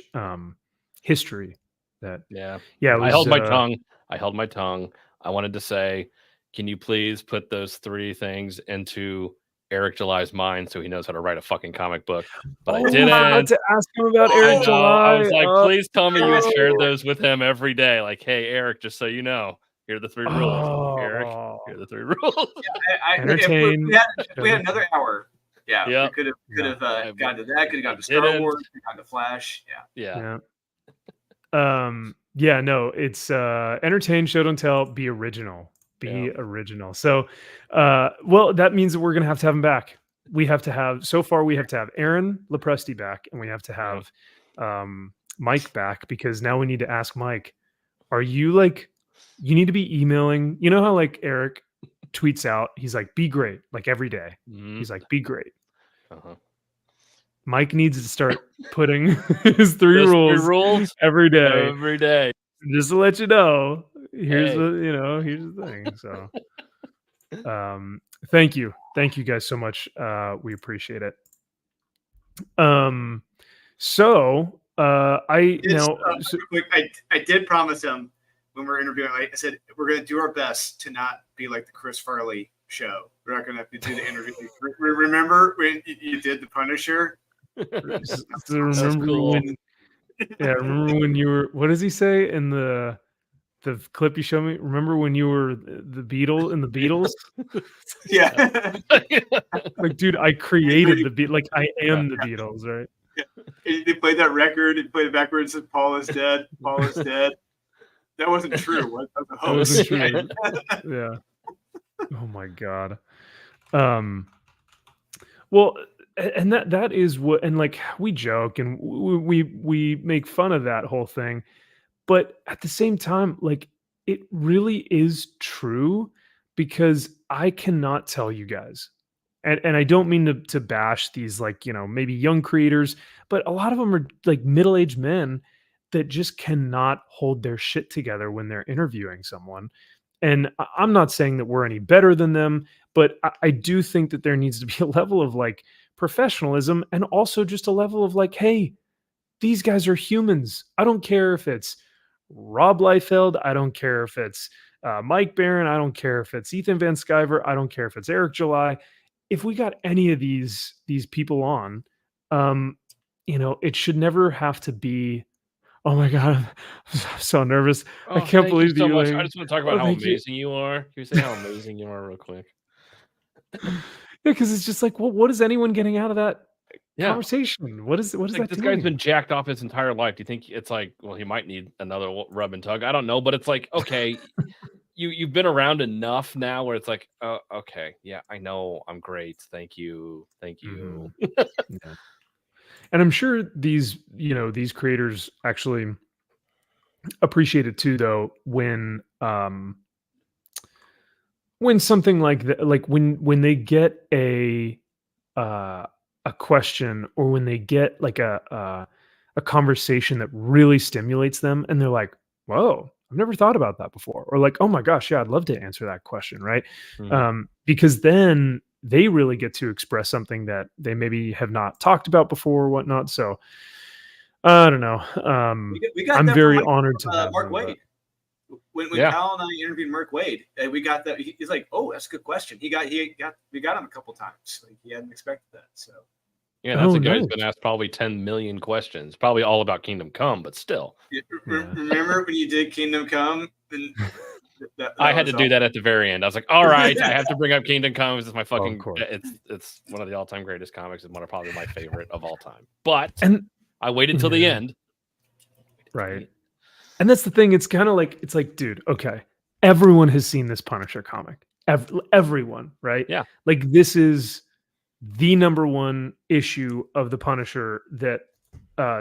Speaker 1: history that
Speaker 2: Yeah.
Speaker 1: it
Speaker 2: I held my
Speaker 1: was,
Speaker 2: tongue. I held my tongue. I wanted to say, can you please put those three things into Eric July's mind so he knows how to write a fucking comic book? But I
Speaker 1: I was
Speaker 2: didn't.
Speaker 1: about to ask him about
Speaker 2: I
Speaker 1: Eric
Speaker 2: know.
Speaker 1: July.
Speaker 2: I was like,
Speaker 1: Oh,
Speaker 2: please tell me you shared
Speaker 1: no.
Speaker 2: those with him every day. Like, hey, Eric, just so you know, here are the three rules. Eric,
Speaker 1: Oh,
Speaker 2: here are the three rules.
Speaker 1: entertain.
Speaker 5: we had another hour. Yeah,
Speaker 2: Yeah.
Speaker 5: we could have gone to that. Could have gone to Star
Speaker 2: didn't.
Speaker 5: Wars. Could have gone to Flash. Yeah.
Speaker 2: Yeah.
Speaker 1: Yeah, no, it's entertain, show, don't tell, be original. Be original. So well, that means that we're gonna have to have him back. We have to have Aaron Lepresti back, and we have to have Mike back, because now we need to ask Mike, are you like, you need to be emailing, you know how like Eric tweets out, he's like, be great, like every day.
Speaker 2: Mhm.
Speaker 1: He's like, be great.
Speaker 2: Uh-huh.
Speaker 1: Mike needs to start putting his three
Speaker 2: Those three
Speaker 1: rules
Speaker 2: rules
Speaker 1: every day.
Speaker 2: every day.
Speaker 1: Just to let you know, here's
Speaker 2: Hey.
Speaker 1: here's the thing. So thank you guys so much. We appreciate it. So I now
Speaker 5: Quick, I did promise him when we were interviewing. I said we're going to do our best to not be like the Chris Farley show. We're not going to do the interview. Remember when you did the Punisher?
Speaker 1: remember
Speaker 2: cool.
Speaker 1: remember when you were, what does he say in the clip you showed me? Remember when you were the Beatles?
Speaker 5: Yeah.
Speaker 1: Like, dude, I created the beat. Like, I am the Beatles, right?
Speaker 5: They played that record and played it backwards. And Paul is dead. Paul is dead. That wasn't true. That was a
Speaker 1: That wasn't
Speaker 5: hoax.
Speaker 1: true. Yeah. Oh my god. Well, and that is what, and like we joke and we make fun of that whole thing, but at the same time, like, it really is true, because I cannot tell you guys, and I don't mean to bash these, like, maybe young creators, but a lot of them are like middle-aged men that just cannot hold their shit together when they're interviewing someone. And I'm not saying that we're any better than them, but I do think that there needs to be a level of like professionalism, and also just a level of like, hey, these guys are humans. I don't care if it's Rob Liefeld. I don't care if it's Mike Barron. I don't care if it's Ethan Van Sciver. I don't care if it's Eric July. If we got any of these people on, it should never have to be Oh my god, I'm so nervous. I
Speaker 2: Oh,
Speaker 1: can't
Speaker 2: thank you
Speaker 1: believe
Speaker 2: so
Speaker 1: you.
Speaker 2: much. I just want to talk about
Speaker 1: Oh,
Speaker 2: how
Speaker 1: thank you.
Speaker 2: amazing you are. Can you say how amazing you are real quick?
Speaker 1: Yeah, because it's just like, well, what is anyone getting out of that
Speaker 2: Yeah.
Speaker 1: conversation? What is
Speaker 2: Like,
Speaker 1: that
Speaker 2: this guy's
Speaker 1: doing?
Speaker 2: been jacked off his entire life. Do you think it's like, well, he might need another rub and tug? I don't know, but it's like, okay, you've been around enough now where it's like, oh, okay, yeah, I know, I'm great. Thank you.
Speaker 1: Mhm. Yeah. And I'm sure these creators actually appreciate it too, though, when something like that, like when they get uh, a question, or when they get like a conversation that really stimulates them, and they're like, "Whoa, I've never thought about that before," or like, "Oh my gosh, yeah, I'd love to answer that question," right?
Speaker 2: Mhm.
Speaker 1: Because then they really get to express something that they maybe have not talked about before or whatnot. So I don't know.
Speaker 5: We got
Speaker 1: I'm
Speaker 5: that from
Speaker 1: very honored to have
Speaker 5: Mark
Speaker 1: them, but
Speaker 5: Wade. When
Speaker 2: Yeah.
Speaker 5: Cal and I interviewed Mark Wade, we got that. He's like, "Oh, that's a good question." We got him a couple times. Like, he hadn't expected that. So
Speaker 2: Yeah, that's
Speaker 1: oh,
Speaker 2: a guy who's
Speaker 1: nice.
Speaker 2: been asked probably 10 million questions, probably all about Kingdom Come, but still.
Speaker 1: Yeah.
Speaker 5: remember when you did Kingdom Come? And that
Speaker 2: I had
Speaker 5: was
Speaker 2: to do that at the very end. I was like, all right, I have to bring up Kingdom Come. It's my
Speaker 1: Of
Speaker 2: fucking
Speaker 1: course.
Speaker 2: it's one of the all-time greatest comics, and one of probably my favorite of all time. But
Speaker 1: And
Speaker 2: I waited till the
Speaker 1: yeah,
Speaker 2: end.
Speaker 1: right. And that's the thing. It's kind of like, it's like, dude, okay, everyone has seen this Punisher comic. Everyone, right?
Speaker 2: Yeah.
Speaker 1: Like, this is the number one issue of the Punisher that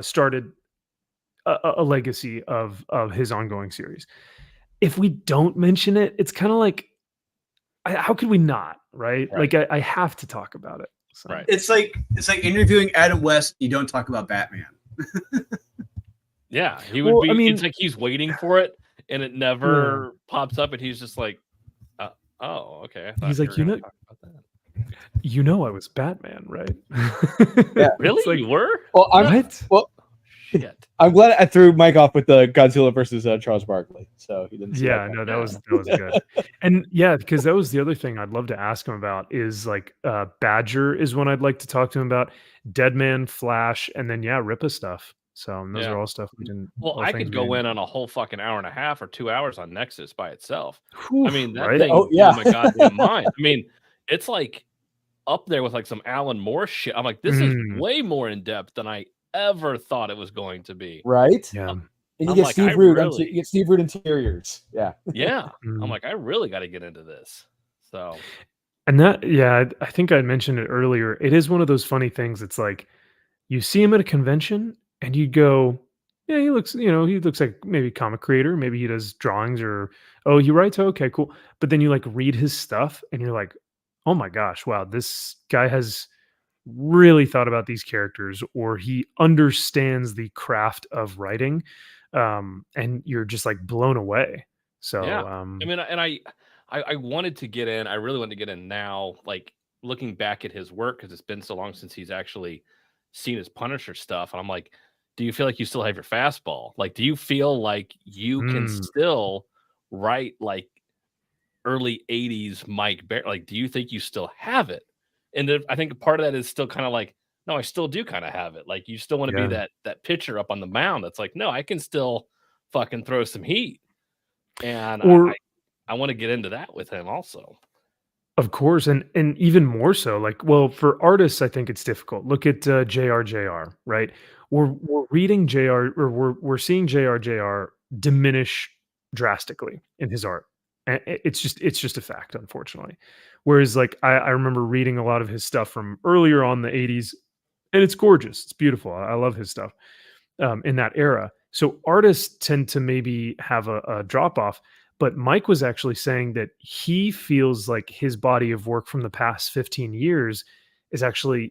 Speaker 1: started a legacy of his ongoing series. If we don't mention it, it's kind of like, how could we not? Right?
Speaker 2: Right.
Speaker 1: Like, I have to talk about it. So.
Speaker 2: Right.
Speaker 5: it's like interviewing Adam West. You don't talk about Batman.
Speaker 2: Yeah, he would
Speaker 1: Well,
Speaker 2: be.
Speaker 1: I mean,
Speaker 2: It's like he's waiting for it, and it never pops up, and he's just like, "Oh, okay." I thought
Speaker 1: he's
Speaker 2: you
Speaker 1: like,
Speaker 2: were going to talk about that.
Speaker 1: I was Batman, right?
Speaker 4: Yeah.
Speaker 2: Really,
Speaker 1: It's like,
Speaker 2: you were?
Speaker 4: Well,
Speaker 1: what?
Speaker 2: Shit.
Speaker 4: I'm glad I threw Mike off with the Godzilla versus Charles Barkley, so he didn't. See
Speaker 1: Yeah,
Speaker 4: that
Speaker 1: no,
Speaker 4: coming.
Speaker 1: that was good. And yeah, because that was the other thing I'd love to ask him about is like Badger is one I'd like to talk to him about. Deadman, Flash, and then Rippa stuff. So those
Speaker 2: Yeah.
Speaker 1: are all stuff we didn't.
Speaker 2: Well,
Speaker 1: all
Speaker 2: I
Speaker 1: things
Speaker 2: could
Speaker 1: we
Speaker 2: go
Speaker 1: didn't-
Speaker 2: in on a whole fucking hour and a half or 2 hours on Nexus by itself.
Speaker 1: Whew,
Speaker 2: I mean, that
Speaker 1: right?
Speaker 2: thing
Speaker 4: Oh,
Speaker 2: blew
Speaker 4: yeah.
Speaker 2: my goddamn mind. I mean, it's like up there with like some Alan Moore shit. I'm like, this is
Speaker 1: Mm.
Speaker 2: way more in depth than I ever thought it was going to be.
Speaker 4: Right?
Speaker 1: Yeah.
Speaker 4: And you
Speaker 2: I'm
Speaker 4: get
Speaker 2: like,
Speaker 4: Steve
Speaker 2: I
Speaker 4: Root.
Speaker 2: really-
Speaker 4: You get Steve Root interiors. Yeah.
Speaker 2: Yeah. I'm
Speaker 1: Mm.
Speaker 2: like, I really got to get into this. So,
Speaker 1: And that, I think I mentioned it earlier. It is one of those funny things. It's like you see him at a convention and you go, yeah, he looks like maybe a comic creator. Maybe he does drawings, or, oh, he writes. Okay, cool. But then you like read his stuff and you're like, oh my gosh, wow, this guy has really thought about these characters, or he understands the craft of writing. And you're just like blown away. So,
Speaker 2: yeah. I mean, and I wanted to get in. I really wanted to get in now, like looking back at his work, because it's been so long since he's actually seen his Punisher stuff. And I'm like, do you feel like you still have your fastball? Like, do you feel like you can still write like early 80s Mike Bear? Like, do you think you still have it? And then I think part of that is still kind of like, no, I still do kind of have it. Like, you still want to be that pitcher up on the mound that's like, no, I can still fucking throw some heat. And
Speaker 1: Or-
Speaker 2: I want to get into that with him also.
Speaker 1: Of course, and even more so, like, well, for artists, I think it's difficult. Look at JRJR, right? We're reading JR, or we're seeing JRJR diminish drastically in his art. And it's just a fact, unfortunately. Whereas, like, I remember reading a lot of his stuff from earlier on the '80s, and it's gorgeous, it's beautiful. I love his stuff in that era. So artists tend to maybe have a drop off. But Mike was actually saying that he feels like his body of work from the past 15 years is actually,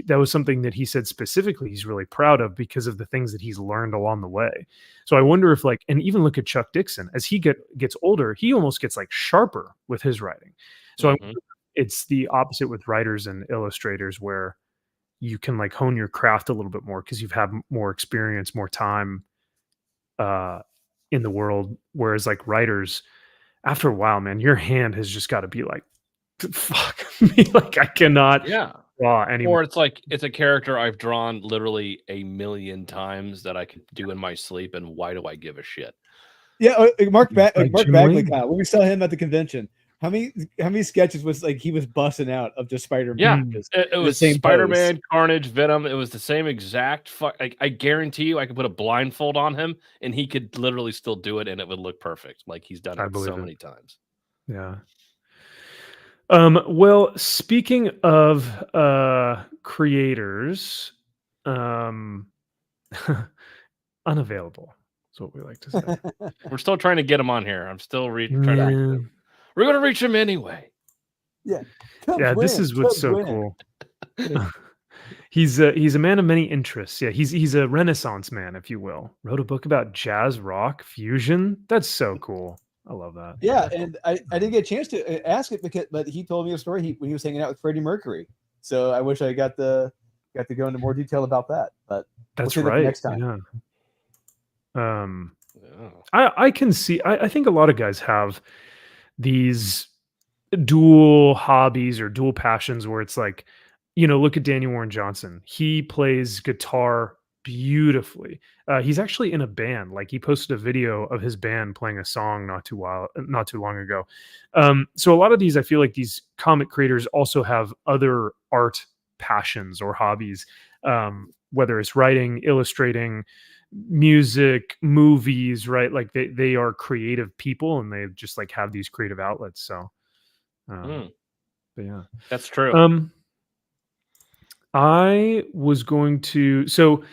Speaker 1: that was something that he said specifically he's really proud of because of the things that he's learned along the way. So I wonder if, like, and even look at Chuck Dixon, as he gets older, he almost gets like sharper with his writing. So I wonder if it's the opposite with writers and illustrators, where you can like hone your craft a little bit more because you've had more experience, more time in the world. Whereas like writers, after a while, man, your hand has just got to be like, fuck me, like I cannot draw anymore.
Speaker 2: Or it's a character I've drawn literally a million times that I could do in my sleep, and why do I give a shit?
Speaker 4: Yeah, Mark
Speaker 1: Like Jim
Speaker 4: Bagley,
Speaker 1: Wayne?
Speaker 4: when we saw him at the convention, how many sketches was like he was busting out of just Spider-Man?
Speaker 2: Yeah,
Speaker 4: just
Speaker 2: it
Speaker 4: in the
Speaker 2: was
Speaker 4: same
Speaker 2: Spider-Man,
Speaker 4: pose.
Speaker 2: Carnage, Venom. It was the same exact. I guarantee you, I could put a blindfold on him, and he could literally still do it, and it would look perfect. Like he's done
Speaker 1: I
Speaker 2: it
Speaker 1: believe
Speaker 2: so
Speaker 1: it.
Speaker 2: many times.
Speaker 1: Yeah. Well, speaking of creators, unavailable is what we like to say.
Speaker 2: We're still trying to get him on here. I'm still trying to reach
Speaker 1: Yeah.
Speaker 2: him. We're gonna reach him anyway.
Speaker 4: Yeah,
Speaker 1: Yeah, this is what's so cool. He's a man of many interests. Yeah, he's a Renaissance man, if you will. Wrote a book about jazz, rock, fusion. That's so cool. I love that.
Speaker 4: Yeah, and I didn't get a chance to ask it but he told me a story when he was hanging out with Freddie Mercury. So I wish I got to go into more detail about that. But
Speaker 1: That's
Speaker 4: we'll
Speaker 1: right.
Speaker 4: that next time.
Speaker 1: Yeah. I can see. I think a lot of guys have these dual hobbies or dual passions where it's like, look at Daniel Warren Johnson. He plays guitar beautifully. He's actually in a band. Like he posted a video of his band playing a song not too long ago. So a lot of these, I feel like these comic creators also have other art passions or hobbies, whether it's writing, illustrating, music, movies, right? Like they are creative people and they just like have these creative outlets. So but yeah,
Speaker 2: that's true.
Speaker 1: I was going to, so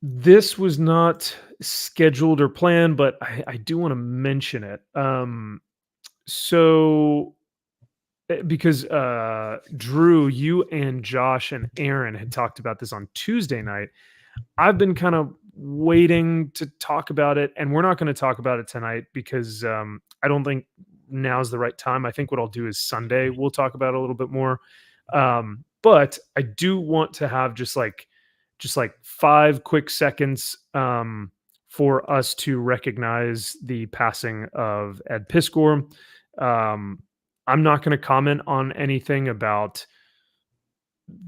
Speaker 1: this was not scheduled or planned, but I do want to mention it. So because Drew, you and Josh and Aaron had talked about this on Tuesday night, I've been kind of waiting to talk about it, and we're not going to talk about it tonight because I don't think now's the right time. I think what I'll do is Sunday we'll talk about it a little bit more. But I do want to have just like 5 quick seconds for us to recognize the passing of Ed Piskor. I'm not going to comment on anything about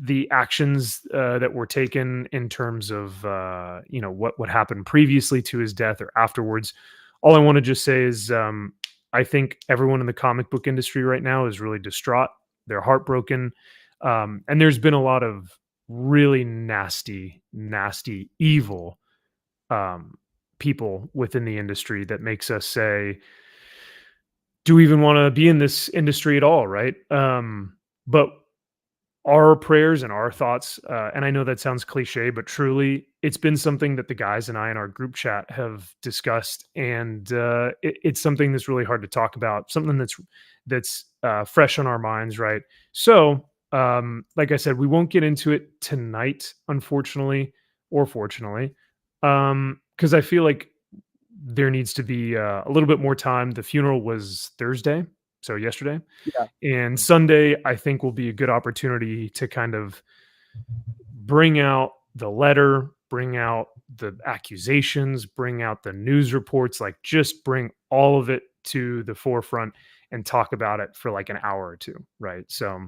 Speaker 1: the actions that were taken in terms of what happened previously to his death or afterwards. All I want to just say is I think everyone in the comic book industry right now is really distraught. They're heartbroken. And there's been a lot of really nasty, evil people within the industry that makes us say, do we even want to be in this industry at all? Right. But our prayers and our thoughts, and I know that sounds cliche, but truly, it's been something that the guys and I in our group chat have discussed, and it's something that's really hard to talk about, something that's fresh on our minds, right? So, like I said, we won't get into it tonight, unfortunately, or fortunately, because I feel like there needs to be a little bit more time. The funeral was Thursday, so yesterday.
Speaker 4: Yeah.
Speaker 1: And Sunday, I think, will be a good opportunity to kind of bring out the letter, bring out the accusations, bring out the news reports, like just bring all of it to the forefront and talk about it for like an hour or two, right? So,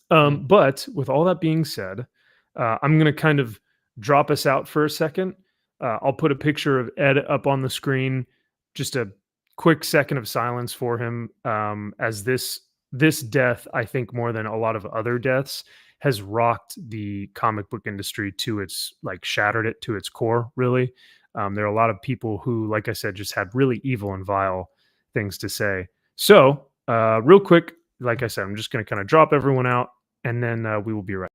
Speaker 1: but with all that being said, I'm going to kind of drop us out for a second. I'll put a picture of Ed up on the screen, just a quick second of silence for him, as this death, I think more than a lot of other deaths, has rocked the comic book industry to its, like, shattered it to its core, really. There are a lot of people who, like I said, just had really evil and vile things to say. So real quick, like I said, I'm just going to kind of drop everyone out, and then we will be right.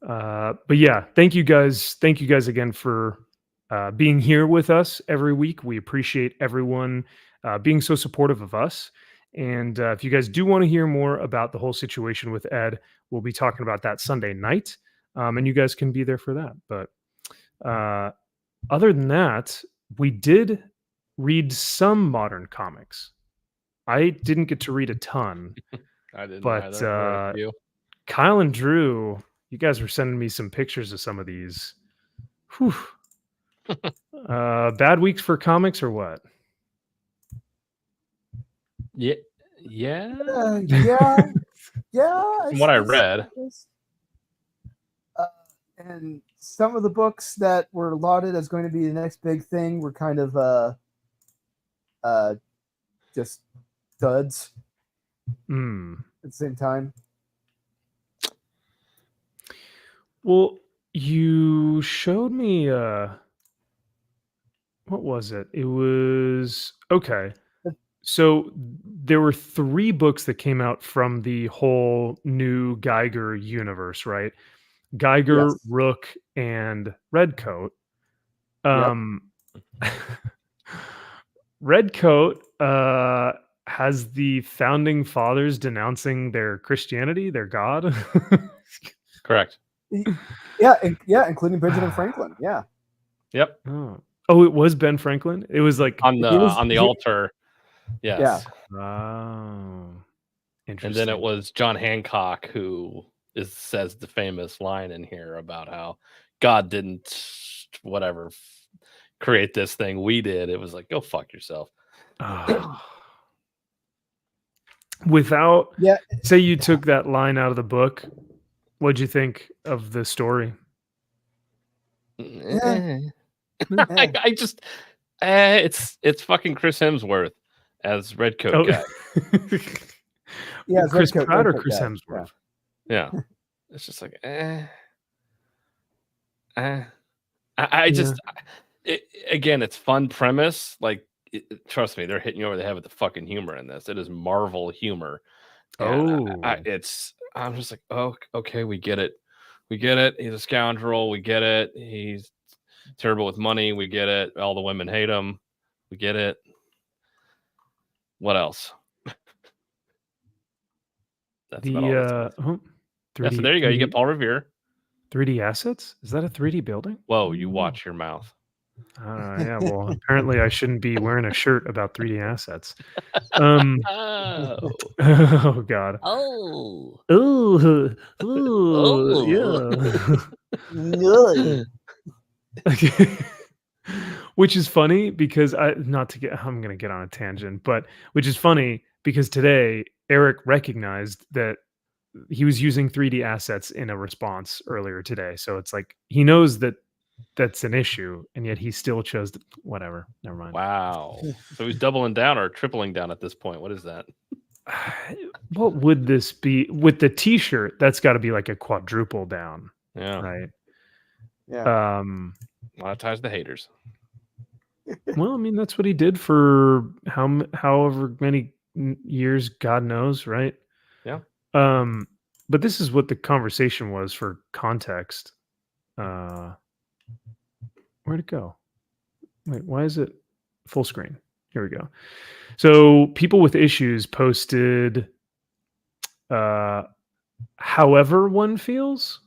Speaker 1: But yeah, thank you guys. Thank you guys again for being here with us every week. We appreciate everyone being so supportive of us. And if you guys do want to hear more about the whole situation with Ed, we'll be talking about that Sunday night. And you guys can be there for that. But other than that, we did read some modern comics I didn't get to read a ton,
Speaker 2: I didn't
Speaker 1: but
Speaker 2: either. I read a few.
Speaker 1: Kyle and Drew, you guys were sending me some pictures of some of these. Whew. Bad weeks for comics or what?
Speaker 2: Yeah. Yeah.
Speaker 4: Yeah, yeah.
Speaker 2: From what I
Speaker 4: it's-
Speaker 2: read.
Speaker 4: it's- and some of the books that were lauded as going to be the next big thing were kind of just duds
Speaker 1: Hmm.
Speaker 4: at the same time.
Speaker 1: Well, you showed me what was it? It was okay. So there were 3 books that came out from the whole new Geiger universe, right? Geiger,
Speaker 4: Yes.
Speaker 1: Rook, and Redcoat.
Speaker 4: Yep.
Speaker 1: Redcoat has the founding fathers denouncing their Christianity, their God.
Speaker 2: Correct.
Speaker 4: Yeah, including Benjamin Franklin. Yeah.
Speaker 2: Yep.
Speaker 1: Oh, it was Ben Franklin. It was like
Speaker 2: On the altar. Yes.
Speaker 1: oh,
Speaker 2: And
Speaker 1: interesting.
Speaker 2: then it was John Hancock who says the famous line in here about how God didn't create this thing, we did. It was like, go fuck yourself.
Speaker 1: Without
Speaker 4: Yeah.
Speaker 1: say you took that line out of the book, what'd you think of the story?
Speaker 2: I just it's fucking Chris Hemsworth as Redcoat guy.
Speaker 4: Yeah, it's
Speaker 1: Chris
Speaker 4: Redcoat-
Speaker 1: Pratt or
Speaker 4: Redcoat
Speaker 1: Chris
Speaker 4: guy,
Speaker 1: Hemsworth?
Speaker 2: Yeah. It's just like I just again, it's fun premise. Like, trust me, they're hitting you over the head with the fucking humor in this. It is Marvel humor. And I'm just like, oh, okay, we get it. We get it. He's a scoundrel. We get it. He's terrible with money. We get it. All the women hate him. We get it. What else? That's about all that's
Speaker 1: the 3D,
Speaker 2: yeah, so there you go. You get Paul Revere.
Speaker 1: 3D assets? Is that a 3D building?
Speaker 2: Whoa, you watch your mouth.
Speaker 1: Yeah, well, apparently I shouldn't be wearing a shirt about 3D assets.
Speaker 2: Oh.
Speaker 1: Oh God.
Speaker 2: Oh.
Speaker 1: Yeah. Which is funny because I'm gonna get on a tangent, but which is funny because today Eric recognized that he was using 3D assets in a response earlier today. So it's like he knows that that's an issue, and yet he still chose whatever. Never mind.
Speaker 2: Wow. So he's doubling down or tripling down at this point. What is that?
Speaker 1: What would this be with the T-shirt? That's got to be like a quadruple down.
Speaker 2: Yeah.
Speaker 1: Right.
Speaker 4: Yeah.
Speaker 2: Monetize the haters.
Speaker 1: Well, I mean, that's what he did for however many years, God knows, right?
Speaker 2: Yeah.
Speaker 1: But this is what the conversation was for context. Where'd it go? Wait, why is it full screen? Here we go. So people with issues posted however one feels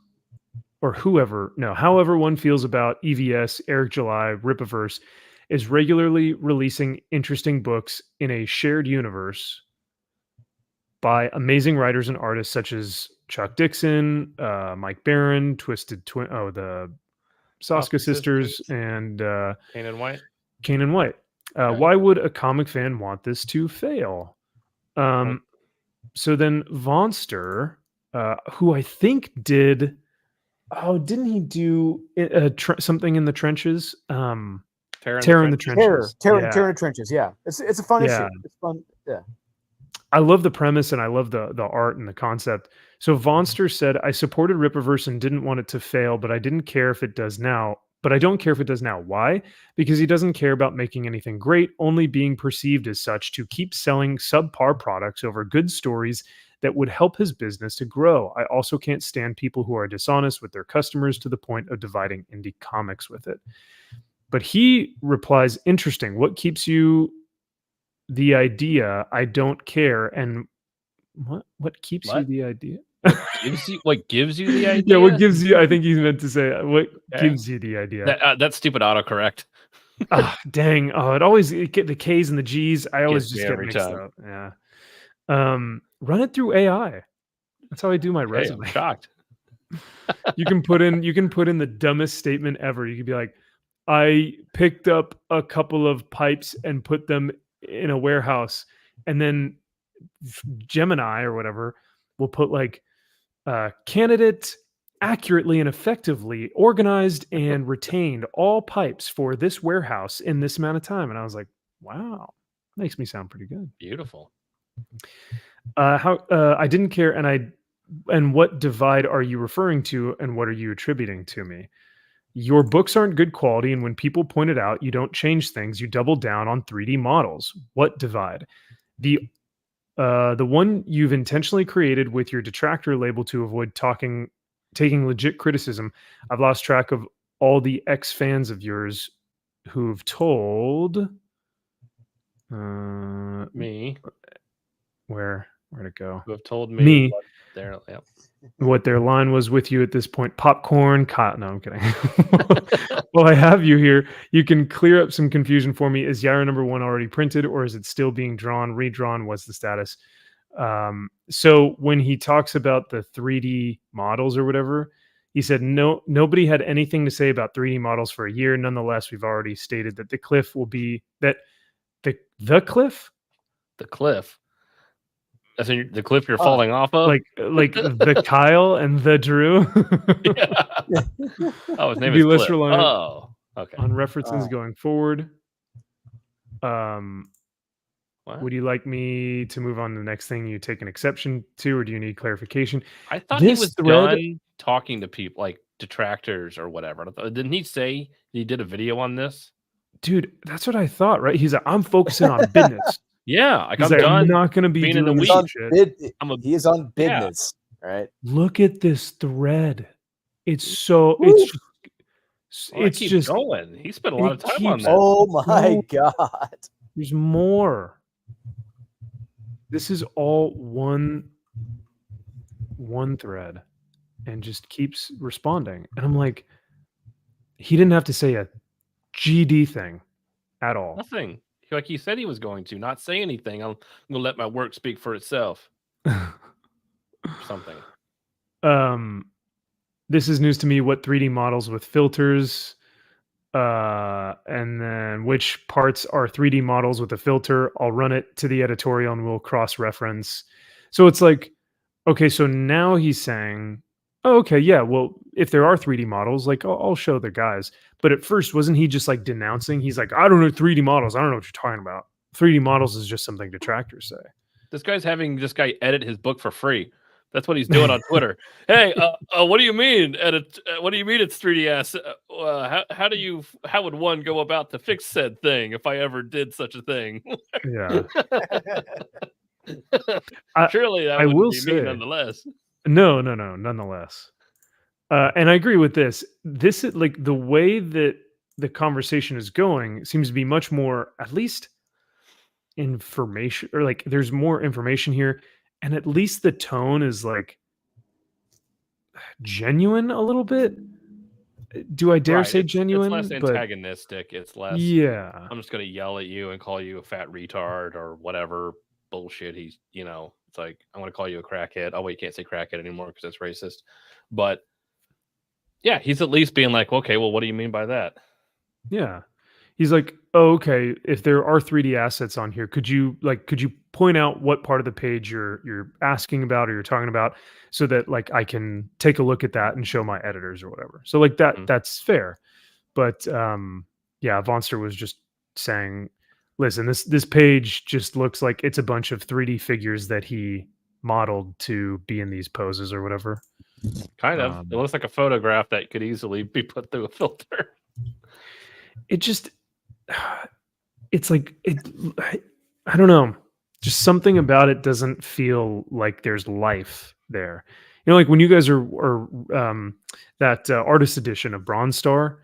Speaker 1: however one feels about EVS, Eric July, Ripiverse is regularly releasing interesting books in a shared universe by amazing writers and artists such as Chuck Dixon, Mike Barron, the Soska sisters, and
Speaker 2: Kane and White.
Speaker 1: Why would a comic fan want this to fail? So then Vonster, who I think did, didn't he do something in the trenches? Terror in the Trenches.
Speaker 4: Terror in the Trenches. Yeah, it's a fun issue. It's fun. Yeah.
Speaker 1: I love the premise and I love the art and the concept. So Vonster said, I supported Rippaverse and didn't want it to fail, but I didn't care if it does now. But I don't care if it does now. Why? Because he doesn't care about making anything great, only being perceived as such to keep selling subpar products over good stories that would help his business to grow. I also can't stand people who are dishonest with their customers to the point of dividing indie comics with it. But he replies, interesting. What keeps you the idea? I don't care. And what keeps you the idea?
Speaker 2: What gives you the idea?
Speaker 1: Yeah, what gives you? I think he's meant to say what gives you the idea.
Speaker 2: That stupid autocorrect.
Speaker 1: Dang. Oh, it always get the K's and the G's. I always
Speaker 2: Gets me
Speaker 1: just get
Speaker 2: every
Speaker 1: mixed
Speaker 2: time.
Speaker 1: up. Yeah. Run it through AI. That's how I do my
Speaker 2: Hey, I'm
Speaker 1: resume.
Speaker 2: shocked.
Speaker 1: You can put in the dumbest statement ever. You could be like, I picked up a couple of pipes and put them in a warehouse, and then Gemini or whatever will put like candidate accurately and effectively organized and retained all pipes for this warehouse in this amount of time. And I was like, wow, makes me sound pretty good.
Speaker 2: Beautiful.
Speaker 1: I didn't care, and what divide are you referring to, and what are you attributing to me? Your books aren't good quality, and when people point it out, you don't change things. You double down on 3D models. What divide? The one you've intentionally created with your detractor label to avoid taking legit criticism. I've lost track of all the ex fans of yours who've told.
Speaker 2: Me,
Speaker 1: Where'd it go?
Speaker 2: who have told me,
Speaker 1: Me.
Speaker 2: what their yep.
Speaker 1: What their line was with you at this point. Popcorn, cotton. No, I'm kidding. Well, I have you here. You can clear up some confusion for me. Is Yara number 1 already printed, or is it still being drawn, redrawn? What's the status? So when he talks about the 3D models or whatever, he said nobody had anything to say about 3D models for a year. Nonetheless, we've already stated that the cliff will be that the cliff,
Speaker 2: The cliff. That's the cliff you're falling off of.
Speaker 1: like the Kyle and the Drew.
Speaker 2: Yeah. Oh, his name
Speaker 1: Be
Speaker 2: is
Speaker 1: less
Speaker 2: Cliff.
Speaker 1: reliant
Speaker 2: Oh, okay.
Speaker 1: on references
Speaker 3: Oh.
Speaker 1: going forward.
Speaker 2: What?
Speaker 1: Would you like me to move on to the next thing you take an exception to, or do you need clarification?
Speaker 2: I thought he
Speaker 1: This
Speaker 2: was
Speaker 1: thread-
Speaker 2: done talking to people like detractors or whatever. Didn't he say he did a video on this?
Speaker 1: Dude, that's what I thought, right? He's like, I'm focusing on business.
Speaker 2: Yeah, like
Speaker 1: He's
Speaker 2: I'm
Speaker 1: like,
Speaker 2: done.
Speaker 1: I'm not going to be
Speaker 2: being in the
Speaker 1: doing
Speaker 2: weeds.
Speaker 1: this
Speaker 6: on
Speaker 1: shit.
Speaker 6: he is on business, right?
Speaker 1: Look at this thread. It's so
Speaker 6: Woo.
Speaker 1: it's
Speaker 2: Keep
Speaker 1: just
Speaker 2: going. He spent a lot of
Speaker 1: it
Speaker 2: time on
Speaker 1: keeps-
Speaker 2: that.
Speaker 6: Oh my
Speaker 1: No.
Speaker 6: god.
Speaker 1: there's more. This is all one thread and just keeps responding. And I'm like, he didn't have to say a GD thing at all.
Speaker 2: Nothing. Like he said he was going to not say anything. I'm gonna let my work speak for itself. Something.
Speaker 1: This is news to me. What 3D models with filters, and then which parts are 3D models with a filter? I'll run it to the editorial and we'll cross-reference. So it's like, okay, so now he's saying, oh, okay, yeah, well, if there are 3D models, like I'll show the guys. But at first, wasn't he just like denouncing? He's like, I don't know 3D models. I don't know what you're talking about. 3D models is just something detractors say.
Speaker 2: This guy's having this guy edit his book for free. That's what he's doing on Twitter. Hey, what do you mean edit? What do you mean it's 3DS? How would one go about to fix said thing if I ever did such a thing?
Speaker 1: Yeah.
Speaker 2: Surely that
Speaker 1: I
Speaker 2: would
Speaker 1: will
Speaker 2: be
Speaker 1: say-
Speaker 2: me nonetheless.
Speaker 1: No, nonetheless. And I agree with this. This is like the way that the conversation is going seems to be much more, at least information, or like there's more information here. And at least the tone is like genuine a little bit. Do I dare
Speaker 2: Right,
Speaker 1: say genuine?
Speaker 2: It's less
Speaker 1: But
Speaker 2: antagonistic. It's less.
Speaker 1: yeah.
Speaker 2: I'm just gonna yell at you and call you a fat retard or whatever bullshit. It's like I'm gonna call you a crackhead. Oh wait, you can't say crackhead anymore because it's racist. But yeah, he's at least being like, okay, well, what do you mean by that?
Speaker 1: Yeah. He's like, oh, okay, if there are 3D assets on here, could you point out what part of the page you're asking about or you're talking about so that like I can take a look at that and show my editors or whatever. So like that that's fair. But yeah, Vonster was just saying, listen, this page just looks like it's a bunch of 3D figures that he modeled to be in these poses or whatever.
Speaker 2: Kind of. It looks like a photograph that could easily be put through a filter.
Speaker 1: It just it's like I don't know, just something about it doesn't feel like there's life there. Like when you guys are that artist edition of Bronze Star,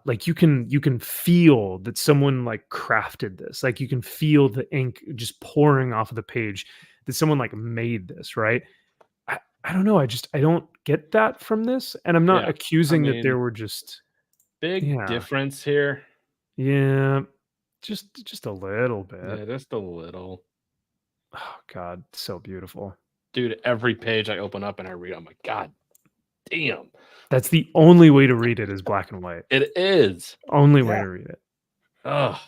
Speaker 1: like you can feel that someone like crafted this. Like you can feel the ink just pouring off of the page, that someone like made this, right? I don't know. I don't get that from this, and I'm not accusing that there were just
Speaker 2: big difference here
Speaker 1: Yeah, just a little bit.
Speaker 2: Yeah, just a little.
Speaker 1: Oh God, so beautiful.
Speaker 2: Dude, every page I open up and I read, I'm like, God damn.
Speaker 1: That's the only way to read it is black and white.
Speaker 2: It is.
Speaker 1: Only way
Speaker 3: Yeah.
Speaker 1: to read it.
Speaker 2: Ugh.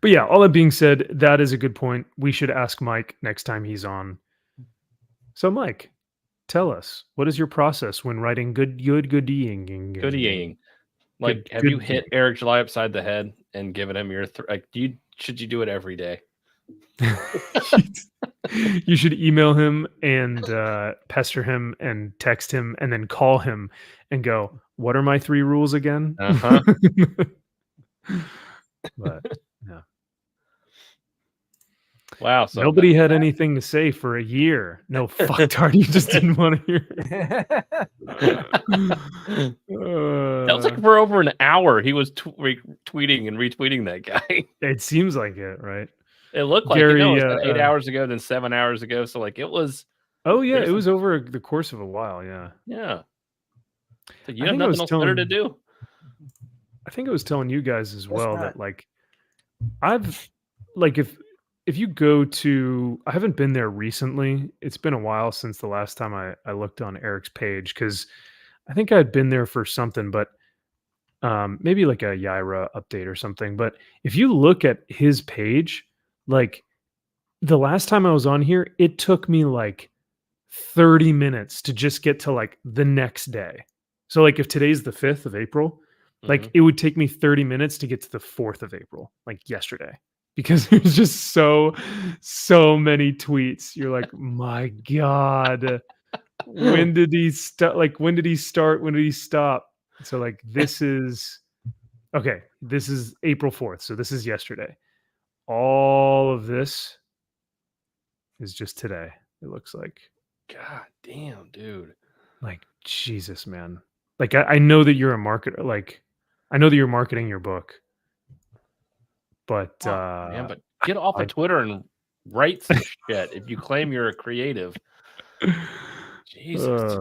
Speaker 1: But yeah, all that being said, that is a good point. We should ask Mike next time he's on. So Mike, tell us, what is your process when writing goodieing?
Speaker 2: Goodieing. Like,
Speaker 1: Good-
Speaker 2: have you
Speaker 1: good
Speaker 2: hit Eric July upside the head and given him your like? Should you do it every day?
Speaker 1: You should email him and pester him and text him and then call him and go, "What are my 3 rules again?"
Speaker 2: Uh-huh.
Speaker 1: But yeah,
Speaker 2: Wow. So
Speaker 1: nobody had anything to say for a year. No, fucktard, you just didn't want to hear.
Speaker 2: that was like for over an hour. He was tweeting and retweeting that guy.
Speaker 1: It seems like it, right?
Speaker 2: It looked like
Speaker 1: Gary,
Speaker 2: it was 8 hours ago, then 7 hours ago. So like it was.
Speaker 1: Oh yeah,
Speaker 2: There's
Speaker 1: it was over the course of a while. Yeah,
Speaker 2: Yeah. So you
Speaker 1: I
Speaker 2: have
Speaker 1: think I
Speaker 2: nothing
Speaker 1: was
Speaker 2: else better to
Speaker 1: telling-
Speaker 2: do.
Speaker 1: I think I was telling you guys as
Speaker 3: That's
Speaker 1: well
Speaker 3: not-
Speaker 1: that like I've like if you go to I haven't been there recently. It's been a while since the last time I looked on Eric's page because I think I had been there for something, but maybe like a Yaira update or something. But if you look at his page, like the last time I was on here, it took me like 30 minutes to just get to like the next day. So like if today's the 5th of April, like it would take me 30 minutes to get to the 4th of April, like yesterday. Because there's just so many tweets. You're like, my God, when did he start? Like, when did he start? When did he stop? So like this is okay, this is April 4th. So this is yesterday. All of this is just today, it looks like.
Speaker 2: God damn, dude.
Speaker 1: Like, Jesus, man. Like, I know that you're a marketer. Like, I know that you're marketing your book. But,
Speaker 2: Man, but get off of Twitter and write some shit if you claim you're a creative. Jesus.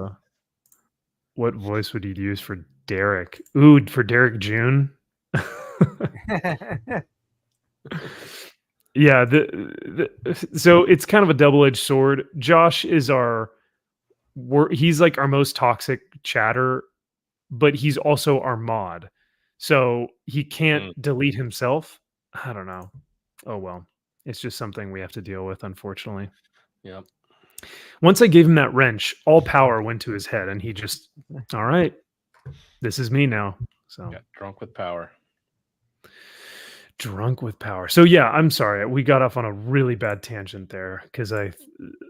Speaker 1: What voice would you use for Derek? Ooh, for Derek June? Yeah, so it's kind of a double-edged sword. Josh is he's like our most toxic chatter, but he's also our mod. So he can't delete himself. I don't know. Oh well. It's just something we have to deal with, unfortunately.
Speaker 2: Yep.
Speaker 1: Once I gave him that wrench, all power went to his head and he just, all right, this is me now. So
Speaker 2: Got drunk with power.
Speaker 1: Drunk with power. So yeah, I'm sorry. We got off on a really bad tangent there because I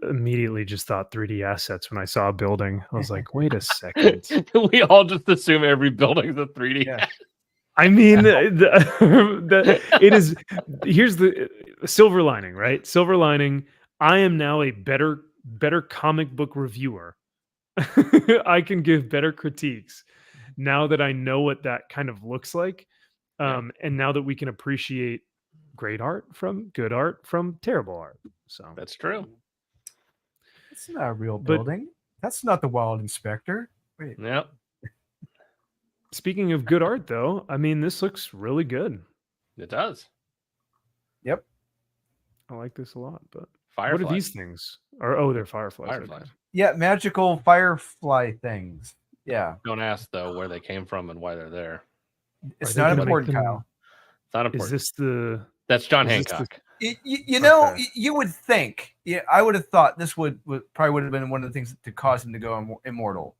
Speaker 1: immediately just thought 3D assets when I saw a building. I was like, wait a second.
Speaker 2: We all just assume every building's a 3D.
Speaker 6: Yeah.
Speaker 1: I mean, it is. Here's the silver lining, right? Silver lining. I am now a better comic book reviewer. I can give better critiques now that I know what that kind of looks like. And now that we can appreciate great art from good art from terrible art. So
Speaker 2: That's true.
Speaker 7: It's not a real building. That's not the Wild Inspector. Wait.
Speaker 2: Yep.
Speaker 1: Speaking of good art, though, I mean, this looks really good.
Speaker 2: It does.
Speaker 7: Yep.
Speaker 1: I like this a lot. But
Speaker 2: Fireflies.
Speaker 1: what are these things? They're fireflies.
Speaker 2: Fireflies.
Speaker 1: Okay.
Speaker 7: Yeah, magical firefly things. Yeah.
Speaker 2: Don't ask though where they came from and why they're there.
Speaker 7: It's
Speaker 1: Are they
Speaker 7: not
Speaker 1: gonna make
Speaker 7: important,
Speaker 1: them-
Speaker 7: Kyle.
Speaker 2: It's not important.
Speaker 1: Is this the?
Speaker 2: That's John
Speaker 1: is this the-
Speaker 2: Hancock.
Speaker 7: You know,
Speaker 1: Okay.
Speaker 7: you would think. Yeah, I would have thought this would probably would have been one of the things to cause him to go immortal.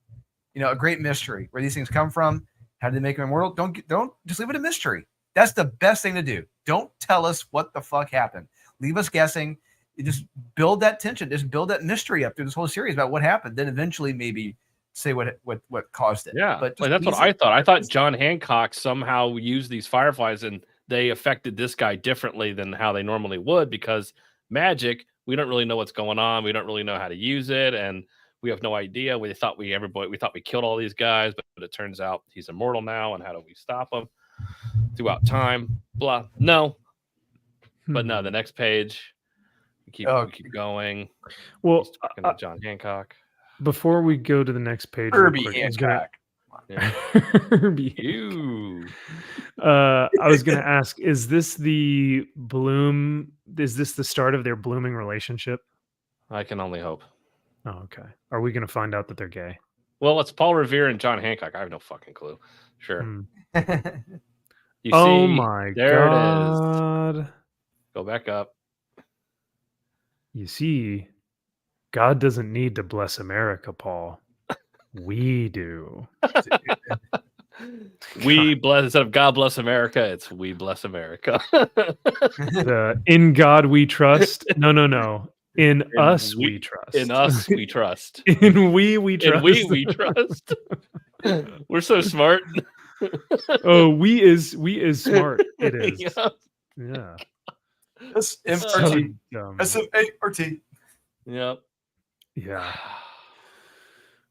Speaker 7: You know, a great mystery where these things come from. How did they make him immortal? Don't just leave it a mystery. That's the best thing to do. Don't tell us what the fuck happened. Leave us guessing. You just build that tension. Just build that mystery up through this whole series about what happened. Then eventually maybe say what caused it.
Speaker 2: Yeah,
Speaker 7: but
Speaker 2: like, that's what I thought. I thought John Hancock somehow used these fireflies and they affected this guy differently than how they normally would because magic, we don't really know what's going on. We don't really know how to use it, and we have no idea. We thought we killed all these guys, but it turns out he's immortal now. And how do we stop him throughout time? Blah. No, but no. The next page, we keep going.
Speaker 1: Well,
Speaker 2: He's talking to John Hancock.
Speaker 1: before we go to the next page,
Speaker 7: Kirby
Speaker 1: real quick, I was gonna-
Speaker 7: Hancock.
Speaker 2: Yeah.
Speaker 1: Bianca.
Speaker 2: You.
Speaker 1: I was gonna ask, is this the start of their blooming relationship?
Speaker 2: I can only hope.
Speaker 1: Oh, okay. Are we gonna find out that they're gay?
Speaker 2: Well, it's Paul Revere and John Hancock. I have no fucking clue. Sure.
Speaker 1: Hmm.
Speaker 2: You
Speaker 1: Oh
Speaker 2: see,
Speaker 1: my
Speaker 2: there it is.
Speaker 1: God.
Speaker 2: Go back up.
Speaker 1: You see, God doesn't need to bless America, Paul. We do.
Speaker 2: We bless instead of God bless America, it's we bless America.
Speaker 1: The in God we trust. No. In us we trust.
Speaker 2: In us we trust.
Speaker 1: In we trust.
Speaker 2: In we trust. We're so smart.
Speaker 1: Oh, we is smart. It is.
Speaker 2: Yeah.
Speaker 1: Yeah.
Speaker 7: SMRT.
Speaker 1: dumb.
Speaker 7: SMART.
Speaker 2: Yep.
Speaker 1: Yeah.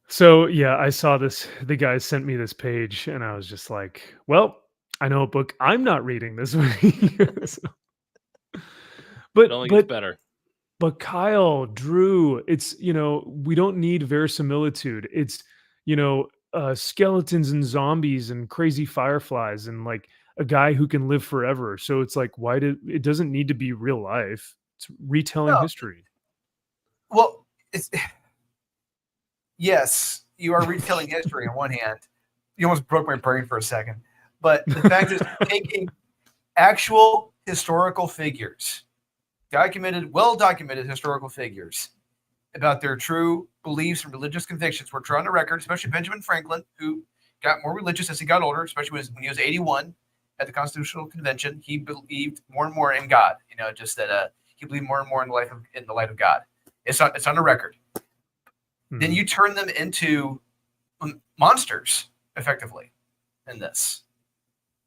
Speaker 1: So yeah, I saw this. The guy sent me this page, and I was just like, "Well, I know a book I'm not reading this week." So-
Speaker 2: It only gets better.
Speaker 1: But Kyle, Drew, it's we don't need verisimilitude. It's skeletons and zombies and crazy fireflies and like a guy who can live forever. So it's like, why did it doesn't need to be real life? It's retelling
Speaker 7: No.
Speaker 1: history.
Speaker 7: Well, yes, you are retelling history on one hand. You almost broke my brain for a second. But the fact is, taking actual historical figures, well-documented historical figures about their true beliefs and religious convictions were drawn on the record, especially Benjamin Franklin, who got more religious as he got older, especially when he was 81 at the Constitutional Convention. He believed more and more in God, just that he believed more and more in the light of God. It's on the record. Then you turn them into monsters, effectively, in this.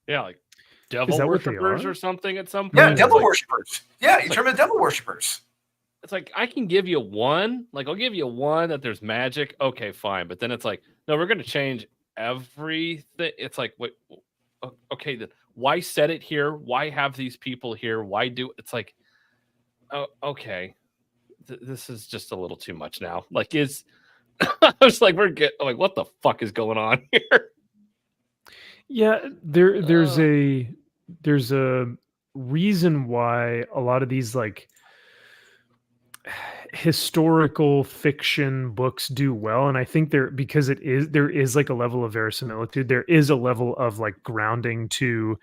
Speaker 2: Yeah, like devil worshippers or something at some point.
Speaker 7: Yeah, devil worshippers. Yeah, you turn them into devil worshippers.
Speaker 2: It's like, I can give you one. Like, I'll give you one that there's magic. Okay, fine. But then it's like, no, we're going to change everything. It's like, wait, okay, then why set it here? Why have these people here? Why do it's like, oh, okay. This is just a little too much now. Like, I was like, what the fuck is going on here?
Speaker 1: Yeah, there's a reason why a lot of these like historical fiction books do well, and I think there is like a level of verisimilitude. There is a level of like grounding to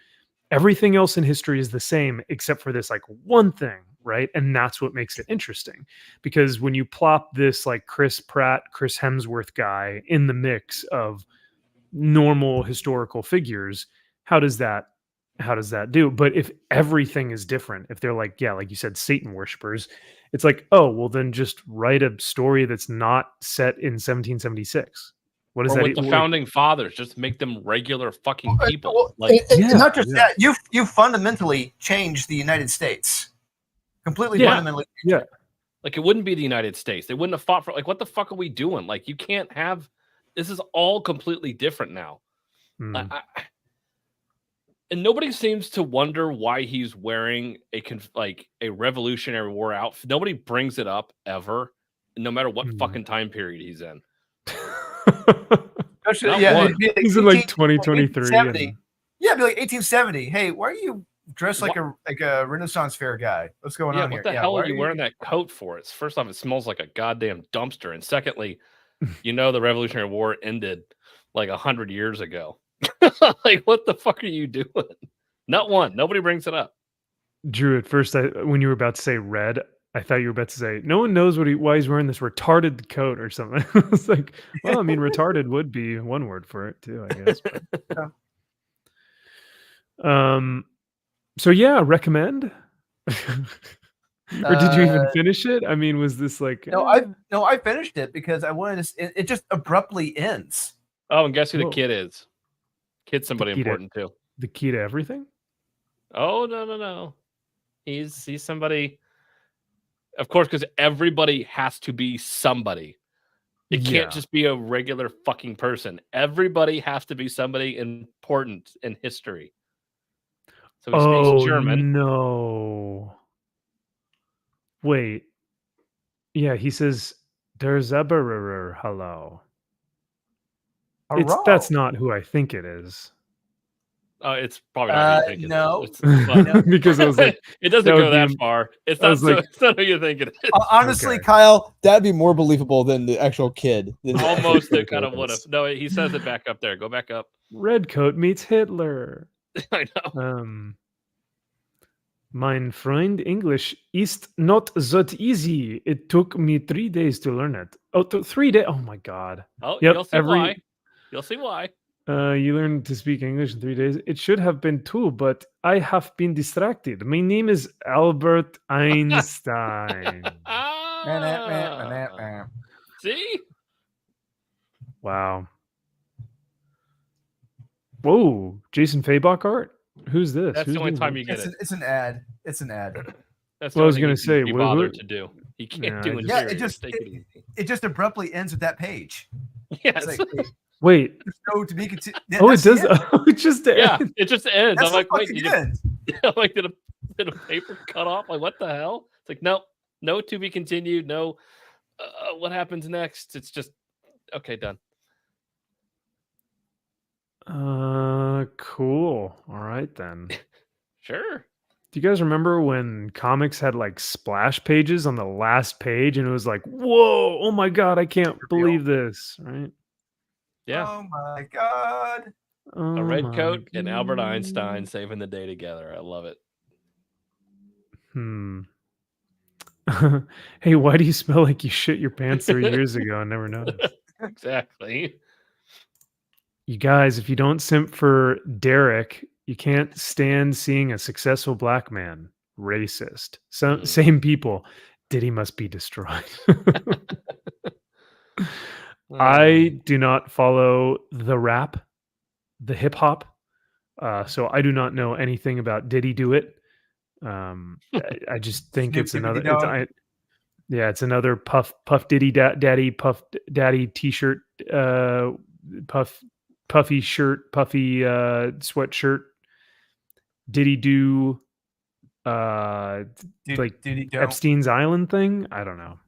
Speaker 1: everything else in history is the same except for this like one thing, right? And that's what makes it interesting, because when you plop this like Chris Hemsworth guy in the mix of normal historical figures, how does that do? But if everything is different, if they're like, yeah, like you said, Satan worshippers, it's like, oh, well then just write a story that's not set in 1776. What is
Speaker 2: or
Speaker 1: that?
Speaker 2: with the founding fathers, just make them regular fucking people.
Speaker 7: Well,
Speaker 2: like,
Speaker 7: not just that, you fundamentally changed the United States. Completely fundamentally.
Speaker 1: Yeah.
Speaker 2: Like, it wouldn't be the United States. They wouldn't have fought for, like, what the fuck are we doing? Like, you can't have, this is all completely different now. And nobody seems to wonder why he's wearing a Revolutionary War outfit. Nobody brings it up ever, no matter what fucking time period he's in.
Speaker 1: He's in like 2023.
Speaker 7: Yeah, it'd be like 1870. Hey, why are you dressed like a Renaissance fair guy? What's going on here?
Speaker 2: What the hell are you wearing that coat for? It's first off, it smells like a goddamn dumpster, and secondly, the Revolutionary War ended like 100 years ago. Like, what the fuck are you doing? Not one. Nobody brings it up.
Speaker 1: Drew, at first, when you were about to say red, I thought you were about to say no one knows why he's wearing this retarded coat or something. It's like, well, I mean, retarded would be one word for it too, I guess. But, so yeah, recommend. Or did you even finish it? I mean, was this like?
Speaker 7: No, I finished it because I wanted to. It just abruptly ends.
Speaker 2: Oh, and guess who the kid is? Kid's somebody important too.
Speaker 1: The key to everything?
Speaker 2: Oh, no. He's somebody. Of course, because everybody has to be somebody. It can't just be a regular fucking person. Everybody has to be somebody important in history. So he speaks German.
Speaker 1: No. Wait. Yeah, he says, "Der Zauberer, hello." That's not who I think it is.
Speaker 2: It's probably not who you think
Speaker 7: no.
Speaker 2: it is. But
Speaker 1: Because I was like,
Speaker 2: it doesn't
Speaker 1: that
Speaker 2: go
Speaker 1: would
Speaker 2: that
Speaker 1: be-
Speaker 2: far. It's
Speaker 1: I
Speaker 2: not
Speaker 1: was
Speaker 2: so.
Speaker 1: like-
Speaker 2: It's not who you think it is.
Speaker 7: Honestly,
Speaker 1: Okay.
Speaker 7: Kyle,
Speaker 4: That'd be more believable than the actual kid. than the actual
Speaker 2: Almost
Speaker 4: kid
Speaker 2: it kind of would have.
Speaker 4: is.
Speaker 2: No, he says it back up there. Go back up.
Speaker 1: Redcoat meets Hitler.
Speaker 2: I know.
Speaker 1: Mein Freund, English ist not that easy. It took me 3 days to learn it. 3 days. Oh my God.
Speaker 2: Oh,
Speaker 1: Yep,
Speaker 2: you'll see why. You'll see why.
Speaker 1: You learned to speak English in 3 days. It should have been 2, but I have been distracted. My name is Albert Einstein.
Speaker 2: See?
Speaker 1: Wow. Whoa, Jason Fabok art? Who's this?
Speaker 2: That's
Speaker 1: Who's
Speaker 2: the only
Speaker 1: doing
Speaker 2: time
Speaker 1: that?
Speaker 2: you get it.
Speaker 7: It's an ad. It's an ad.
Speaker 2: That's
Speaker 1: Well, I was
Speaker 2: going
Speaker 1: gonna
Speaker 2: to
Speaker 1: say,
Speaker 2: be
Speaker 1: what-
Speaker 2: bothered
Speaker 1: what-
Speaker 2: to do. He can't
Speaker 1: Yeah,
Speaker 2: do
Speaker 1: I
Speaker 2: it.
Speaker 7: Yeah, it just abruptly ends with that page.
Speaker 2: Yes.
Speaker 7: It's like,
Speaker 1: Wait.
Speaker 7: so to be continued.
Speaker 1: Oh, it does. Oh, it just
Speaker 2: Yeah, it just ends.
Speaker 7: That's
Speaker 2: I'm like, wait,
Speaker 7: fucking
Speaker 2: did
Speaker 7: end.
Speaker 2: I'm like, did a paper cut off? Like, what the hell? It's like, no, to be continued. No, what happens next? It's just okay, done.
Speaker 1: Cool. All right then.
Speaker 2: Sure.
Speaker 1: Do you guys remember when comics had like splash pages on the last page and it was like, whoa, oh my God, I can't believe this, right?
Speaker 2: Yeah.
Speaker 7: Oh my God.
Speaker 1: Oh
Speaker 2: A red
Speaker 1: my
Speaker 2: coat and Albert
Speaker 1: God.
Speaker 2: Einstein saving the day together. I love it.
Speaker 1: Hey, why do you smell like you shit your pants 3 years ago and never noticed?
Speaker 2: Exactly.
Speaker 1: You guys, if you don't simp for Derek, you can't stand seeing a successful black man. Racist. Same people. Diddy must be destroyed. I do not follow the rap, the hip hop. So I do not know anything about Diddy Do It. I just think
Speaker 7: Snoop
Speaker 1: it's
Speaker 7: Dippity
Speaker 1: another.
Speaker 7: Dog.
Speaker 1: It's another Puff Diddy Daddy Puff Daddy T-shirt, puffy shirt, puffy sweatshirt. Diddy do like
Speaker 7: Diddy don't.
Speaker 1: Epstein's Island thing? I don't know.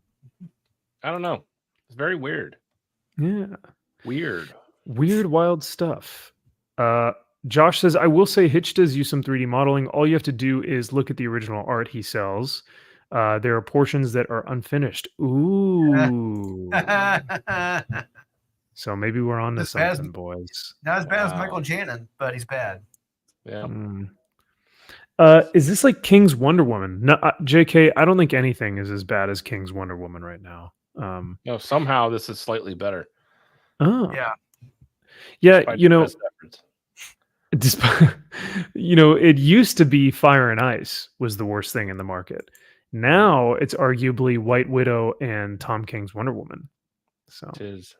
Speaker 2: I don't know. It's very weird.
Speaker 1: Yeah. Weird, wild stuff. Josh says, I will say Hitch does use some 3D modeling. All you have to do is look at the original art he sells. There are portions that are unfinished. Ooh. So maybe we're on to
Speaker 7: This has-
Speaker 1: something, boys.
Speaker 7: Not as bad as
Speaker 2: Wow.
Speaker 7: Michael Janin, but he's bad.
Speaker 2: Yeah.
Speaker 1: Is this like King's Wonder Woman? No, JK, I don't think anything is as bad as King's Wonder Woman right now.
Speaker 2: No, somehow this is slightly better.
Speaker 1: Oh.
Speaker 7: Yeah.
Speaker 1: Yeah,
Speaker 2: despite
Speaker 1: you
Speaker 2: the
Speaker 1: know,
Speaker 2: best efforts.
Speaker 1: despite, it used to be Fire and Ice was the worst thing in the market. Now it's arguably White Widow and Tom King's Wonder Woman. So
Speaker 2: It is.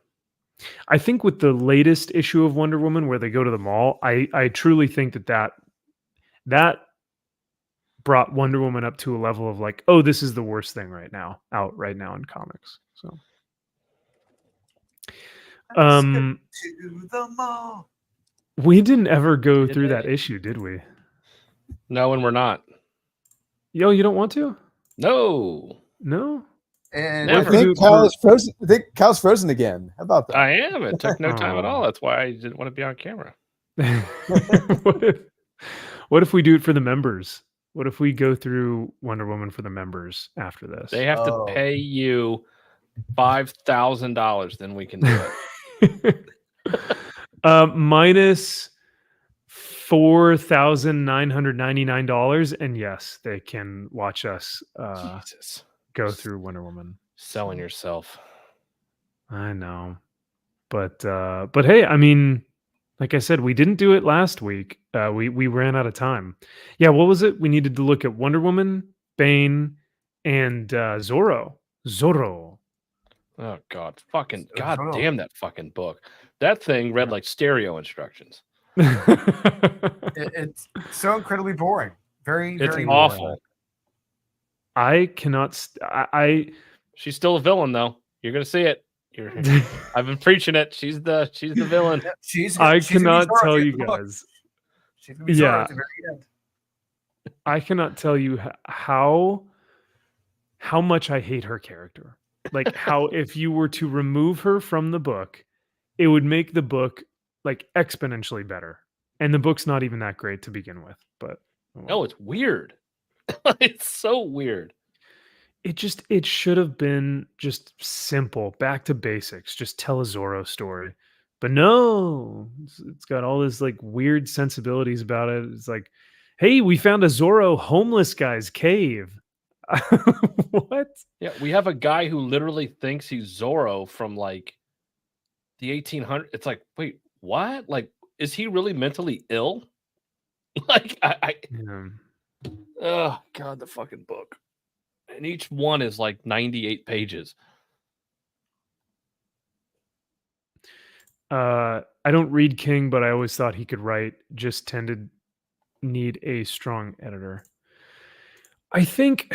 Speaker 1: I think with the latest issue of Wonder Woman where they go to the mall, I truly think that brought Wonder Woman up to a level of like, oh, this is the worst thing out right now in comics. So
Speaker 7: To the mall.
Speaker 1: we didn't ever go
Speaker 2: Did
Speaker 1: through
Speaker 2: they?
Speaker 1: that issue, did we?
Speaker 2: No, and we're not.
Speaker 1: Yo, you don't want to?
Speaker 2: No.
Speaker 1: No?
Speaker 7: And
Speaker 2: Never.
Speaker 4: I think Kyle's frozen again. How about that?
Speaker 2: I am. It took no time at all. That's why I didn't want to be on camera.
Speaker 1: What if we do it for the members? What if we go through Wonder Woman for the members after this?
Speaker 2: They have
Speaker 7: Oh.
Speaker 2: to pay you $5,000, then we can do it.
Speaker 1: Minus $4,999, and yes, they can watch us
Speaker 2: Jesus.
Speaker 1: go through Wonder Woman.
Speaker 2: Selling yourself.
Speaker 1: I know, but hey, I mean, like I said, we didn't do it last week. We ran out of time. Yeah, what was it? We needed to look at Wonder Woman, Bane, and Zorro.
Speaker 2: Oh God. Fucking
Speaker 7: So
Speaker 2: God
Speaker 7: true.
Speaker 2: damn that fucking book. That thing read like stereo instructions.
Speaker 7: it's so incredibly boring. Very,
Speaker 2: It's
Speaker 7: very
Speaker 2: awful.
Speaker 7: boring.
Speaker 1: I cannot.
Speaker 2: She's still a villain though. You're gonna see it. I've been preaching it. She's the villain.
Speaker 7: She's
Speaker 1: I
Speaker 7: she's gonna be
Speaker 1: cannot
Speaker 7: Zorro
Speaker 1: tell
Speaker 7: at the
Speaker 1: you
Speaker 7: end of the book.
Speaker 1: guys.
Speaker 7: She's gonna be
Speaker 1: Yeah.
Speaker 7: Zorro at the very end.
Speaker 1: I cannot tell you how much I hate her character. Like how if you were to remove her from the book it would make the book like exponentially better. And the book's not even that great to begin with, but
Speaker 2: No, it's weird. It's so weird.
Speaker 1: it should have been just simple, back to basics, just tell a Zorro story. But no, it's got all this like weird sensibilities about it. It's like, hey, we found a Zorro homeless guy's cave. What?
Speaker 2: Yeah, we have a guy who literally thinks he's Zorro from like the 1800s. It's like, wait, what? Like, is he really mentally ill? Like,
Speaker 1: Yeah.
Speaker 2: oh god, the fucking book. And each one is like 98 pages.
Speaker 1: I don't read King, but I always thought he could write. Just tended need a strong editor. I think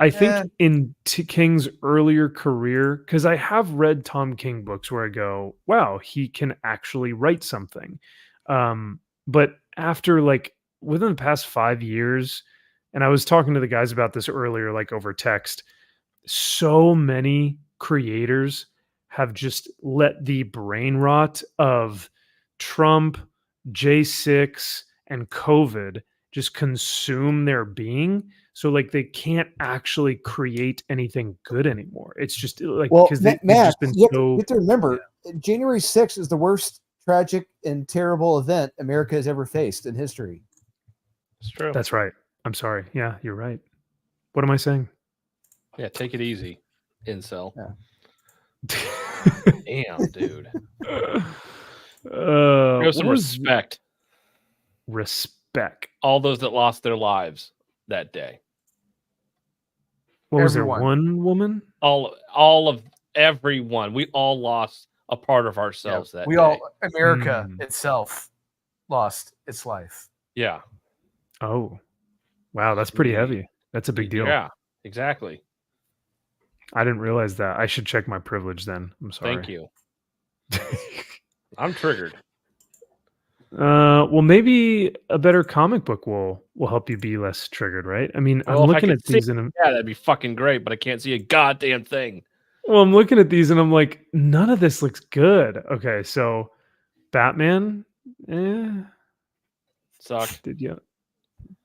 Speaker 7: Yeah.
Speaker 1: in King's earlier career, because I have read Tom King books where I go, wow, he can actually write something. But after like within the past 5 years, and I was talking to the guys about this earlier, like over text, so many creators have just let the brain rot of Trump, J6, and COVID just consume their being. So like they can't actually create anything good anymore. It's just like
Speaker 6: Well,
Speaker 1: because they've
Speaker 6: Matt,
Speaker 1: just been
Speaker 6: you
Speaker 1: so
Speaker 6: have to remember, January 6th is the worst tragic and terrible event America has ever faced in history.
Speaker 2: It's true.
Speaker 1: That's right. I'm sorry. Yeah, you're right. What am I saying?
Speaker 2: Yeah, take it easy, incel.
Speaker 6: Yeah.
Speaker 2: Damn, dude.
Speaker 1: Show
Speaker 2: Show some respect.
Speaker 1: Respect.
Speaker 2: All those that lost their lives that day.
Speaker 1: What was
Speaker 7: Everyone.
Speaker 1: there? One woman?
Speaker 2: All of everyone. We all lost a part of ourselves that
Speaker 7: we
Speaker 2: day.
Speaker 7: all America
Speaker 1: Mm.
Speaker 7: itself lost its life.
Speaker 2: Yeah.
Speaker 1: Oh, wow. That's pretty heavy. That's a big deal.
Speaker 2: Yeah, exactly.
Speaker 1: I didn't realize that. I should check my privilege then. I'm sorry.
Speaker 2: Thank you. I'm triggered.
Speaker 1: Well, maybe a better comic book will help you be less triggered, right? I mean,
Speaker 2: Well,
Speaker 1: I'm
Speaker 2: if I
Speaker 1: looking
Speaker 2: could
Speaker 1: at these and
Speaker 2: Yeah, that'd be fucking great, but I can't see a goddamn thing.
Speaker 1: I'm looking at these and I'm like, none of this looks good. Okay, so Batman,
Speaker 2: Sucked.
Speaker 1: did you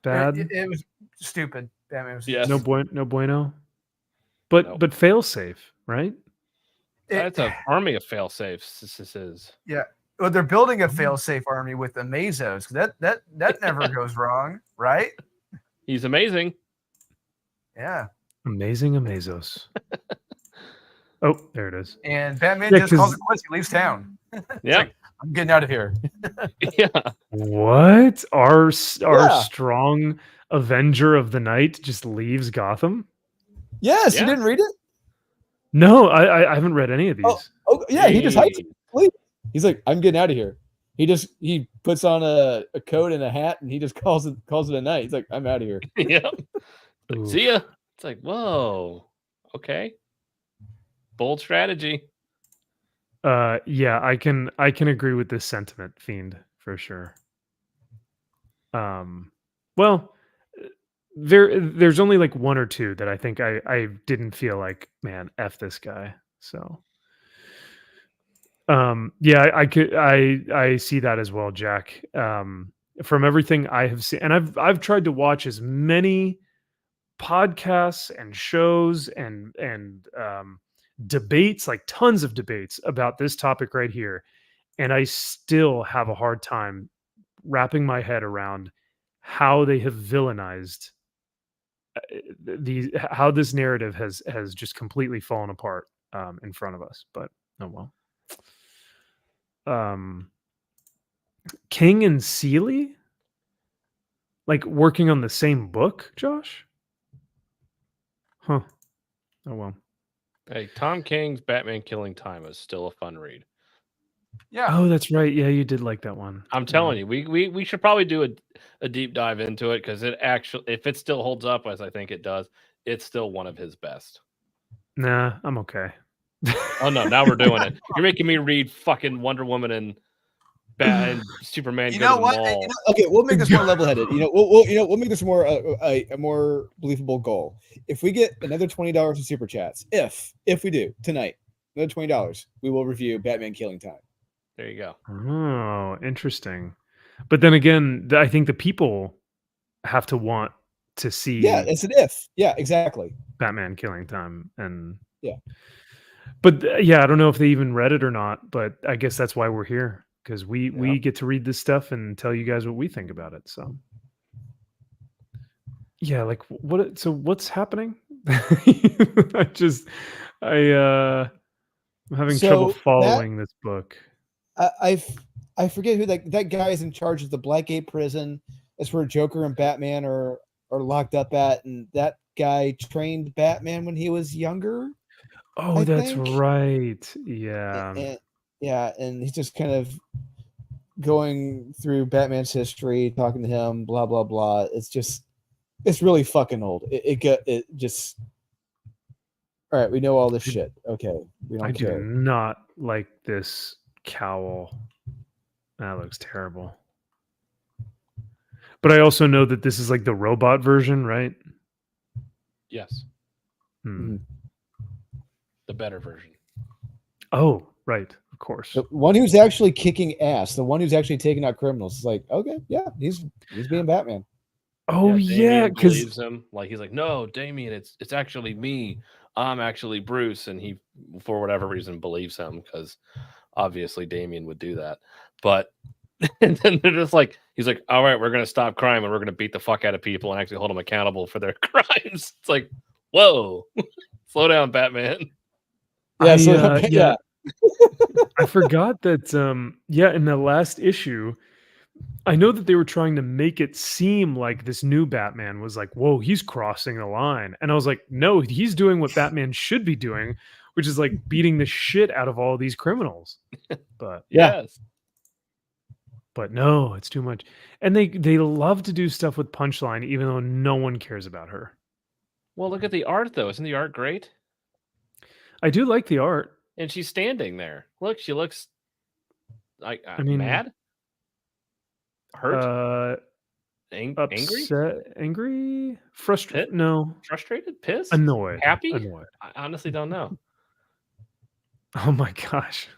Speaker 1: bad?
Speaker 7: It was stupid. Batman was
Speaker 2: Yes.
Speaker 1: No bueno. But
Speaker 2: Nope.
Speaker 1: but fail safe, right?
Speaker 2: That's an army of fail safes. This is.
Speaker 7: Well, they're building a fail-safe army with the Mazos. That never goes wrong, right?
Speaker 2: He's amazing.
Speaker 7: Yeah.
Speaker 1: Amazing Amazos. Oh, there it is.
Speaker 7: And Batman
Speaker 1: Yeah,
Speaker 7: just calls
Speaker 1: 'cause-
Speaker 7: it quits. He leaves town.
Speaker 2: Yeah.
Speaker 7: I'm getting out of here.
Speaker 2: Yeah.
Speaker 1: What? Our
Speaker 6: Yeah.
Speaker 1: strong Avenger of the Night just leaves Gotham?
Speaker 6: Yes,
Speaker 2: Yeah.
Speaker 6: you didn't read it?
Speaker 1: No, I haven't read any of these.
Speaker 6: Oh, yeah, he just hikes
Speaker 2: Hey.
Speaker 6: it. He's like, I'm getting out of here. He puts on a coat and a hat and he just calls it a night. He's like, I'm out of here.
Speaker 2: Yeah. Like,
Speaker 1: Oof.
Speaker 2: see ya. It's like, whoa. Okay. Bold strategy.
Speaker 1: Yeah, I can agree with this sentiment, Fiend, for sure. Well, there's only like one or two that I think I didn't feel like, man, F this guy. So yeah, I see that as well, Jack. From everything I have seen, and I've tried to watch as many podcasts and shows and debates, like tons of debates about this topic right here, and I still have a hard time wrapping my head around how they have villainized how this narrative has just completely fallen apart in front of us. But oh well. King and Seeley, like working on the same book, Josh? Huh. Oh well.
Speaker 2: Hey, Tom King's Batman Killing Time is still a fun read.
Speaker 7: Yeah.
Speaker 1: Oh, that's right. Yeah, you did like that one.
Speaker 2: I'm telling you, we should probably do a deep dive into it because it actually, if it still holds up as I think it does, it's still one of his best.
Speaker 1: Nah, I'm okay.
Speaker 2: Oh no, now we're doing it. You're making me read fucking Wonder Woman and Batman, Superman.
Speaker 7: You
Speaker 2: Go
Speaker 7: know
Speaker 2: to the
Speaker 7: what?
Speaker 2: Mall.
Speaker 6: Okay, we'll make this more level-headed. We'll make this more a more believable goal. If we get another $20 in super chats, if we do tonight, another $20. We will review Batman Killing Time.
Speaker 2: There you go.
Speaker 1: Oh, interesting. But then again, I think the people have to want to see
Speaker 6: Yeah, it's an if. Yeah, exactly.
Speaker 1: Batman Killing Time, and
Speaker 6: Yeah.
Speaker 1: But yeah, I don't know if they even read it or not. But I guess that's why we're here, because we get to read this stuff and tell you guys what we think about it. So yeah, like what? So what's happening? I just I'm having trouble
Speaker 6: So, Matt,
Speaker 1: following this book.
Speaker 6: I forget who that guy is in charge of the Blackgate prison. That's where Joker and Batman are locked up at, and that guy trained Batman when he was younger.
Speaker 1: Oh,
Speaker 6: I
Speaker 1: that's
Speaker 6: think.
Speaker 1: right. Yeah.
Speaker 6: And, yeah, and he's just kind of going through Batman's history, talking to him, blah blah blah. It's really fucking old. It just. All right, we know all this shit. Okay, we don't
Speaker 1: I do
Speaker 6: care.
Speaker 1: not like this cowl. That looks terrible. But I also know that this is like the robot version, right?
Speaker 2: Yes,
Speaker 1: Hmm.
Speaker 2: the better version.
Speaker 1: Oh, right. Of course.
Speaker 6: The one who's actually kicking ass, the one who's actually taking out criminals, is like, okay, yeah, he's being Batman.
Speaker 1: Oh, yeah.
Speaker 2: Damian
Speaker 1: Because
Speaker 2: believes him. Like he's like, no, Damien, it's actually me. I'm actually Bruce, and he, for whatever reason, believes him because obviously Damien would do that. But and then they're just like, he's like, all right, we're gonna stop crime and we're gonna beat the fuck out of people and actually hold them accountable for their crimes. It's like, whoa, slow down, Batman.
Speaker 6: Yeah,
Speaker 1: yeah. I forgot that in the last issue, I know that they were trying to make it seem like this new Batman was like, whoa, he's crossing the line. And I was like, no, he's doing what Batman should be doing, which is like beating the shit out of all these criminals. But
Speaker 6: Yeah.
Speaker 2: Yes.
Speaker 1: but no, it's too much. And they love to do stuff with Punchline, even though no one cares about her.
Speaker 2: Well, look at the art though. Isn't the art great?
Speaker 1: I do like the art.
Speaker 2: And she's standing there. Look, she looks like
Speaker 1: I mean,
Speaker 2: mad, hurt, angry,
Speaker 1: angry, frustrated.
Speaker 2: Pit?
Speaker 1: No,
Speaker 2: frustrated, pissed,
Speaker 1: annoyed,
Speaker 2: happy.
Speaker 1: annoyed.
Speaker 2: I honestly don't know.
Speaker 1: Oh my gosh.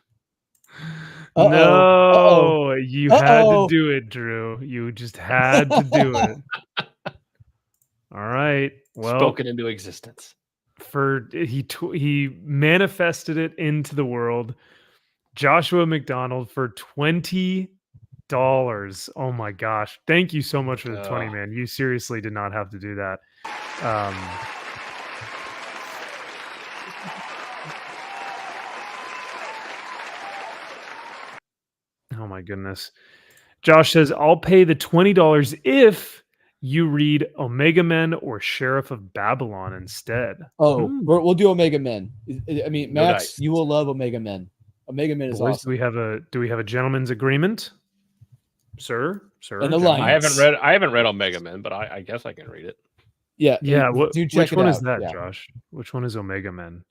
Speaker 6: Uh-oh.
Speaker 1: No, you had to
Speaker 6: Uh-oh.
Speaker 1: do it, Drew. You just had to do it. All right. Well,
Speaker 2: Spoken into existence.
Speaker 1: He manifested it into the world. Joshua McDonald for $20. Oh my gosh. Thank you so much for the 20, man. You seriously did not have to do that. Oh my goodness. Josh says, I'll pay the $20 if you read Omega Men or Sheriff of Babylon instead.
Speaker 6: Oh, we'll do Omega Men. I mean,
Speaker 2: No
Speaker 6: Max,
Speaker 2: dice.
Speaker 6: you will love Omega Men. Omega Men is
Speaker 1: Boys,
Speaker 6: awesome.
Speaker 1: do we have a gentleman's agreement? Sir?
Speaker 6: An
Speaker 1: gentlemen?
Speaker 6: alliance.
Speaker 2: I haven't read Omega Men, but I guess I can read it.
Speaker 6: Yeah.
Speaker 1: Yeah.
Speaker 6: Do check
Speaker 1: Which
Speaker 6: it
Speaker 1: one
Speaker 6: out.
Speaker 1: is that,
Speaker 6: Yeah.
Speaker 1: Josh? Which one is Omega Men?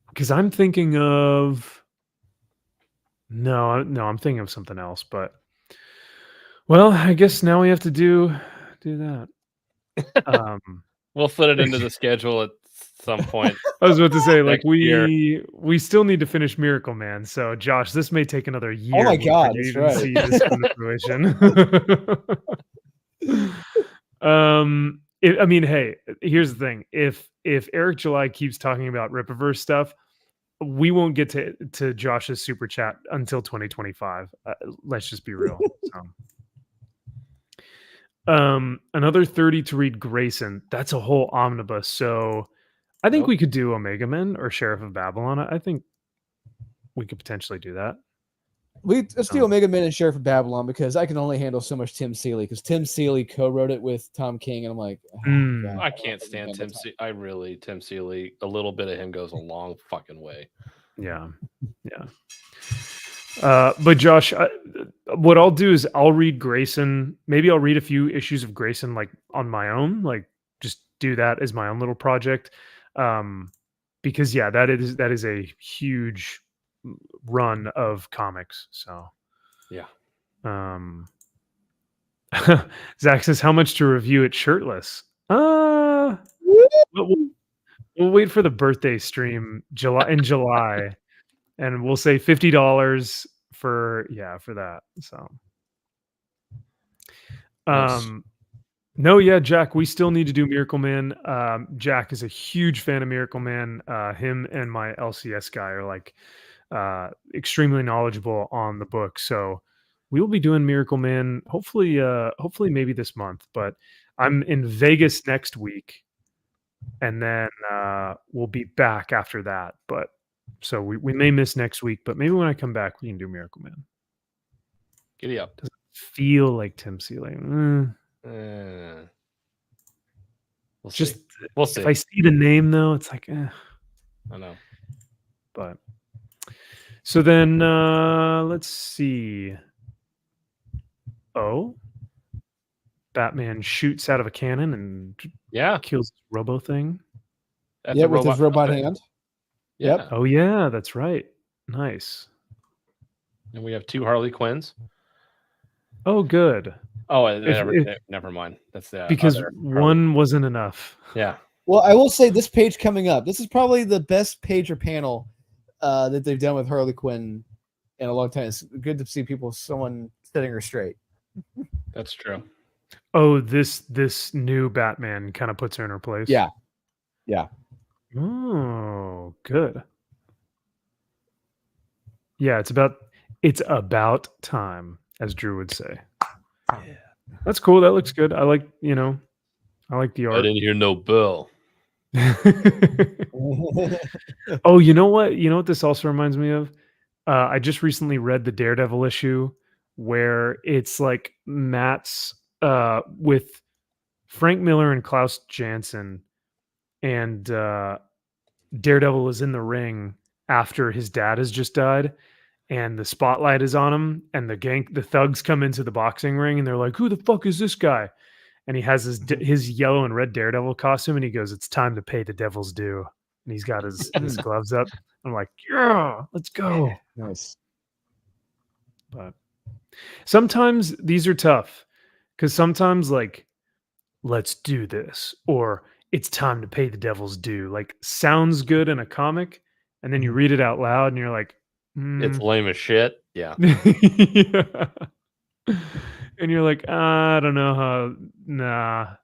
Speaker 1: Because I'm thinking of no, I'm thinking of something else. But well, I guess now we have to do that.
Speaker 2: We'll fit it into the schedule at some point.
Speaker 1: I was about to say, like,
Speaker 2: Next year.
Speaker 1: we still need to finish Miracle Man. So, Josh, this may take another year.
Speaker 6: Oh my
Speaker 1: before
Speaker 6: God,
Speaker 1: you
Speaker 6: that's
Speaker 1: even
Speaker 6: right.
Speaker 1: see this come to fruition. I mean, hey, here's the thing: if Eric July keeps talking about Rippaverse stuff, we won't get to Josh's super chat until 2025. Let's just be real. So. Another 30 to read Grayson. That's a whole omnibus. So I think we could do Omega Men or Sheriff of Babylon. I think we could potentially do that.
Speaker 6: Let's do Omega Men and Sheriff of Babylon because I can only handle so much Tim Seeley because Tim Seeley co-wrote it with Tom King, and I'm like, God,
Speaker 2: I can't stand Tim Seeley. Tim Seeley, a little bit of him goes a long fucking way.
Speaker 1: Yeah. But Josh, what I'll do is I'll read Grayson. Maybe I'll read a few issues of Grayson like on my own, like just do that as my own little project. Because yeah, that is a huge run of comics. So
Speaker 2: yeah.
Speaker 1: Zach says, how much to review it shirtless? We'll wait for the birthday stream in July, and we'll say $50 for that. So,
Speaker 2: Nice.
Speaker 1: no, yeah, Jack, we still need to do Miracle Man. Jack is a huge fan of Miracle Man. Him and my LCS guy are like extremely knowledgeable on the book. So we will be doing Miracle Man hopefully maybe this month. But I'm in Vegas next week, and then we'll be back after that. But so we may miss next week, but maybe when I come back we can do Miracle Man.
Speaker 2: Giddy up.
Speaker 1: Doesn't feel like Tim Sealing.
Speaker 2: We'll
Speaker 1: Just
Speaker 2: see. We'll see.
Speaker 1: if I see the name though, it's like,
Speaker 2: I know.
Speaker 1: But so then let's see. Oh, Batman shoots out of a cannon and
Speaker 2: Yeah.
Speaker 1: kills the Robo thing.
Speaker 2: That's
Speaker 6: Yeah,
Speaker 2: a
Speaker 6: with his robot
Speaker 2: puppet.
Speaker 6: hand.
Speaker 2: Yeah.
Speaker 6: Yep.
Speaker 1: Oh yeah, that's right. Nice.
Speaker 2: And we have 2 Harley Quinns.
Speaker 1: Oh, good.
Speaker 2: Oh,
Speaker 1: If-
Speaker 2: never mind. That's the
Speaker 1: Because
Speaker 2: other
Speaker 1: one wasn't enough.
Speaker 2: Yeah.
Speaker 6: Well, I will say this page coming up. This is probably the best page or panel that they've done with Harley Quinn in a long time. It's good to see someone setting her straight.
Speaker 2: That's true.
Speaker 1: Oh, this new Batman kind of puts her in her place.
Speaker 6: Yeah. Yeah.
Speaker 1: Oh, good. Yeah, it's about time, as Drew would say.
Speaker 6: Yeah.
Speaker 1: That's cool. That looks good. I like the
Speaker 2: I
Speaker 1: art.
Speaker 2: didn't hear no bell.
Speaker 1: Oh, you know what? You know what this also reminds me of? I just recently read the Daredevil issue where it's like Matt's with Frank Miller and Klaus Janson, and Daredevil is in the ring after his dad has just died, and the spotlight is on him, and the thugs come into the boxing ring, and they're like, "Who the fuck is this guy?" And he has his yellow and red Daredevil costume, and he goes, "It's time to pay the devil's due." And he's got his gloves up. I'm like, "Yeah, let's go."
Speaker 6: Nice.
Speaker 1: But sometimes these are tough because sometimes like, "Let's do this," or "It's time to pay the devil's due," like sounds good in a comic, and then you read it out loud, and you're like,
Speaker 2: It's lame as shit. Yeah.
Speaker 1: yeah. And you're like, I don't know how. Nah.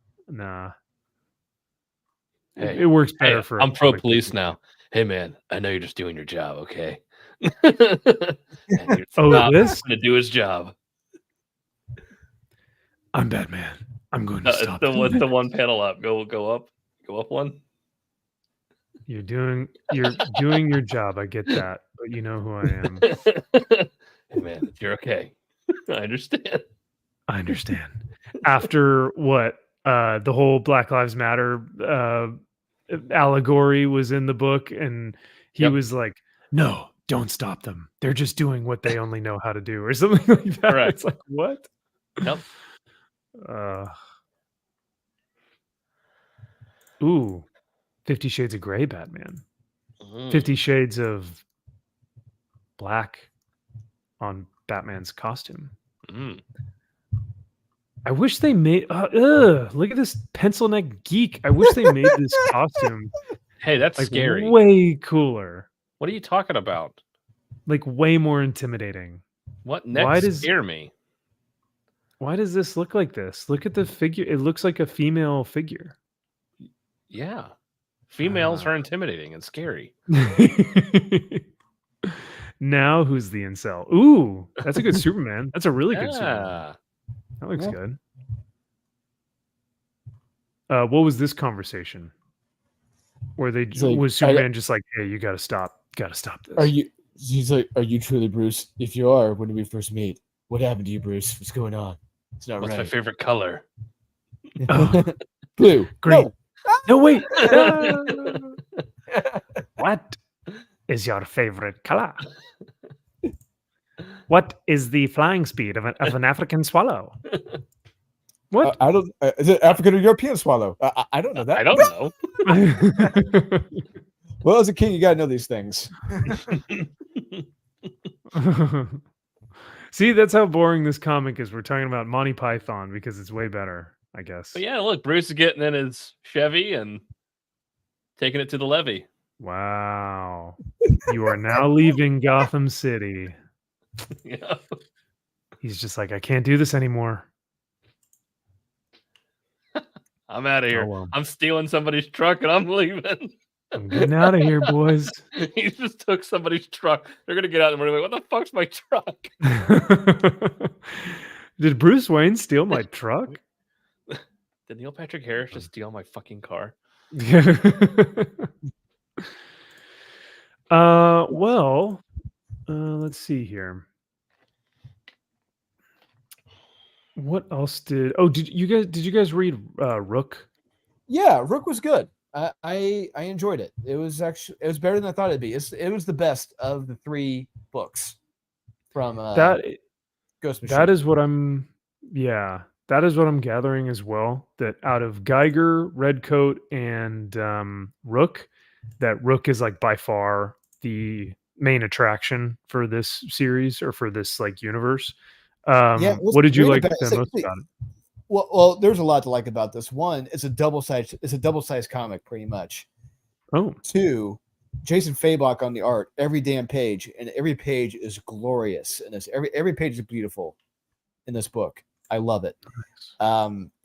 Speaker 2: Hey,
Speaker 1: It works better
Speaker 2: Hey,
Speaker 1: for.
Speaker 2: I'm pro
Speaker 1: comic
Speaker 2: police
Speaker 1: book.
Speaker 2: now. Hey man, I know you're just doing your job, okay? And you're
Speaker 1: Oh,
Speaker 2: not
Speaker 1: this?
Speaker 2: gonna do his job.
Speaker 1: I'm Batman. I'm going to stop
Speaker 2: The
Speaker 1: it.
Speaker 2: one panel up. Go up one.
Speaker 1: You're doing your job. I get that, but you know who I am.
Speaker 2: Hey man, you're okay. I understand.
Speaker 1: I understand. After what the whole Black Lives Matter allegory was in the book, and he
Speaker 2: Yep.
Speaker 1: was like, "No, don't stop them. They're just doing what they only know how to do," or something like that.
Speaker 2: Correct.
Speaker 1: It's like, what?
Speaker 2: Yep.
Speaker 1: Ooh, 50 Shades of Grey Batman.
Speaker 2: Mm.
Speaker 1: 50 Shades of Black on Batman's costume.
Speaker 2: Mm.
Speaker 1: I wish they made look at this pencil neck geek. I wish they made this costume
Speaker 2: Hey, that's
Speaker 1: like
Speaker 2: scary.
Speaker 1: way cooler.
Speaker 2: What are you talking about?
Speaker 1: Like way more intimidating.
Speaker 2: What
Speaker 1: Why
Speaker 2: next
Speaker 1: does-
Speaker 2: scare me?
Speaker 1: Why does this look like this? Look at the figure. It looks like a female figure.
Speaker 2: Yeah. Females are intimidating and scary.
Speaker 1: Now who's the incel? Ooh, that's a good Superman. That's a really good Superman.
Speaker 2: Yeah.
Speaker 1: That looks
Speaker 6: Yeah.
Speaker 1: good. What was this conversation? Where they
Speaker 6: It's like,
Speaker 1: was Superman just like, "Hey, you gotta stop this."
Speaker 6: He's like, are you truly Bruce? If you are, when did we first meet? What happened to you, Bruce? What's going on? It's not
Speaker 2: What's my
Speaker 6: right.
Speaker 2: favorite color?
Speaker 1: Oh,
Speaker 6: Blue.
Speaker 1: green.
Speaker 6: No.
Speaker 1: No, wait. What is your favorite color? What is the flying speed of an African swallow? What?
Speaker 6: I don't. Is it African or European swallow? I don't know that.
Speaker 2: I don't know.
Speaker 6: Well, as a king, you gotta know these things.
Speaker 1: See, that's how boring this comic is. We're talking about Monty Python because it's way better, I guess.
Speaker 2: But yeah, look, Bruce is getting in his Chevy and taking it to the levee.
Speaker 1: Wow. You are now leaving Gotham City.
Speaker 2: Yeah.
Speaker 1: He's just like, I can't do this anymore.
Speaker 2: I'm out of
Speaker 1: Oh,
Speaker 2: here.
Speaker 1: well.
Speaker 2: I'm stealing somebody's truck and I'm leaving.
Speaker 1: I'm getting out of here, boys.
Speaker 2: He just took somebody's truck. They're gonna get out in the morning. Like, what the fuck's my truck?
Speaker 1: Did Bruce Wayne steal my truck?
Speaker 2: Did Neil Patrick Harris just steal my fucking car?
Speaker 1: Well, let's see here. What else did? Oh, did you guys read Rook?
Speaker 6: Yeah, Rook was good. I enjoyed it. It was better than I thought it'd be. It was the best of the 3 books from
Speaker 1: That
Speaker 6: Ghost Machine.
Speaker 1: that is what I'm gathering as well. That out of Geiger, Redcoat, and Rook, that Rook is like by far the main attraction for this series or for this like universe. What did you like the most about it?
Speaker 6: Well, there's a lot to like about this. One, it's a double-sized comic, pretty much.
Speaker 1: Oh,
Speaker 6: 2, Jason Fabok on the art, every damn page, and every page is glorious. And every page is beautiful in this book. I love it.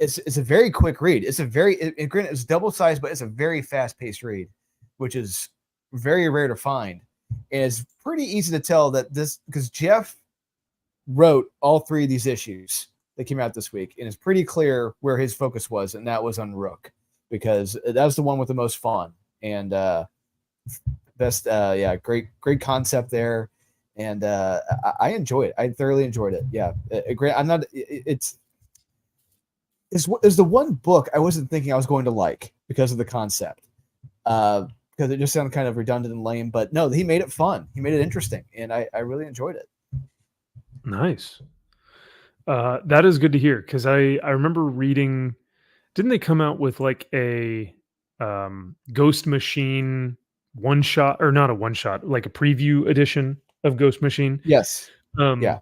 Speaker 6: It's a very quick read. Granted, it's double-sized, but it's a very fast-paced read, which is very rare to find. And it's pretty easy to tell that because Jeff wrote all 3 of these issues that came out this week, and it's pretty clear where his focus was, and that was on Rook, because that was the one with the most fun and great concept there, and I enjoyed it. I thoroughly enjoyed it. Yeah, great. I'm not. It's the one book I wasn't thinking I was going to like because of the concept, because it just sounded kind of redundant and lame. But no, he made it fun. He made it interesting, and I really enjoyed it.
Speaker 1: nice. That is good to hear because I remember reading. Didn't they come out with like a Ghost Machine one shot, or not a one shot, like a preview edition of Ghost Machine?
Speaker 6: Yes.
Speaker 1: Yeah.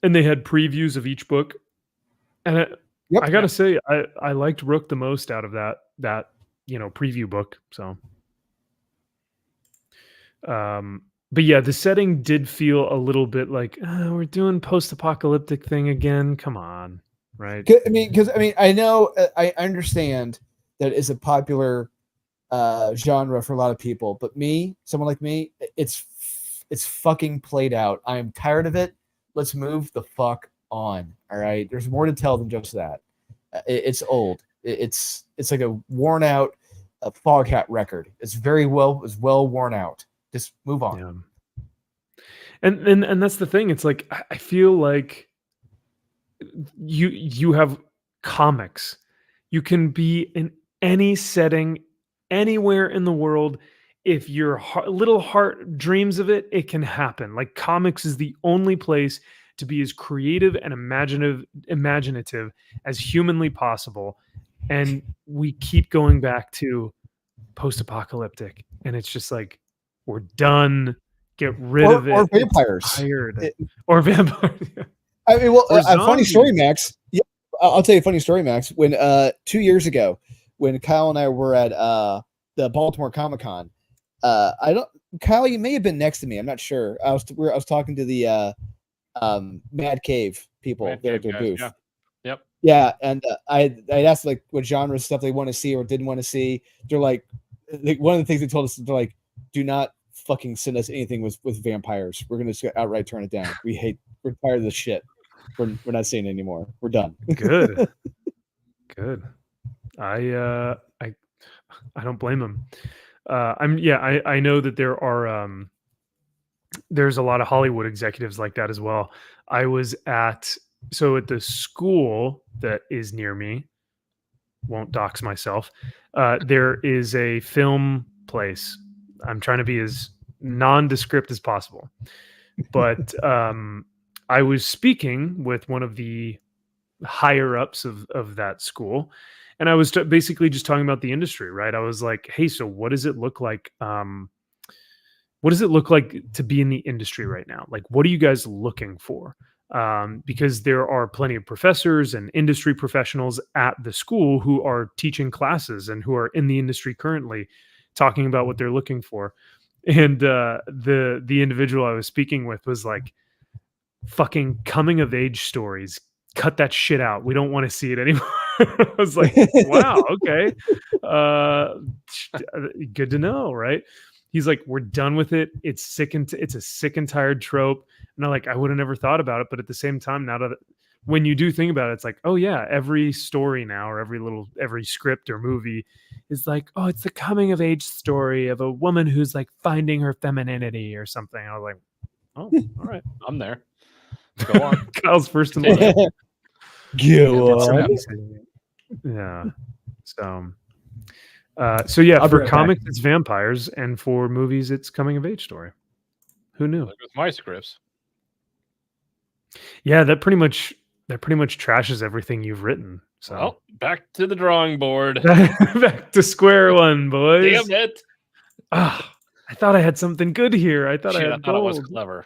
Speaker 1: And they had previews of each book, and I gotta say, I liked Rook the most out of that preview book. So, but yeah, the setting did feel a little bit like we're doing post-apocalyptic thing again. Come on, right?
Speaker 6: Because I know I understand that it's a popular genre for a lot of people, but someone like me, it's fucking played out. I am tired of it. Let's move the fuck on. All right, there's more to tell than just that. It's old. It's like a worn out Foghat record. It's well worn out. Just move on.
Speaker 1: Yeah. And that's the thing. It's like I feel like you have comics. You can be in any setting, anywhere in the world. If your little heart dreams of it, it can happen. Like comics is the only place to be as creative and imaginative as humanly possible. And we keep going back to post-apocalyptic, and it's just like, we're done. Get rid of it.
Speaker 6: Or vampires.
Speaker 1: Or vampires.
Speaker 6: I mean, well, a funny story, Max. Yeah, I'll tell you a funny story, Max. When 2 years ago, when Kyle and I were at the Baltimore Comic-Con, Kyle, you may have been next to me. I'm not sure. I was talking to the Mancave people there at their booth.
Speaker 2: Yeah. Yep.
Speaker 6: Yeah, and I'd asked like what genre stuff they want to see or didn't want to see. They're like one of the things they told us, they're like, do not fucking send us anything with vampires. We're gonna just outright turn it down. We're tired of this shit. We're not seeing it anymore. We're done.
Speaker 1: Good. I don't blame them. I know that there are there's a lot of Hollywood executives like that as well. I was at the school that is near me, won't dox myself. There is a film place. I'm trying to be as nondescript as possible, but I was speaking with one of the higher ups of that school, and I was basically just talking about the industry, right? I was like, hey, so what does it look like? What does it look like to be in the industry right now? Like, what are you guys looking for? Because there are plenty of professors and industry professionals at the school who are teaching classes and who are in the industry currently. talking about what they're looking for. And the individual I was speaking with was like, fucking coming of age stories, cut that shit out. We don't want to see it anymore. I was like, wow, okay. Good to know, right? He's like, we're done with it. It's it's a sick and tired trope. And I would have never thought about it, but at the same time, now that when you do think about it, it's like, oh yeah, every story now, or every script or movie is like, oh, it's the coming of age story of a woman who's like finding her femininity or something. I was like, oh, all right.
Speaker 2: I'm there. Go on.
Speaker 1: Kyle's first in line.
Speaker 6: Go
Speaker 1: It's
Speaker 6: on.
Speaker 1: Yeah. So yeah,
Speaker 6: I'll be
Speaker 1: for
Speaker 6: right back.
Speaker 1: comics it's vampires, and for movies it's coming of age story. Who knew?
Speaker 2: Like with my scripts.
Speaker 1: Yeah, that pretty much trashes everything you've written. So
Speaker 2: Well, back to the drawing board.
Speaker 1: back to square one, boys.
Speaker 2: Damn it.
Speaker 1: Ah, I thought I had something good here. I thought
Speaker 2: Shit,
Speaker 1: I
Speaker 2: I
Speaker 1: had
Speaker 2: thought it was
Speaker 1: gold.
Speaker 2: clever.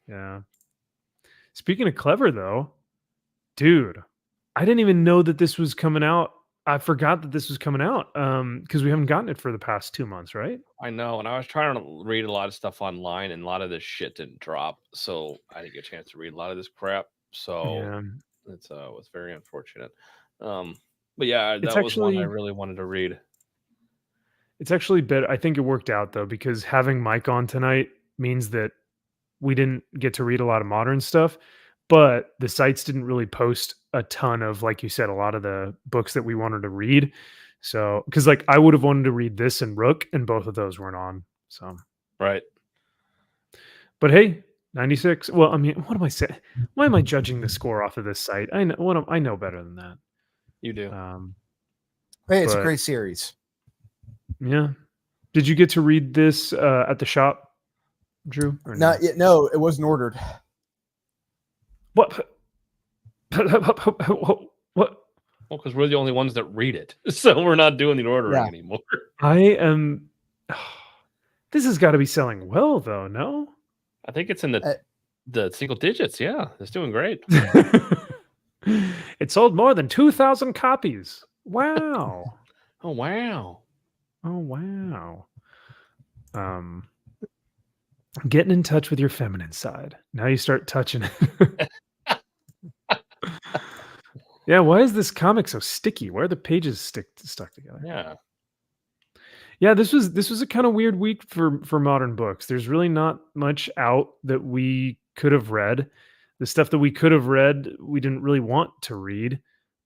Speaker 1: Yeah. Speaking of clever though, dude, I didn't even know that this was coming out. I forgot that this was coming out because we haven't gotten it for the past 2 months, right?
Speaker 2: I know, and I was trying to read a lot of stuff online, and a lot of this shit didn't drop, so I didn't get a chance to read a lot of this crap. So
Speaker 1: Yeah.
Speaker 2: it's was very unfortunate. But yeah,
Speaker 1: It's
Speaker 2: that was one I
Speaker 1: actually-
Speaker 2: really wanted to read.
Speaker 1: It's actually better. I think it worked out though, because having Mike on tonight means that we didn't get to read a lot of modern stuff, but the sites didn't really post a ton of, like you said, a lot of the books that we wanted to read. So, because like I would have wanted to read this and Rook, and both of those weren't on. So,
Speaker 2: Right.
Speaker 1: but hey, 96. Well, I mean, what am I saying? Why am I judging the score off of this site? I know I know better than that.
Speaker 2: You do.
Speaker 7: Hey, it's a
Speaker 1: But-
Speaker 7: great series.
Speaker 1: Yeah. Did you get to read this at the shop, Drew? Or no?
Speaker 6: Not yet. No, it wasn't ordered.
Speaker 1: What? What?
Speaker 2: Well, because we're the only ones that read it. So we're not doing the ordering
Speaker 6: Yeah.
Speaker 2: anymore.
Speaker 1: I am. This has got to be selling well, though. No.
Speaker 2: I think it's in the single digits. Yeah, it's doing great.
Speaker 1: It sold more than 2,000 copies. Wow.
Speaker 2: Oh wow.
Speaker 1: Oh wow. Getting in touch with your feminine side. Now you start touching it. Yeah, why is this comic so sticky? Why are the pages stuck together?
Speaker 2: Yeah.
Speaker 1: Yeah, this was a kind of weird week for modern books. There's really not much out that we could have read. The stuff that we could have read, we didn't really want to read.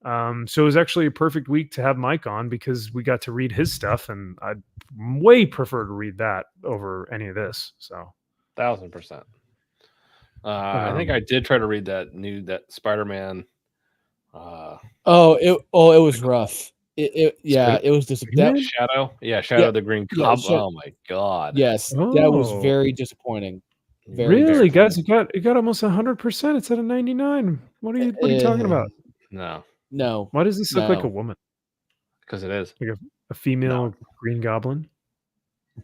Speaker 1: So it was actually a perfect week to have Mike on because we got to read his stuff, and I'd way prefer to read that over any of this. So
Speaker 2: 1000%. I think I did try to read that Spider-Man.
Speaker 6: It was rough. It was disappointing.
Speaker 2: Shadow. Yeah, Shadow
Speaker 6: Yeah,
Speaker 2: of the Green
Speaker 6: yeah,
Speaker 2: Goblin.
Speaker 6: Shadow-
Speaker 2: Oh my god.
Speaker 6: Yes, that was
Speaker 1: Oh.
Speaker 6: very disappointing. Very,
Speaker 1: Really,
Speaker 6: very
Speaker 1: guys, it got almost 100%. It's at a 99. What are you talking about?
Speaker 2: No,
Speaker 6: No,
Speaker 1: Why does this look like a
Speaker 6: no.
Speaker 1: woman?
Speaker 2: because it is.
Speaker 1: A female Green Goblin?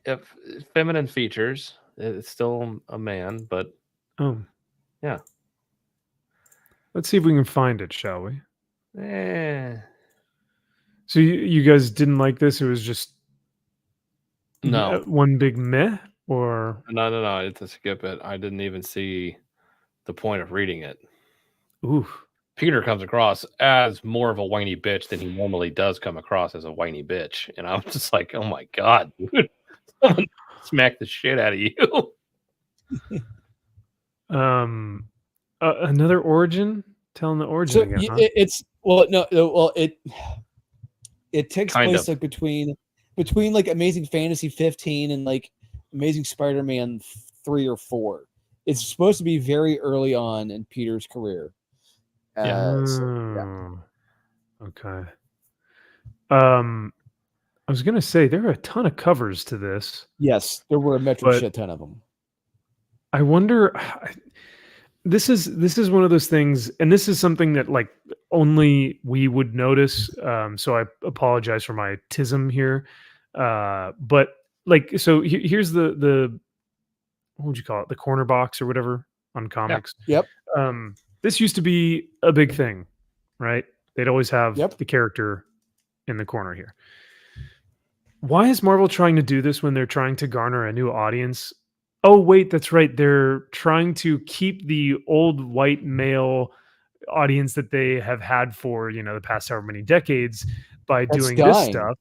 Speaker 2: If feminine features, it's still a man, but
Speaker 1: Oh.
Speaker 2: Yeah.
Speaker 1: Let's see if we can find it, shall we?
Speaker 2: eh,
Speaker 1: So you guys didn't like this? It was just
Speaker 2: no,
Speaker 1: one big meh, or
Speaker 2: no. It's a skip it. I didn't even see the point of reading it.
Speaker 1: ooh,
Speaker 2: Peter comes across as more of a whiny bitch than he normally does come across as a whiny bitch, and I'm just like, oh my god, dude, someone smack the shit out of you.
Speaker 1: another origin, telling the origin
Speaker 6: So
Speaker 1: again. Huh?
Speaker 6: it takes
Speaker 2: Kind
Speaker 6: place
Speaker 2: of.
Speaker 6: like between like Amazing Fantasy 15 and like Amazing Spider-Man 3 or 4. It's supposed to be very early on in Peter's career.
Speaker 1: Yeah.
Speaker 6: So,
Speaker 1: Okay. I was gonna say there are a ton of covers to this.
Speaker 6: yes, there were a metric
Speaker 1: But-
Speaker 6: shit ton of them.
Speaker 1: I wonder. This is one of those things, and this is something that like only we would notice. So I apologize for my tism here, but like, so here's the what would you call it? The corner box or whatever on comics.
Speaker 6: Yep.
Speaker 1: This used to be a big thing, right? They'd always have
Speaker 6: Yep.
Speaker 1: the character in the corner here. Why is Marvel trying to do this when they're trying to garner a new audience? Oh, wait, that's right. They're trying to keep the old white male audience that they have had for, the past however many decades by
Speaker 6: That's
Speaker 1: doing this
Speaker 6: dying.
Speaker 1: stuff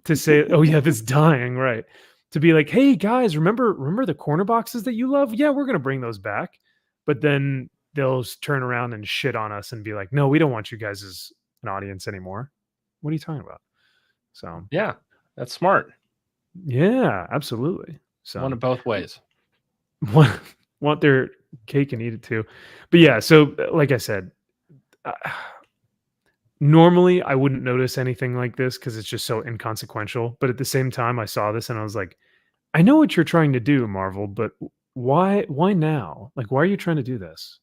Speaker 1: to say, oh yeah, that's dying, right? To be like, hey guys, remember the corner boxes that you love? Yeah, we're gonna bring those back. But then they'll turn around and shit on us and be like, no, we don't want you guys as an audience anymore. What are you talking about? So
Speaker 2: Yeah, that's smart.
Speaker 1: yeah, absolutely. So
Speaker 2: One of both ways.
Speaker 1: want, want their cake and eat it too. But yeah, so like I said, uh, normally I wouldn't notice anything like this because it's just so inconsequential. But at the same time, I saw this and I was like, I know what you're trying to do, Marvel, but why now? Like, why are you trying to do this?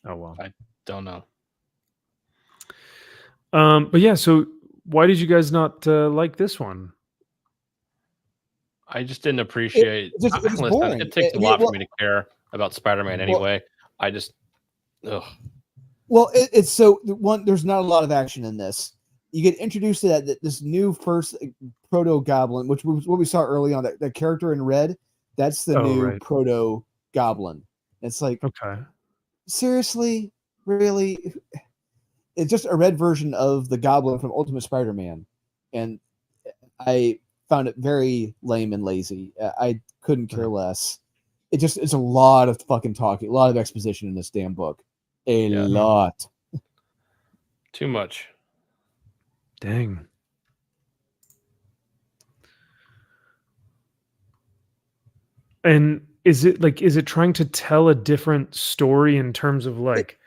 Speaker 1: Oh well.
Speaker 2: Don't know.
Speaker 1: But yeah, so why did you guys not like this one?
Speaker 2: I just didn't appreciate.
Speaker 6: It was
Speaker 2: Listen,
Speaker 6: boring.
Speaker 2: it takes
Speaker 6: I
Speaker 2: a
Speaker 6: mean,
Speaker 2: lot for
Speaker 6: well-
Speaker 2: me to care about Spider-Man
Speaker 6: Well-
Speaker 2: anyway. I just, ugh.
Speaker 6: Well, it's so one. There's not a lot of action in this. You get introduced to this new first proto goblin, which was what we saw early on. That character in red, that's the
Speaker 1: Oh,
Speaker 6: new
Speaker 1: right.
Speaker 6: proto goblin. It's like,
Speaker 1: Okay.
Speaker 6: seriously, really? It's just a red version of the goblin from Ultimate Spider-Man, and I found it very lame and lazy. I couldn't care less. It's a lot of fucking talking, a lot of exposition in this damn book. A
Speaker 2: Yeah.
Speaker 6: lot.
Speaker 2: Too much.
Speaker 1: Dang. And is it trying to tell a different story in terms of like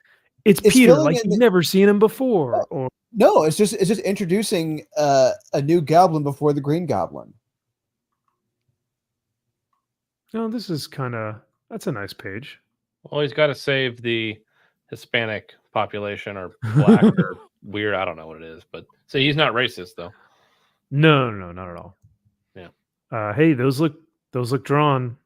Speaker 1: it's
Speaker 6: it's
Speaker 1: Peter,
Speaker 6: filling
Speaker 1: like
Speaker 6: in
Speaker 1: you've never seen him before, or
Speaker 6: No, it's just introducing a new goblin before the Green Goblin.
Speaker 1: no, this is that's a nice page.
Speaker 2: Well, he's got to save the Hispanic population or black or weird. I don't know what it is, but see, he's not racist though.
Speaker 1: No, not at all.
Speaker 2: Yeah.
Speaker 1: Hey, those look drawn.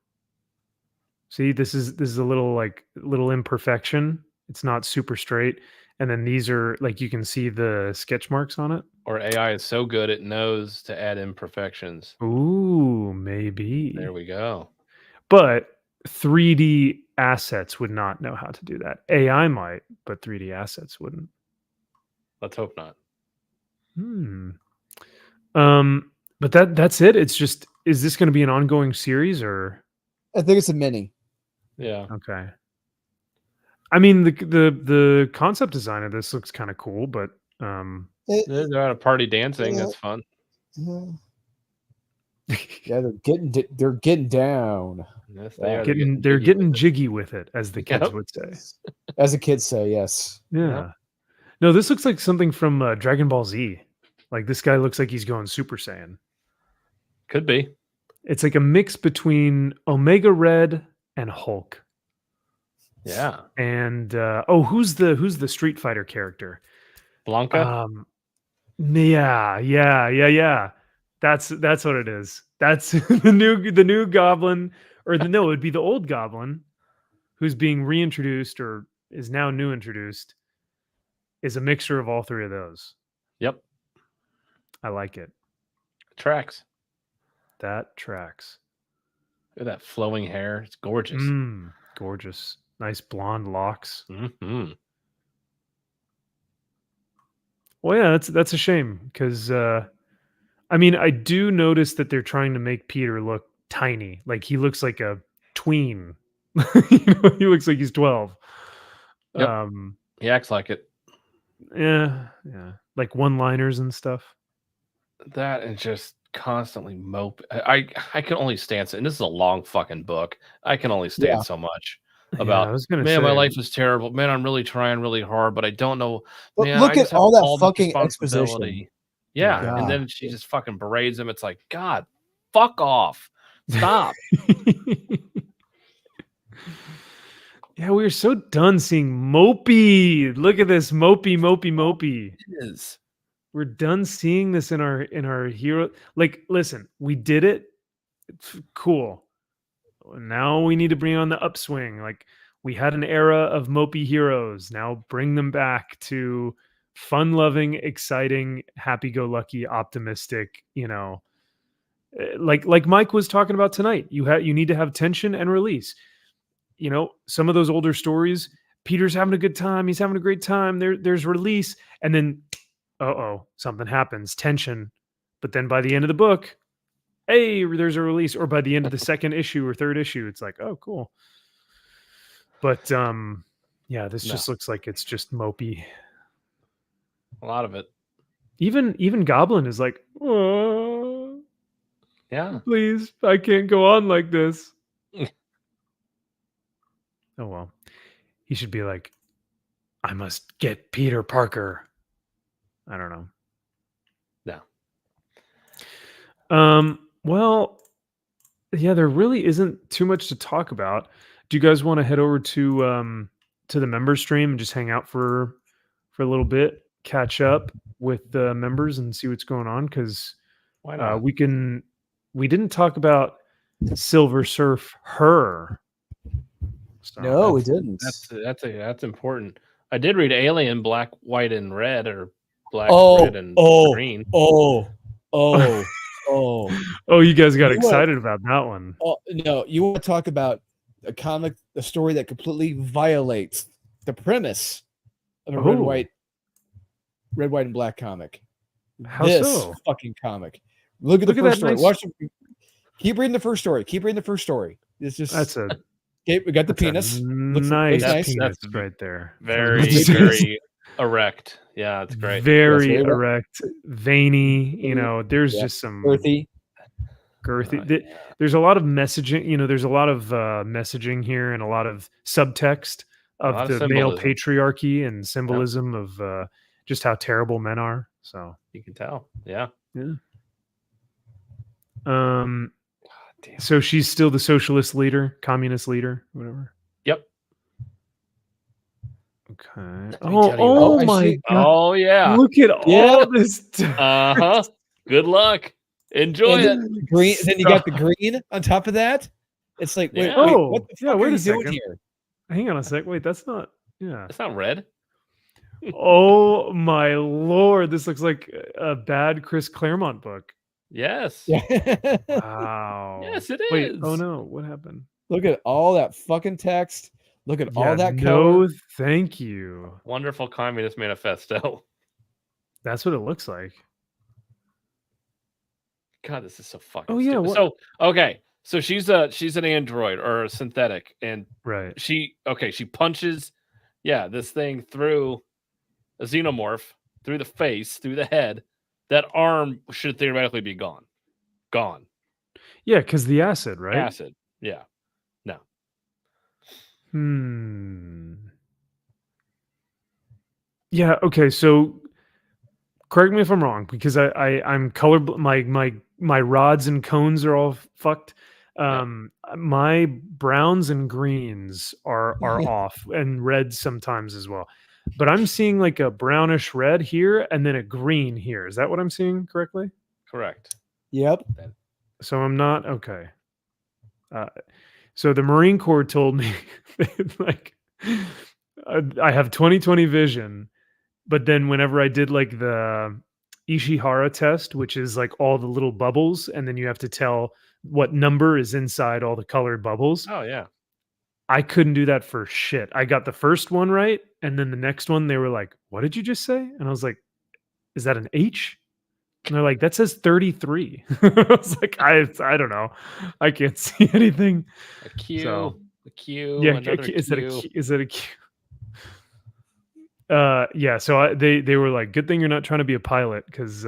Speaker 1: See, this is a little imperfection. It's not super straight. And then these are like you can see the sketch marks on it.
Speaker 2: Or AI is so good it knows to add imperfections.
Speaker 1: Ooh, maybe.
Speaker 2: There we go.
Speaker 1: But 3D assets would not know how to do that. AI might, but 3D assets wouldn't.
Speaker 2: Let's hope not.
Speaker 1: But that's it. It's just, is this going to be an ongoing series or?
Speaker 6: I think it's a mini.
Speaker 2: Yeah.
Speaker 1: Okay. I mean, the concept design of this looks kind of cool, but
Speaker 2: They're at a party dancing.
Speaker 6: Yeah.
Speaker 2: That's fun.
Speaker 6: Yeah, they're getting down,
Speaker 2: Yes,
Speaker 6: Yeah.
Speaker 2: they are.
Speaker 1: they're getting
Speaker 2: with it.
Speaker 1: jiggy with it, as the kids
Speaker 2: Yep.
Speaker 1: would say.
Speaker 6: as the kids say. Yes.
Speaker 1: Yeah. No, this looks like something from Dragon Ball Z. Like this guy looks like he's going Super Saiyan.
Speaker 2: Could be.
Speaker 1: It's like a mix between Omega Red and Hulk.
Speaker 2: Yeah.
Speaker 1: And who's the Street Fighter character?
Speaker 2: Blanca.
Speaker 1: Yeah. That's what it is. That's the new goblin, or it would be the old goblin who's being reintroduced or is now new introduced, is a mixture of all three of those.
Speaker 2: Yep.
Speaker 1: I like it.
Speaker 2: Tracks.
Speaker 1: That tracks.
Speaker 2: Look at that flowing hair. It's gorgeous.
Speaker 1: Gorgeous. Nice blonde locks.
Speaker 2: Mm-hmm.
Speaker 1: Well, yeah, that's a shame because I mean, I do notice that they're trying to make Peter look tiny. Like he looks like a tween. He looks like he's 12.
Speaker 2: Yep. He acts like it.
Speaker 1: Yeah. Like one-liners and stuff.
Speaker 2: That and just constantly mope. I can only stand. And this is a long fucking book. I can only stand so much about.
Speaker 1: I was gonna
Speaker 2: man, my
Speaker 1: say,
Speaker 2: life is terrible. Man, I'm really trying really hard, but I don't know.
Speaker 6: But
Speaker 2: Man,
Speaker 6: look
Speaker 2: I
Speaker 6: at
Speaker 2: just have
Speaker 6: all that
Speaker 2: this
Speaker 6: fucking
Speaker 2: responsibility.
Speaker 6: exposition.
Speaker 2: Yeah,
Speaker 6: God.
Speaker 2: and then she just fucking berates him. It's like, God, fuck off. Stop.
Speaker 1: Yeah, we are so done seeing mopey. Look at this mopey.
Speaker 2: It is.
Speaker 1: We're done seeing this in our hero. Like, listen, we did it. It's cool. Now we need to bring on the upswing. Like we had an era of mopey heroes. Now bring them back to fun-loving, exciting, happy-go-lucky, optimistic, like Mike was talking about tonight. You need to have tension and release. Some of those older stories, Peter's having a good time, he's having a great time, there's release, and then something happens, tension. But then by the end of the book, hey, there's a release, or by the end of the second issue or third issue, it's like, oh, cool. But this just looks like it's just mopey.
Speaker 2: A lot of it.
Speaker 1: Even Goblin is like, oh,
Speaker 2: Yeah.
Speaker 1: please, I can't go on like this. Oh well, he should be like, I must get Peter Parker. I don't know.
Speaker 2: No.
Speaker 1: Well, yeah, there really isn't too much to talk about. Do you guys want to head over to the member stream and just hang out for a little bit, catch up with the members and see what's going on? Because
Speaker 2: Why not?
Speaker 1: we didn't talk about Silver Surf her. So
Speaker 6: No, we didn't.
Speaker 2: That's important. I did read Alien Black, White, and Red, or Black, Red, and Green.
Speaker 6: Oh,
Speaker 1: you guys got
Speaker 6: You
Speaker 1: excited about that one.
Speaker 6: oh, no! You want to talk about a story that completely violates the premise of a red,
Speaker 1: Oh.
Speaker 6: white, and black comic.
Speaker 1: How
Speaker 6: this
Speaker 1: so?
Speaker 6: fucking comic. Look at the
Speaker 1: Look at
Speaker 6: first
Speaker 1: that
Speaker 6: story.
Speaker 1: nice-
Speaker 6: Watch. Keep reading the first story. It's just
Speaker 1: That's a
Speaker 6: okay, we got the
Speaker 1: that's a
Speaker 6: penis.
Speaker 1: nice
Speaker 6: nice.
Speaker 1: penis
Speaker 2: That's
Speaker 1: right there.
Speaker 2: Very,
Speaker 6: That's-
Speaker 2: very erect. Yeah, it's great.
Speaker 1: Very
Speaker 6: Yes, very
Speaker 1: erect, veiny. There's
Speaker 6: Yeah.
Speaker 1: just some
Speaker 6: Earthy.
Speaker 1: girthy.
Speaker 2: Yeah.
Speaker 1: There's a lot of messaging. There's a lot of messaging here and a lot of subtext
Speaker 2: lot
Speaker 1: of
Speaker 2: of
Speaker 1: the male
Speaker 2: symbolism.
Speaker 1: patriarchy and symbolism of just how terrible men are. So,
Speaker 2: You can tell. Yeah.
Speaker 1: um,
Speaker 2: Damn.
Speaker 1: so she's still the socialist leader, communist leader, whatever.
Speaker 2: Yep.
Speaker 1: Okay.
Speaker 2: me
Speaker 1: Oh,
Speaker 2: tell you,
Speaker 6: I
Speaker 1: my
Speaker 6: see.
Speaker 1: god!
Speaker 2: Oh yeah.
Speaker 1: Look at all this.
Speaker 2: Uh huh. Good luck. Enjoy
Speaker 6: And
Speaker 2: it.
Speaker 6: then green. Then you got the green on top of that. It's like, wait,
Speaker 2: Yeah.
Speaker 6: wait,
Speaker 1: Oh,
Speaker 6: what the
Speaker 1: yeah,
Speaker 6: fuck
Speaker 1: wait
Speaker 6: are
Speaker 1: a
Speaker 6: you doing
Speaker 1: second.
Speaker 6: here?
Speaker 1: Hang on a sec. Wait, that's not. Yeah.
Speaker 2: It's not red.
Speaker 1: Oh my lord! This looks like a bad Chris Claremont book.
Speaker 2: Yes.
Speaker 6: Yeah.
Speaker 1: Wow.
Speaker 2: Yes, it
Speaker 1: Wait.
Speaker 2: is.
Speaker 1: Oh no! What happened?
Speaker 6: Look at all that fucking text. Look at all that
Speaker 1: No,
Speaker 6: color.
Speaker 1: thank you.
Speaker 2: Wonderful Communist Manifesto.
Speaker 1: That's what it looks like.
Speaker 2: God, this is so fucking.
Speaker 1: Oh, yeah,
Speaker 2: stupid.
Speaker 1: what-
Speaker 2: So okay, so she's an android or a synthetic, and
Speaker 1: Right.
Speaker 2: she punches, this thing through a xenomorph, through the face, through the head. That arm should theoretically be gone.
Speaker 1: Yeah, because the acid, right?
Speaker 2: Acid. Yeah. No.
Speaker 1: Yeah. Okay. So, correct me if I'm wrong, because I'm color. My rods and cones are all fucked. My browns and greens are off, and reds sometimes as well. But I'm seeing like a brownish red here, and then a green here. Is that what I'm seeing correctly?
Speaker 2: Correct.
Speaker 6: Yep.
Speaker 1: So I'm not okay. So the Marine Corps told me like I have 20/20 vision, but then whenever I did like the Ishihara test, which is like all the little bubbles, and then you have to tell what number is inside all the colored bubbles.
Speaker 2: Oh yeah.
Speaker 1: I couldn't do that for shit. I got the first one right, and then the next one they were like, "What did you just say?" And I was like, "Is that an H?" And they're like, "That says 33." I was like, I don't know. I can't see anything.
Speaker 2: A Q.
Speaker 1: So,
Speaker 2: a Q.
Speaker 1: Yeah,
Speaker 2: Another
Speaker 1: is it a
Speaker 2: Q.
Speaker 1: Q? Is it a Q? Yeah. So they were like, "Good thing you're not trying to be a pilot, because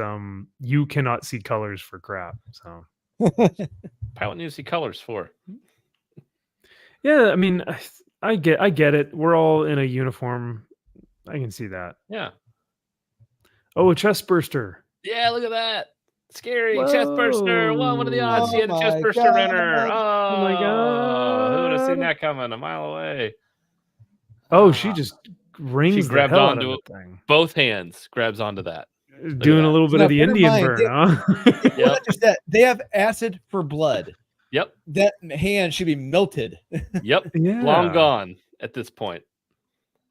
Speaker 1: you cannot see colors for crap." So
Speaker 2: Pilot needs to see colors for.
Speaker 1: yeah, I mean, I get it. We're all in a uniform. I can see that.
Speaker 2: Yeah.
Speaker 1: Oh, a chest burster.
Speaker 2: Yeah, look at that. Scary chest burster. Well, what are the odds? She had a chest
Speaker 6: my
Speaker 2: burster in her.
Speaker 6: God.
Speaker 1: Oh my
Speaker 2: Who would have seen
Speaker 1: God.
Speaker 2: that coming a mile away?
Speaker 1: Oh, she just rings the
Speaker 2: grabbed
Speaker 1: hell out
Speaker 2: onto
Speaker 1: of the thing.
Speaker 2: Both hands grabs onto that.
Speaker 1: Doing
Speaker 2: that.
Speaker 1: a little bit
Speaker 6: Now,
Speaker 1: of the
Speaker 6: put in
Speaker 1: Indian
Speaker 6: mind,
Speaker 1: burn, huh?
Speaker 6: It's not just that. They have acid for blood.
Speaker 2: Yep.
Speaker 6: That hand should be melted.
Speaker 2: Yep.
Speaker 1: Yeah.
Speaker 2: Long gone at this point.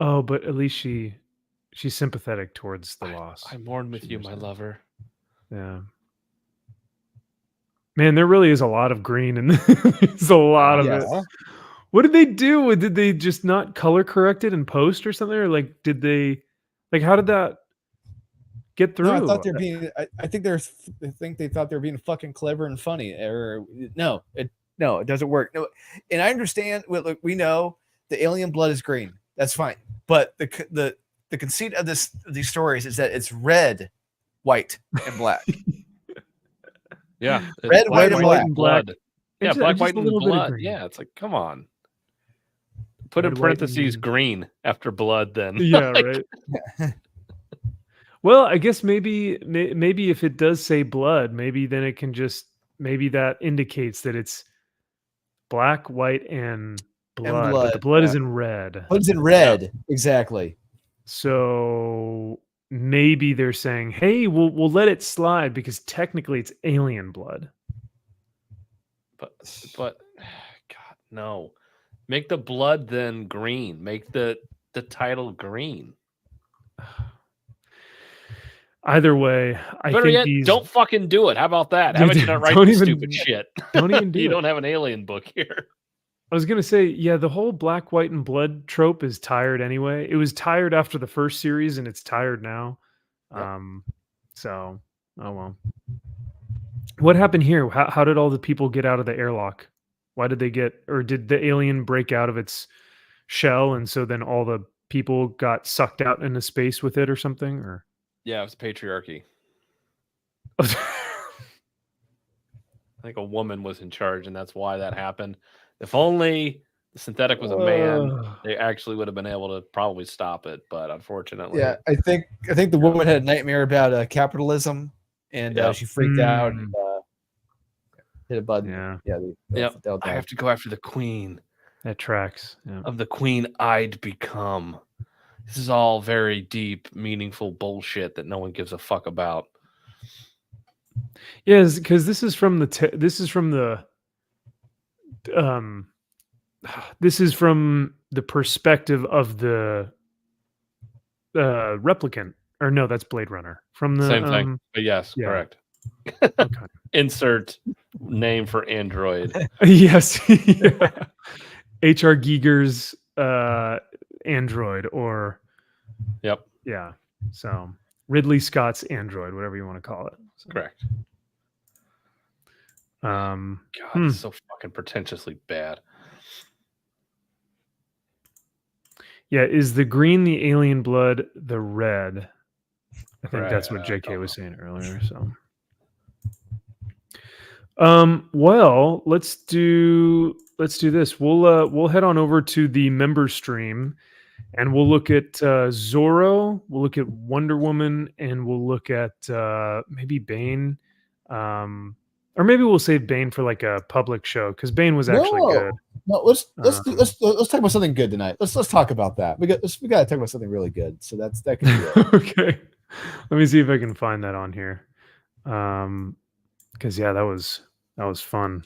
Speaker 1: Oh, but at least she she's sympathetic towards the loss.
Speaker 2: I mourn with
Speaker 1: She
Speaker 2: you, my
Speaker 1: understands.
Speaker 2: lover.
Speaker 1: Yeah. Man, there really is a lot of green, and there's a lot of
Speaker 6: Yes.
Speaker 1: it. What did they do? Did they just not color correct it in post or something? Or like, did they, like, how did that get through?
Speaker 6: No, I thought they're being. I think they thought they were being fucking clever and funny. Or no, it doesn't work. No, and I understand. Look, we know the alien blood is green. That's fine. But the conceit of these stories is that it's red, white, and black.
Speaker 2: Yeah,
Speaker 6: Red, white, and black.
Speaker 2: blood. Yeah,
Speaker 1: Just-
Speaker 2: black,
Speaker 1: just
Speaker 2: white,
Speaker 1: a
Speaker 2: and
Speaker 1: little bit of
Speaker 2: blood.
Speaker 1: green.
Speaker 2: Yeah, it's like, come on. Put in
Speaker 1: Red, white,
Speaker 2: parentheses
Speaker 1: and-
Speaker 2: green after blood. Then
Speaker 1: Yeah,
Speaker 2: Like,
Speaker 1: right. Well, I guess maybe if it does say blood, maybe then it can just maybe that indicates that it's black, white, and blood. But the
Speaker 6: blood,
Speaker 1: blood is
Speaker 6: yeah.
Speaker 1: in red.
Speaker 6: Blood's in red. Exactly.
Speaker 1: So maybe they're saying, "Hey, we'll let it slide because technically it's alien blood."
Speaker 2: but God, no. Make the blood then green. Make the title green.
Speaker 1: Either way, I
Speaker 2: Better
Speaker 1: think
Speaker 2: yet,
Speaker 1: these
Speaker 2: don't fucking do it. How about that? How about you not write
Speaker 1: Don't
Speaker 2: this
Speaker 1: even-
Speaker 2: stupid shit?
Speaker 1: don't even do
Speaker 2: You
Speaker 1: it.
Speaker 2: don't have an alien book here.
Speaker 1: I was gonna say, yeah, the whole black, white, and blood trope is tired anyway. It was tired after the first series, and it's tired now.
Speaker 2: Yep.
Speaker 1: So, oh well. What happened here? How did all the people get out of the airlock? Why did they get, or did the alien break out of its shell, and so then all the people got sucked out into space with it, or something? Or
Speaker 2: Yeah, it was patriarchy. I think a woman was in charge, and that's why that happened. If only the synthetic was a man, they actually would have been able to probably stop it. But unfortunately,
Speaker 6: Yeah, I think the woman had a nightmare about capitalism, and
Speaker 2: Yep.
Speaker 6: she freaked out and hit a button.
Speaker 1: Yeah,
Speaker 2: Yep. I have to go after the queen
Speaker 1: that tracks. Yeah.
Speaker 2: of the queen I'd become. This is all very deep, meaningful bullshit that no one gives a fuck about.
Speaker 1: Yeah, because this is from the this is from the perspective of the replicant, or no, that's Blade Runner. From the
Speaker 2: Same thing, but yes,
Speaker 1: yeah.
Speaker 2: correct.
Speaker 1: Okay.
Speaker 2: Insert name for android.
Speaker 1: Yes. Yeah. H.R. Giger's android, or
Speaker 2: Yep,
Speaker 1: yeah. So Ridley Scott's android, whatever you want to call it. So,
Speaker 2: correct.
Speaker 1: God,
Speaker 2: God, it's so fucking pretentiously bad.
Speaker 1: yeah, is the green the alien blood, the red? I think that's what
Speaker 2: Correct.
Speaker 1: JK was saying earlier. So, well, let's do this. We'll head on over to the member stream, and we'll look at Zorro. We'll look at Wonder Woman, and we'll look at maybe Bane. Or maybe we'll save Bane for like a public show, because Bane was actually good.
Speaker 6: No, let's talk about something good tonight. Let's talk about that. We got to talk about something really good. So that can be it.
Speaker 1: Okay, let me see if I can find that on here. Because yeah, that was fun,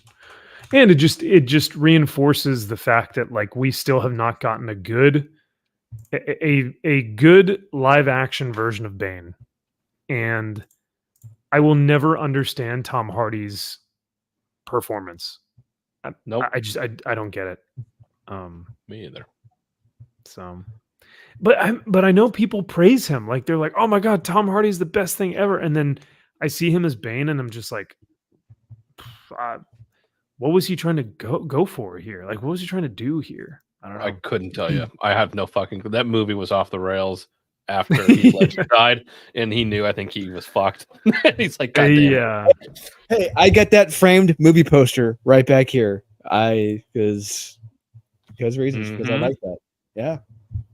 Speaker 1: and it just reinforces the fact that like we still have not gotten a good live action version of Bane, and I will never understand Tom Hardy's performance.
Speaker 2: Nope.
Speaker 1: I don't get it.
Speaker 2: Me either.
Speaker 1: So, but I know people praise him. Like they're like, oh my God, Tom Hardy's the best thing ever. And then I see him as Bane, and I'm just like, what was he trying to go for here? Like, what was he trying to do here? I don't know.
Speaker 2: I couldn't tell you. I have no fucking. That movie was off the rails after Heath Ledger died, and he knew. I think he was fucked. He's like, God damn it.
Speaker 1: Yeah.
Speaker 6: Hey, I got that framed movie poster right back here. Because reasons. Because I like that. Yeah.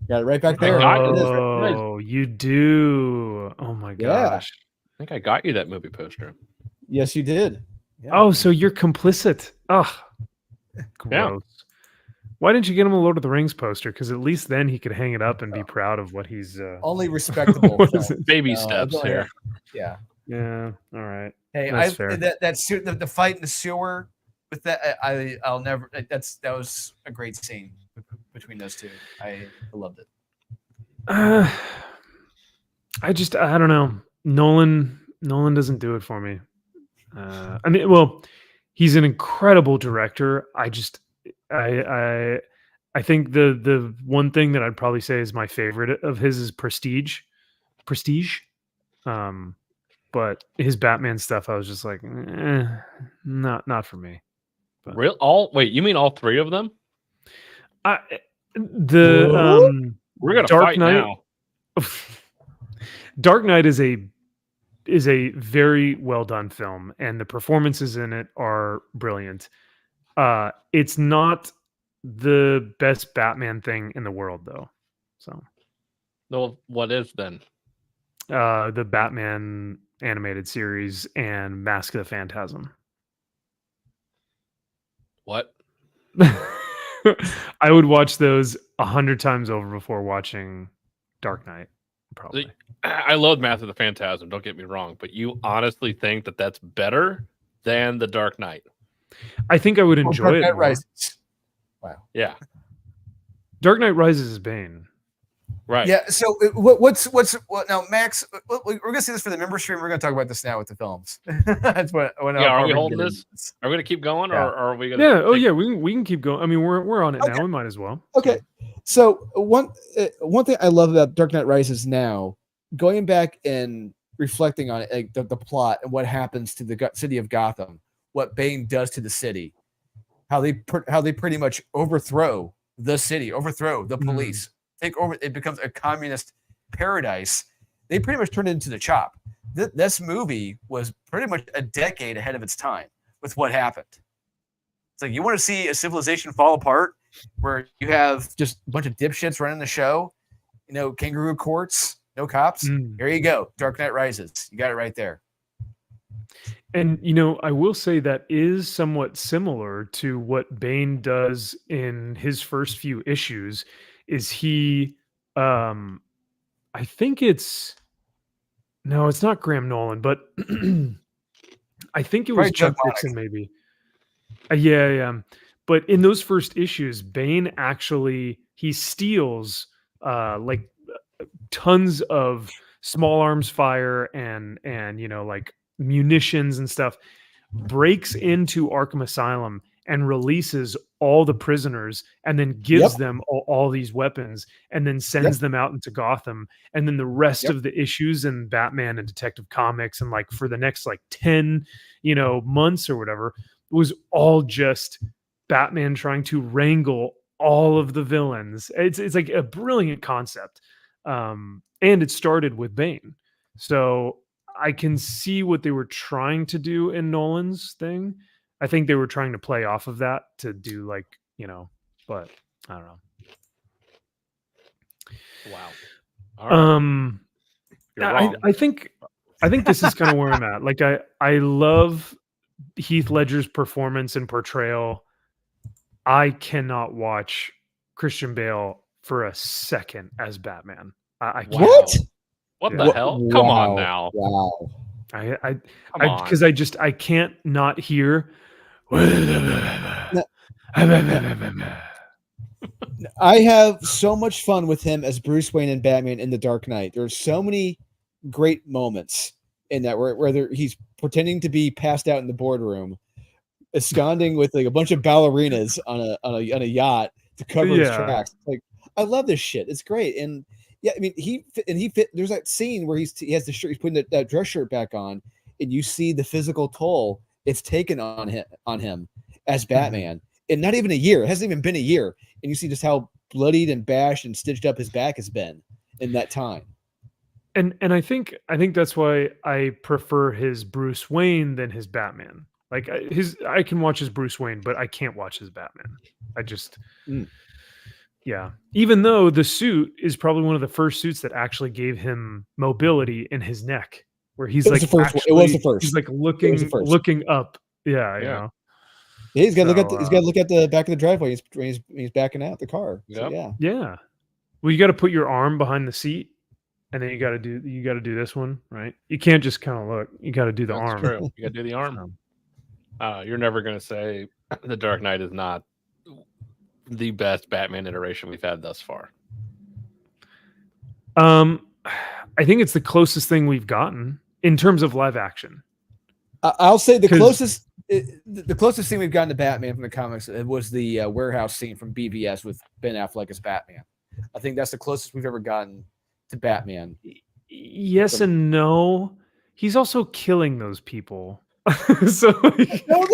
Speaker 6: Got it right back there.
Speaker 1: Oh, you do. Oh my gosh.
Speaker 2: I think I got you that movie poster.
Speaker 6: Yes, you did. Yeah.
Speaker 1: Oh, so you're complicit. Ugh. Gross. Why didn't you get him a Lord of the Rings poster? Because at least then he could hang it up and be proud of what he's
Speaker 6: only respectable.
Speaker 1: What is it?
Speaker 2: Baby steps here.
Speaker 6: Yeah.
Speaker 1: Yeah. All right.
Speaker 6: Hey,
Speaker 1: That's fair.
Speaker 6: the fight in the sewer with that, I'll never. That was a great scene between those two. I loved it.
Speaker 1: I don't know. Nolan doesn't do it for me. I mean, well, he's an incredible director. I I think the one thing that I'd probably say is my favorite of his is Prestige. Prestige. Um, but his Batman stuff, I was just like, not for me. But
Speaker 2: Wait, you mean all three of them?
Speaker 1: I the
Speaker 6: What?
Speaker 2: We're gonna
Speaker 1: Dark
Speaker 2: fight
Speaker 1: Knight.
Speaker 2: now.
Speaker 1: Dark Knight is a very well done film, and the performances in it are brilliant. It's not the best Batman thing in the world, though. So,
Speaker 2: No, what is then?
Speaker 1: the Batman animated series and Mask of the Phantasm.
Speaker 2: What?
Speaker 1: I would watch those 100 times over before watching Dark Knight. Probably.
Speaker 2: I love Math of the Phantasm. Don't get me wrong, but you honestly think that that's better than the Dark Knight?
Speaker 1: I think I would enjoy it
Speaker 6: Dark Knight
Speaker 1: more.
Speaker 6: Rises. Wow.
Speaker 2: Yeah,
Speaker 1: Dark Knight Rises is Bane.
Speaker 2: right.
Speaker 7: Yeah. So what's now, Max? We're gonna see this for the member stream. We're gonna talk about this now with the films. That's what.
Speaker 2: Yeah, are we holding this? Are we gonna keep going,
Speaker 7: Yeah.
Speaker 2: or are we gonna?
Speaker 1: Yeah. Oh, yeah. We can keep going. I mean, we're on it
Speaker 6: Okay.
Speaker 1: now. We might as well.
Speaker 6: Okay, so one thing I love about Dark Knight Rises now, going back and reflecting on it, like the plot and what happens to the city of Gotham, what Bane does to the city, how they pretty much overthrow the city, overthrow the police, take over. It becomes a communist paradise. They pretty much turn it into the chop. This movie was pretty much a decade ahead of its time with what happened. It's like, you want to see a civilization fall apart where you have just a bunch of dipshits running the show, kangaroo courts, no cops. Here you go. Dark Knight Rises. You got it right there.
Speaker 1: And I will say that is somewhat similar to what Bane does in his first few issues. Is he? I think it's not Graham Nolan, but I think it was
Speaker 7: Probably Doug
Speaker 1: Chuck Dixon, maybe. Yeah. But in those first issues, Bane actually he steals like tons of small arms fire and like munitions and stuff, breaks into Arkham Asylum and releases all the prisoners, and then gives them all these weapons, and then sends them out into Gotham. And then the rest of the issues in Batman and Detective Comics, and like for the next like 10 months or whatever, was all just Batman trying to wrangle all of the villains. It's like a brilliant concept. And it started with Bane. So I can see what they were trying to do in Nolan's thing. I think they were trying to play off of that to do like, but I don't know.
Speaker 2: Wow. All right. You're wrong.
Speaker 1: I think this is kind of where I'm at. Like I love Heath Ledger's performance and portrayal. I cannot watch Christian Bale for a second as Batman. I can't.
Speaker 6: What?
Speaker 2: What the hell? Come on now.
Speaker 6: Wow.
Speaker 1: Because I can't not hear.
Speaker 6: I have so much fun with him as Bruce Wayne and Batman in The Dark Knight. There's so many great moments in that where he's pretending to be passed out in the boardroom, absconding with like a bunch of ballerinas on a yacht to cover his tracks. Like, I love this shit. It's great. And yeah, I mean, he fit. There's that scene where he has the shirt, he's putting that dress shirt back on, and you see the physical toll it's taken on him as Batman. And not even a year. It hasn't even been a year. And you see just how bloodied and bashed and stitched up his back has been in that time.
Speaker 1: And I think that's why I prefer his Bruce Wayne than his Batman. Like I can watch his Bruce Wayne, but I can't watch his Batman. I just yeah. Even though the suit is probably one of the first suits that actually gave him mobility in his neck, where he's like,
Speaker 6: it was the first.
Speaker 1: He's like looking up. Yeah.
Speaker 6: Yeah, he's got to look at the back of the driveway when he's backing out the car.
Speaker 2: Yep.
Speaker 6: So,
Speaker 1: yeah. Well, you got to put your arm behind the seat, and then you got to do this one, right? You can't just kind of look. You got to do the
Speaker 2: That's
Speaker 1: arm.
Speaker 2: True. You got to do the arm. You're never going to say The Dark Knight is not the best Batman iteration we've had thus far.
Speaker 1: I think it's the closest thing we've gotten in terms of live action.
Speaker 6: I'll say the
Speaker 1: 'Cause-
Speaker 6: closest. The closest thing we've gotten to Batman from the comics was the warehouse scene from BVS with Ben Affleck as Batman. I think that's the closest we've ever gotten to Batman.
Speaker 1: Yes and no. He's also killing those people. So like,
Speaker 6: No,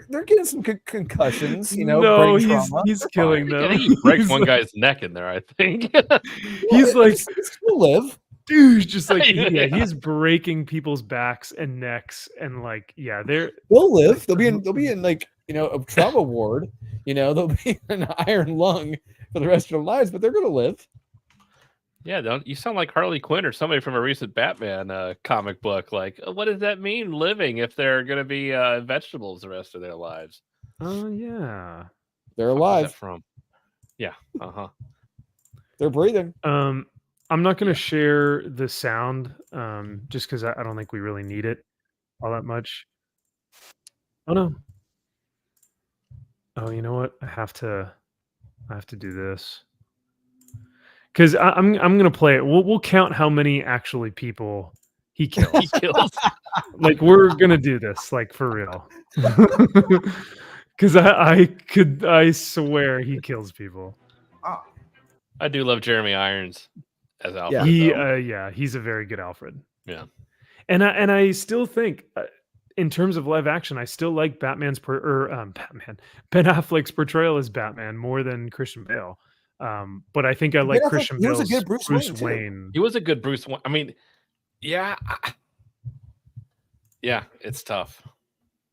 Speaker 6: they're getting some concussions. You know,
Speaker 1: no,
Speaker 6: brain
Speaker 1: he's
Speaker 6: trauma.
Speaker 1: he's killing
Speaker 2: I
Speaker 1: them.
Speaker 2: think he breaks
Speaker 1: He's
Speaker 2: one
Speaker 1: like-
Speaker 2: guy's neck in there. I think.
Speaker 1: He's like,
Speaker 6: It's gonna live.
Speaker 1: dude, just like
Speaker 2: Yeah.
Speaker 1: he's breaking people's backs and necks, and like, yeah, they're
Speaker 6: They'll live. They'll be in like a trauma ward. They'll be in an iron lung for the rest of their lives, but they're gonna live.
Speaker 2: Yeah, don't you sound like Harley Quinn or somebody from a recent Batman comic book? Like, what does that mean, living, if they're going to be vegetables the rest of their lives?
Speaker 1: oh yeah.
Speaker 6: They're
Speaker 2: Fuck is that
Speaker 6: alive.
Speaker 2: from? Yeah.
Speaker 6: They're breathing.
Speaker 1: I'm not going to share the sound, just because I don't think we really need it all that much. Oh no. Oh, you know what? I have to do this because I'm going to play it. We'll count how many actually people he kills.
Speaker 2: He kills.
Speaker 1: Like we're gonna do this, like for real. Because I swear he kills people.
Speaker 2: I do love Jeremy Irons as Alfred.
Speaker 6: Yeah.
Speaker 1: He's a very good Alfred.
Speaker 2: Yeah.
Speaker 1: And I still think, in terms of live action, I still like Ben Affleck's portrayal as Batman more than Christian Bale. But I think I like
Speaker 6: Ben Affleck,
Speaker 1: Christian
Speaker 6: he was
Speaker 1: Bale's
Speaker 6: a good Bruce Wayne, too.
Speaker 1: Wayne.
Speaker 2: He was a good Bruce Wayne. I mean, yeah. Yeah, it's tough.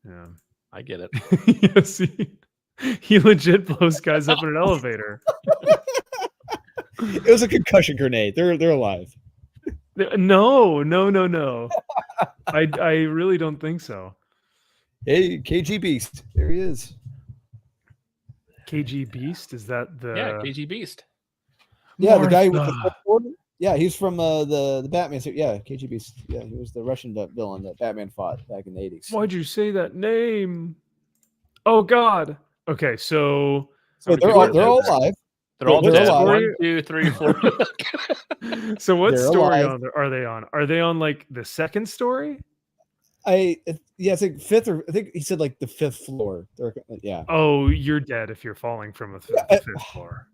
Speaker 1: Yeah.
Speaker 2: I get it.
Speaker 1: Yes, he legit blows guys up in an elevator.
Speaker 6: It was a concussion grenade. They're alive.
Speaker 1: No. I really don't think so.
Speaker 6: Hey, KG Beast. There he is.
Speaker 1: KG Beast, is that the
Speaker 2: Yeah, KG Beast.
Speaker 6: Yeah, the guy with the
Speaker 1: Martha.
Speaker 6: sword. Yeah, he's from the Batman suit. Yeah, KG Beast. Yeah, he was the Russian villain that Batman fought back in the 80s.
Speaker 1: Why'd you say that name? Oh God. Okay, so
Speaker 6: So they're all alive.
Speaker 2: They're all
Speaker 6: They're
Speaker 2: dead.
Speaker 6: alive.
Speaker 2: 1, 2, 3, 4.
Speaker 1: so what
Speaker 6: They're
Speaker 1: story
Speaker 6: alive.
Speaker 1: are they on? Are they on like the second story?
Speaker 6: I think fifth, or I think he said like the fifth floor. Yeah,
Speaker 1: Oh, you're dead if you're falling from a fifth floor.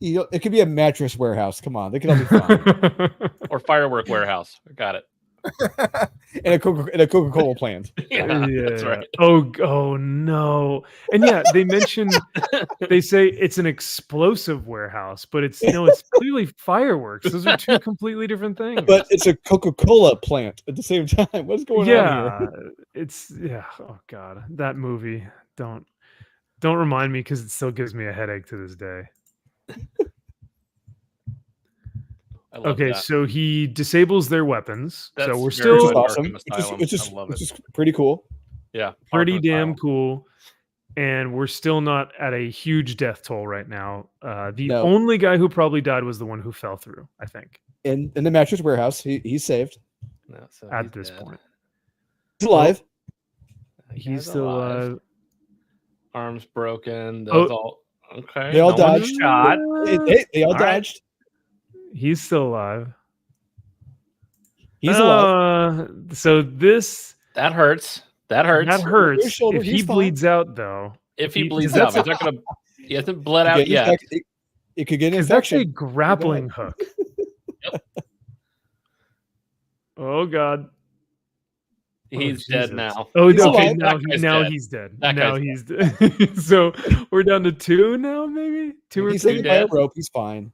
Speaker 6: it could be a mattress warehouse. Come on, they can all be fine.
Speaker 2: Or firework warehouse. Got it.
Speaker 6: And a Coca-Cola plant.
Speaker 2: Yeah, that's right.
Speaker 1: Oh no. And yeah, they say it's an explosive warehouse, but it's clearly fireworks. Those are two completely different things.
Speaker 6: But it's a Coca-Cola plant at the same time. What's going on here?
Speaker 1: Oh God, that movie. Don't remind me because it still gives me a headache to this day.
Speaker 2: I love
Speaker 1: Okay,
Speaker 2: that.
Speaker 1: so he disables their weapons.
Speaker 2: That's
Speaker 1: so we're
Speaker 2: very
Speaker 1: still
Speaker 2: good.
Speaker 6: Awesome.
Speaker 2: Arkham Asylum.
Speaker 6: It's just
Speaker 2: I love it.
Speaker 6: pretty cool.
Speaker 2: Yeah,
Speaker 1: pretty
Speaker 2: Arkham
Speaker 1: damn
Speaker 2: Asylum.
Speaker 1: cool. And we're still not at a huge death toll right now. The
Speaker 6: No.
Speaker 1: only guy who probably died was the one who fell through, I think,
Speaker 6: In the mattress warehouse, he's saved.
Speaker 2: No, so
Speaker 1: at
Speaker 2: he's
Speaker 1: this
Speaker 2: dead.
Speaker 1: point.
Speaker 6: He's alive.
Speaker 1: He's
Speaker 2: Guy's
Speaker 1: still
Speaker 2: alive.
Speaker 1: alive.
Speaker 2: Arms broken.
Speaker 1: Oh.
Speaker 2: Those all okay.
Speaker 6: They all
Speaker 2: no one
Speaker 6: dodged.
Speaker 2: shot.
Speaker 6: They all
Speaker 2: All right.
Speaker 6: dodged.
Speaker 1: He's still alive.
Speaker 6: He's alive.
Speaker 1: So this
Speaker 2: That hurts. That hurts.
Speaker 1: that hurts.
Speaker 6: His shoulder,
Speaker 1: If he
Speaker 6: he's fine.
Speaker 1: bleeds out, though,
Speaker 2: If he
Speaker 1: He-
Speaker 2: bleeds
Speaker 1: that's
Speaker 2: out, he's not gonna. He hasn't bled out yet.
Speaker 6: It could get an
Speaker 1: because that's a
Speaker 6: infection.
Speaker 1: grappling hook. Oh God.
Speaker 2: He's
Speaker 1: Jesus.
Speaker 2: dead now.
Speaker 1: Oh,
Speaker 6: He's
Speaker 1: okay.
Speaker 6: alive.
Speaker 1: Now,
Speaker 2: That guy's
Speaker 1: now
Speaker 2: dead.
Speaker 1: he's dead.
Speaker 2: That
Speaker 1: Now
Speaker 2: guy's
Speaker 1: he's dead. So we're down to 2 now, maybe 2 or
Speaker 6: He's
Speaker 1: 3.
Speaker 6: hanging by a
Speaker 2: dead.
Speaker 6: rope. He's fine.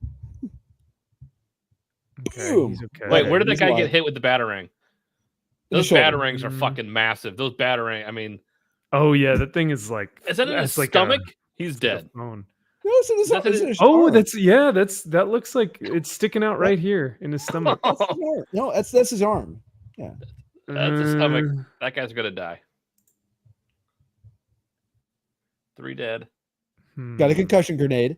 Speaker 1: Okay,
Speaker 6: Boom.
Speaker 1: he's okay.
Speaker 2: Wait, where did that
Speaker 6: he's
Speaker 2: guy
Speaker 6: alive.
Speaker 2: get hit with the batarang?
Speaker 6: the
Speaker 2: Those
Speaker 6: shoulder.
Speaker 2: batarangs are
Speaker 1: Mm.
Speaker 2: fucking massive. Those batarang. I mean,
Speaker 1: Oh yeah, that thing is like.
Speaker 2: is that in his
Speaker 1: that's like
Speaker 2: stomach?
Speaker 1: a
Speaker 2: He's dead.
Speaker 1: phone.
Speaker 6: No, it's in his-
Speaker 2: That's
Speaker 6: it's
Speaker 2: it.
Speaker 6: in his
Speaker 1: Oh,
Speaker 6: arm.
Speaker 1: that looks like it's sticking out right here in his stomach.
Speaker 6: That's his arm. No, that's his arm.
Speaker 2: That's his stomach.
Speaker 1: Uh,
Speaker 2: That guy's gonna die. 3 dead.
Speaker 6: Got a
Speaker 1: hmm.
Speaker 6: concussion grenade.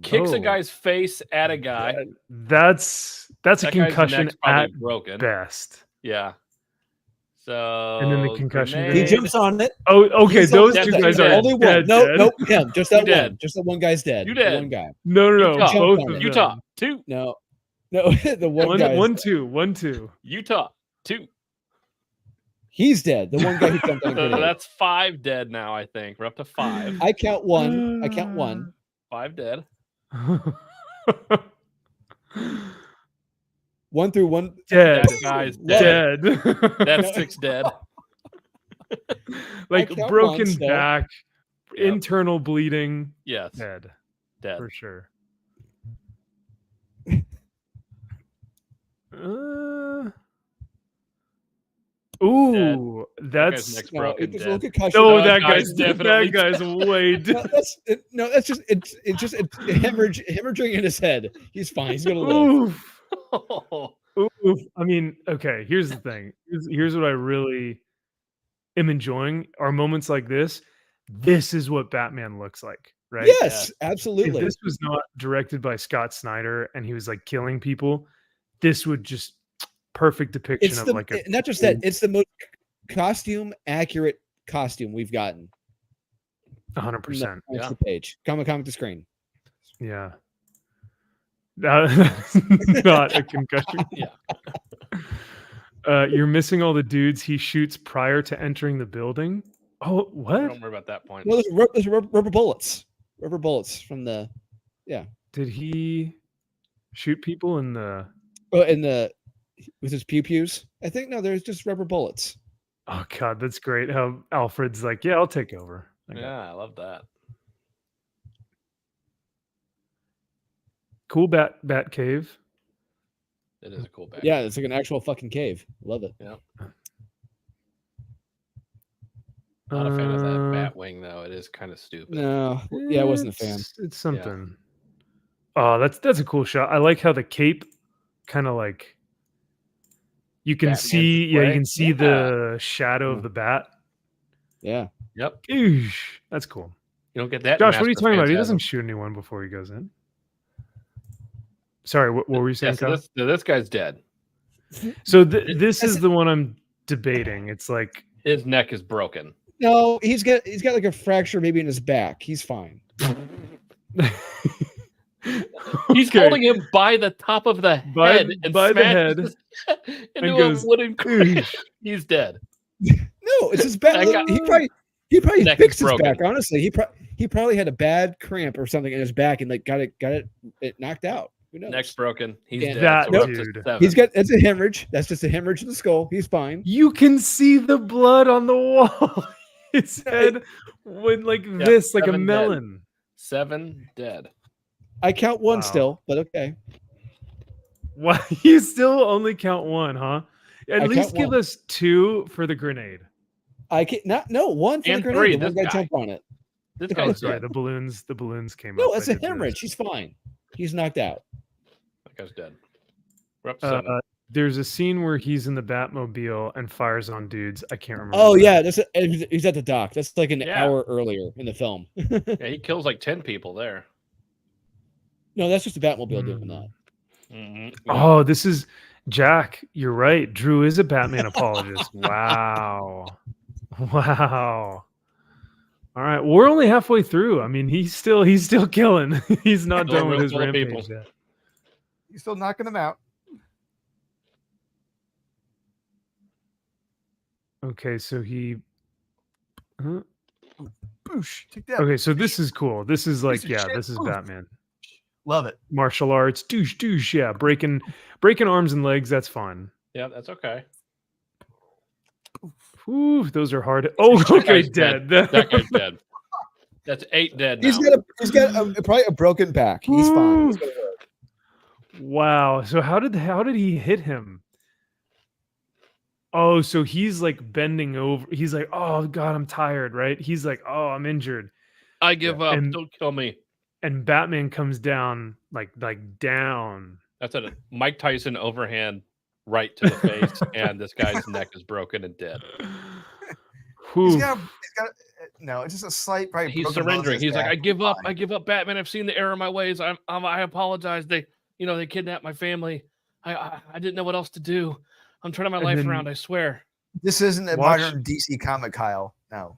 Speaker 2: Kicks
Speaker 1: Oh.
Speaker 2: a guy's face at a guy.
Speaker 1: That's a
Speaker 2: That guy's
Speaker 1: concussion
Speaker 2: neck's probably
Speaker 1: at
Speaker 2: broken.
Speaker 1: best.
Speaker 2: Yeah. So
Speaker 1: And then the concussion
Speaker 2: grenade.
Speaker 6: He
Speaker 1: grenade.
Speaker 6: jumps on it.
Speaker 1: Oh, okay.
Speaker 6: He's
Speaker 1: Those
Speaker 2: dead,
Speaker 1: two
Speaker 2: dead,
Speaker 1: guys
Speaker 2: dead.
Speaker 1: are
Speaker 6: Only one.
Speaker 1: dead,
Speaker 6: No,
Speaker 1: dead.
Speaker 6: no, him. Just that
Speaker 2: You
Speaker 6: one.
Speaker 2: dead.
Speaker 6: Just that one guy's dead.
Speaker 2: You
Speaker 6: The
Speaker 2: dead.
Speaker 6: One guy.
Speaker 1: No,
Speaker 2: Utah.
Speaker 1: both
Speaker 6: Jumped
Speaker 1: of
Speaker 6: on it.
Speaker 2: Utah.
Speaker 1: them.
Speaker 2: 2.
Speaker 6: No. No, the one guy.
Speaker 1: 1-2.
Speaker 2: Utah 2.
Speaker 6: He's dead. The one guy who jumped on a
Speaker 2: So
Speaker 6: grenade.
Speaker 2: that's 5 dead now. I think we're up to 5.
Speaker 6: I count one. I count one.
Speaker 2: 5 dead.
Speaker 6: 1 through 1.
Speaker 1: Dead.
Speaker 2: That guy's dead.
Speaker 1: Dead.
Speaker 2: That's 6 dead.
Speaker 1: Like
Speaker 6: I count
Speaker 1: broken
Speaker 6: one still.
Speaker 1: back,
Speaker 2: Yep.
Speaker 1: internal bleeding.
Speaker 2: Yes,
Speaker 1: Dead
Speaker 2: dead.
Speaker 1: for sure. Ooh,
Speaker 2: That guy's
Speaker 1: that's
Speaker 2: next
Speaker 6: No,
Speaker 2: broken
Speaker 6: just
Speaker 2: dead.
Speaker 6: look at Kasha.
Speaker 1: no,
Speaker 2: That
Speaker 1: that
Speaker 2: guy's
Speaker 1: guy's
Speaker 2: definitely
Speaker 1: that guy's way dead.
Speaker 6: That's just it's hemorrhaging in his head. He's fine. He's gonna live.
Speaker 1: Oof. Oof. I mean, okay, here's the thing. Here's what I really am enjoying are moments like this. This is what Batman looks like, right?
Speaker 6: Yes,
Speaker 1: If
Speaker 6: absolutely.
Speaker 1: this was not directed by Scott Snyder and he was like killing people, this would just perfect depiction
Speaker 6: It's
Speaker 1: of
Speaker 6: the
Speaker 1: like a
Speaker 6: not just that. It's the most costume accurate costume we've gotten.
Speaker 1: 100%.
Speaker 6: That's
Speaker 2: Yeah.
Speaker 6: the page. Comic to screen.
Speaker 1: Yeah. That's not a concussion.
Speaker 2: Yeah.
Speaker 1: You're missing all the dudes he shoots prior to entering the building. Oh, what?
Speaker 2: Don't worry about that point.
Speaker 6: No, there's rubber bullets. Rubber bullets from the
Speaker 1: Did he shoot people in the?
Speaker 6: with his pews. I think no, there's just rubber bullets.
Speaker 1: Oh God, that's great. How Alfred's like, yeah, I'll take over. I got it."
Speaker 2: Yeah, I love that.
Speaker 1: Cool bat cave.
Speaker 2: It is a cool back.
Speaker 6: Yeah, it's like an actual fucking cave. Love it.
Speaker 2: Not a fan of that
Speaker 1: Uh,
Speaker 2: bat wing though. It is kind of stupid.
Speaker 6: No, yeah, I wasn't a fan.
Speaker 1: It's something. Oh, that's a cool shot. I like how the cape kind of like you can
Speaker 2: Batman's
Speaker 1: see, you
Speaker 2: way.
Speaker 1: can see
Speaker 2: Yeah.
Speaker 1: the shadow of
Speaker 6: Yeah.
Speaker 1: the bat.
Speaker 6: Yeah.
Speaker 2: Yep.
Speaker 1: Eesh, that's cool.
Speaker 2: You don't get that. in
Speaker 1: Josh, what are you
Speaker 2: Master
Speaker 1: talking about? He
Speaker 2: Phantasm.
Speaker 1: doesn't shoot anyone before he goes in. Sorry, what were you saying,
Speaker 2: Yeah, so
Speaker 1: Kyle?
Speaker 2: this guy's dead.
Speaker 1: So this is the one I'm debating. It's like
Speaker 2: His neck is broken.
Speaker 6: No, he's got like a fracture maybe in his back. He's fine.
Speaker 2: He's
Speaker 1: Okay.
Speaker 2: holding him by the top of the
Speaker 1: By-
Speaker 2: head and
Speaker 1: by the
Speaker 2: smashes
Speaker 1: head
Speaker 2: his
Speaker 1: and
Speaker 2: into
Speaker 1: goes,
Speaker 2: a wooden crate.
Speaker 1: "Eesh."
Speaker 2: He's dead.
Speaker 6: No, it's his back.
Speaker 2: That guy-
Speaker 6: He probably
Speaker 2: Neck
Speaker 6: fixed
Speaker 2: is
Speaker 6: his back.
Speaker 2: broken.
Speaker 6: Honestly, he probably had a bad cramp or something in his back and like got it knocked out. Who knows?
Speaker 2: Neck's broken. He's
Speaker 6: Yeah.
Speaker 2: dead.
Speaker 1: That
Speaker 2: so we're up to
Speaker 1: dude.
Speaker 2: 7.
Speaker 6: He's got that's a hemorrhage. That's just a hemorrhage in the skull. He's fine.
Speaker 1: You can see the blood on the wall. His head went like this, like a
Speaker 2: 7 dead.
Speaker 1: melon.
Speaker 2: 7 dead.
Speaker 6: I count one
Speaker 1: Wow.
Speaker 6: still, but okay.
Speaker 1: Why you still only count one, huh? At
Speaker 6: I
Speaker 1: least
Speaker 6: count
Speaker 1: give
Speaker 6: one.
Speaker 1: us 2 for the grenade.
Speaker 6: I can not no one for
Speaker 2: And
Speaker 6: the grenade.
Speaker 2: 3,
Speaker 6: The one
Speaker 2: this
Speaker 6: guy
Speaker 2: guy.
Speaker 6: jump on it.
Speaker 2: This
Speaker 1: Oh,
Speaker 2: guy's
Speaker 1: sorry,
Speaker 2: dead.
Speaker 1: the balloons came up.
Speaker 6: No,
Speaker 1: I
Speaker 6: it's a
Speaker 1: did miss.
Speaker 6: hemorrhage. He's fine. He's knocked out.
Speaker 2: That guy's dead. We're up to 7.
Speaker 1: There's a scene where he's in the Batmobile and fires on dudes. I can't remember.
Speaker 6: Oh
Speaker 1: the
Speaker 6: yeah, he's at the dock. That's like an
Speaker 2: Yeah.
Speaker 6: hour earlier in the film.
Speaker 2: Yeah, he kills like 10 people there.
Speaker 6: No, that's just a Batmobile doing that.
Speaker 2: Mhm.
Speaker 1: Oh, this is Jack. You're right. Drew is a Batman apologist. Wow. Wow. All right. Well, we're only halfway through. I mean, he's still killing. He's not
Speaker 2: Still a
Speaker 1: done with
Speaker 2: room
Speaker 1: his
Speaker 2: full of
Speaker 1: rampage
Speaker 2: people.
Speaker 1: yet.
Speaker 7: He's still knocking them out.
Speaker 1: Okay, so he. Huh?
Speaker 7: Boosh. Take that.
Speaker 1: Okay, so this is cool. This is like,
Speaker 7: Piece of
Speaker 1: yeah,
Speaker 7: shit.
Speaker 1: this is
Speaker 7: Oof.
Speaker 1: Batman.
Speaker 7: Love it.
Speaker 1: Martial arts, douche, yeah, breaking arms and legs. That's fun.
Speaker 2: Yeah, that's okay.
Speaker 1: Ooh, those are hard. Oh,
Speaker 2: That
Speaker 1: okay,
Speaker 2: guy's
Speaker 1: dead.
Speaker 2: That guy's dead. That's 8 dead now.
Speaker 6: He's got probably a broken back. He's fine. He's gonna work.
Speaker 1: Wow. So how did he hit him? Oh, so he's like bending over. He's like, oh God, I'm tired, right? He's like, oh, I'm injured.
Speaker 2: I give up.
Speaker 1: And-
Speaker 2: Don't kill me.
Speaker 1: And Batman comes down like down.
Speaker 2: That's a Mike Tyson overhand right to the face, and this guy's neck is broken and dead.
Speaker 1: Whew.
Speaker 7: He's got no, it's just a slight probably
Speaker 2: He's
Speaker 7: broken bone in
Speaker 2: surrendering.
Speaker 7: his
Speaker 2: He's like,
Speaker 7: back.
Speaker 2: I give up. I give up, Batman. I've seen the error of my ways. I apologize. They kidnapped my family. I didn't know what else to do. I'm turning my
Speaker 1: And
Speaker 2: life
Speaker 1: then-
Speaker 2: around. I swear.
Speaker 7: This isn't a
Speaker 1: Watch-
Speaker 7: modern DC comic, Kyle. No.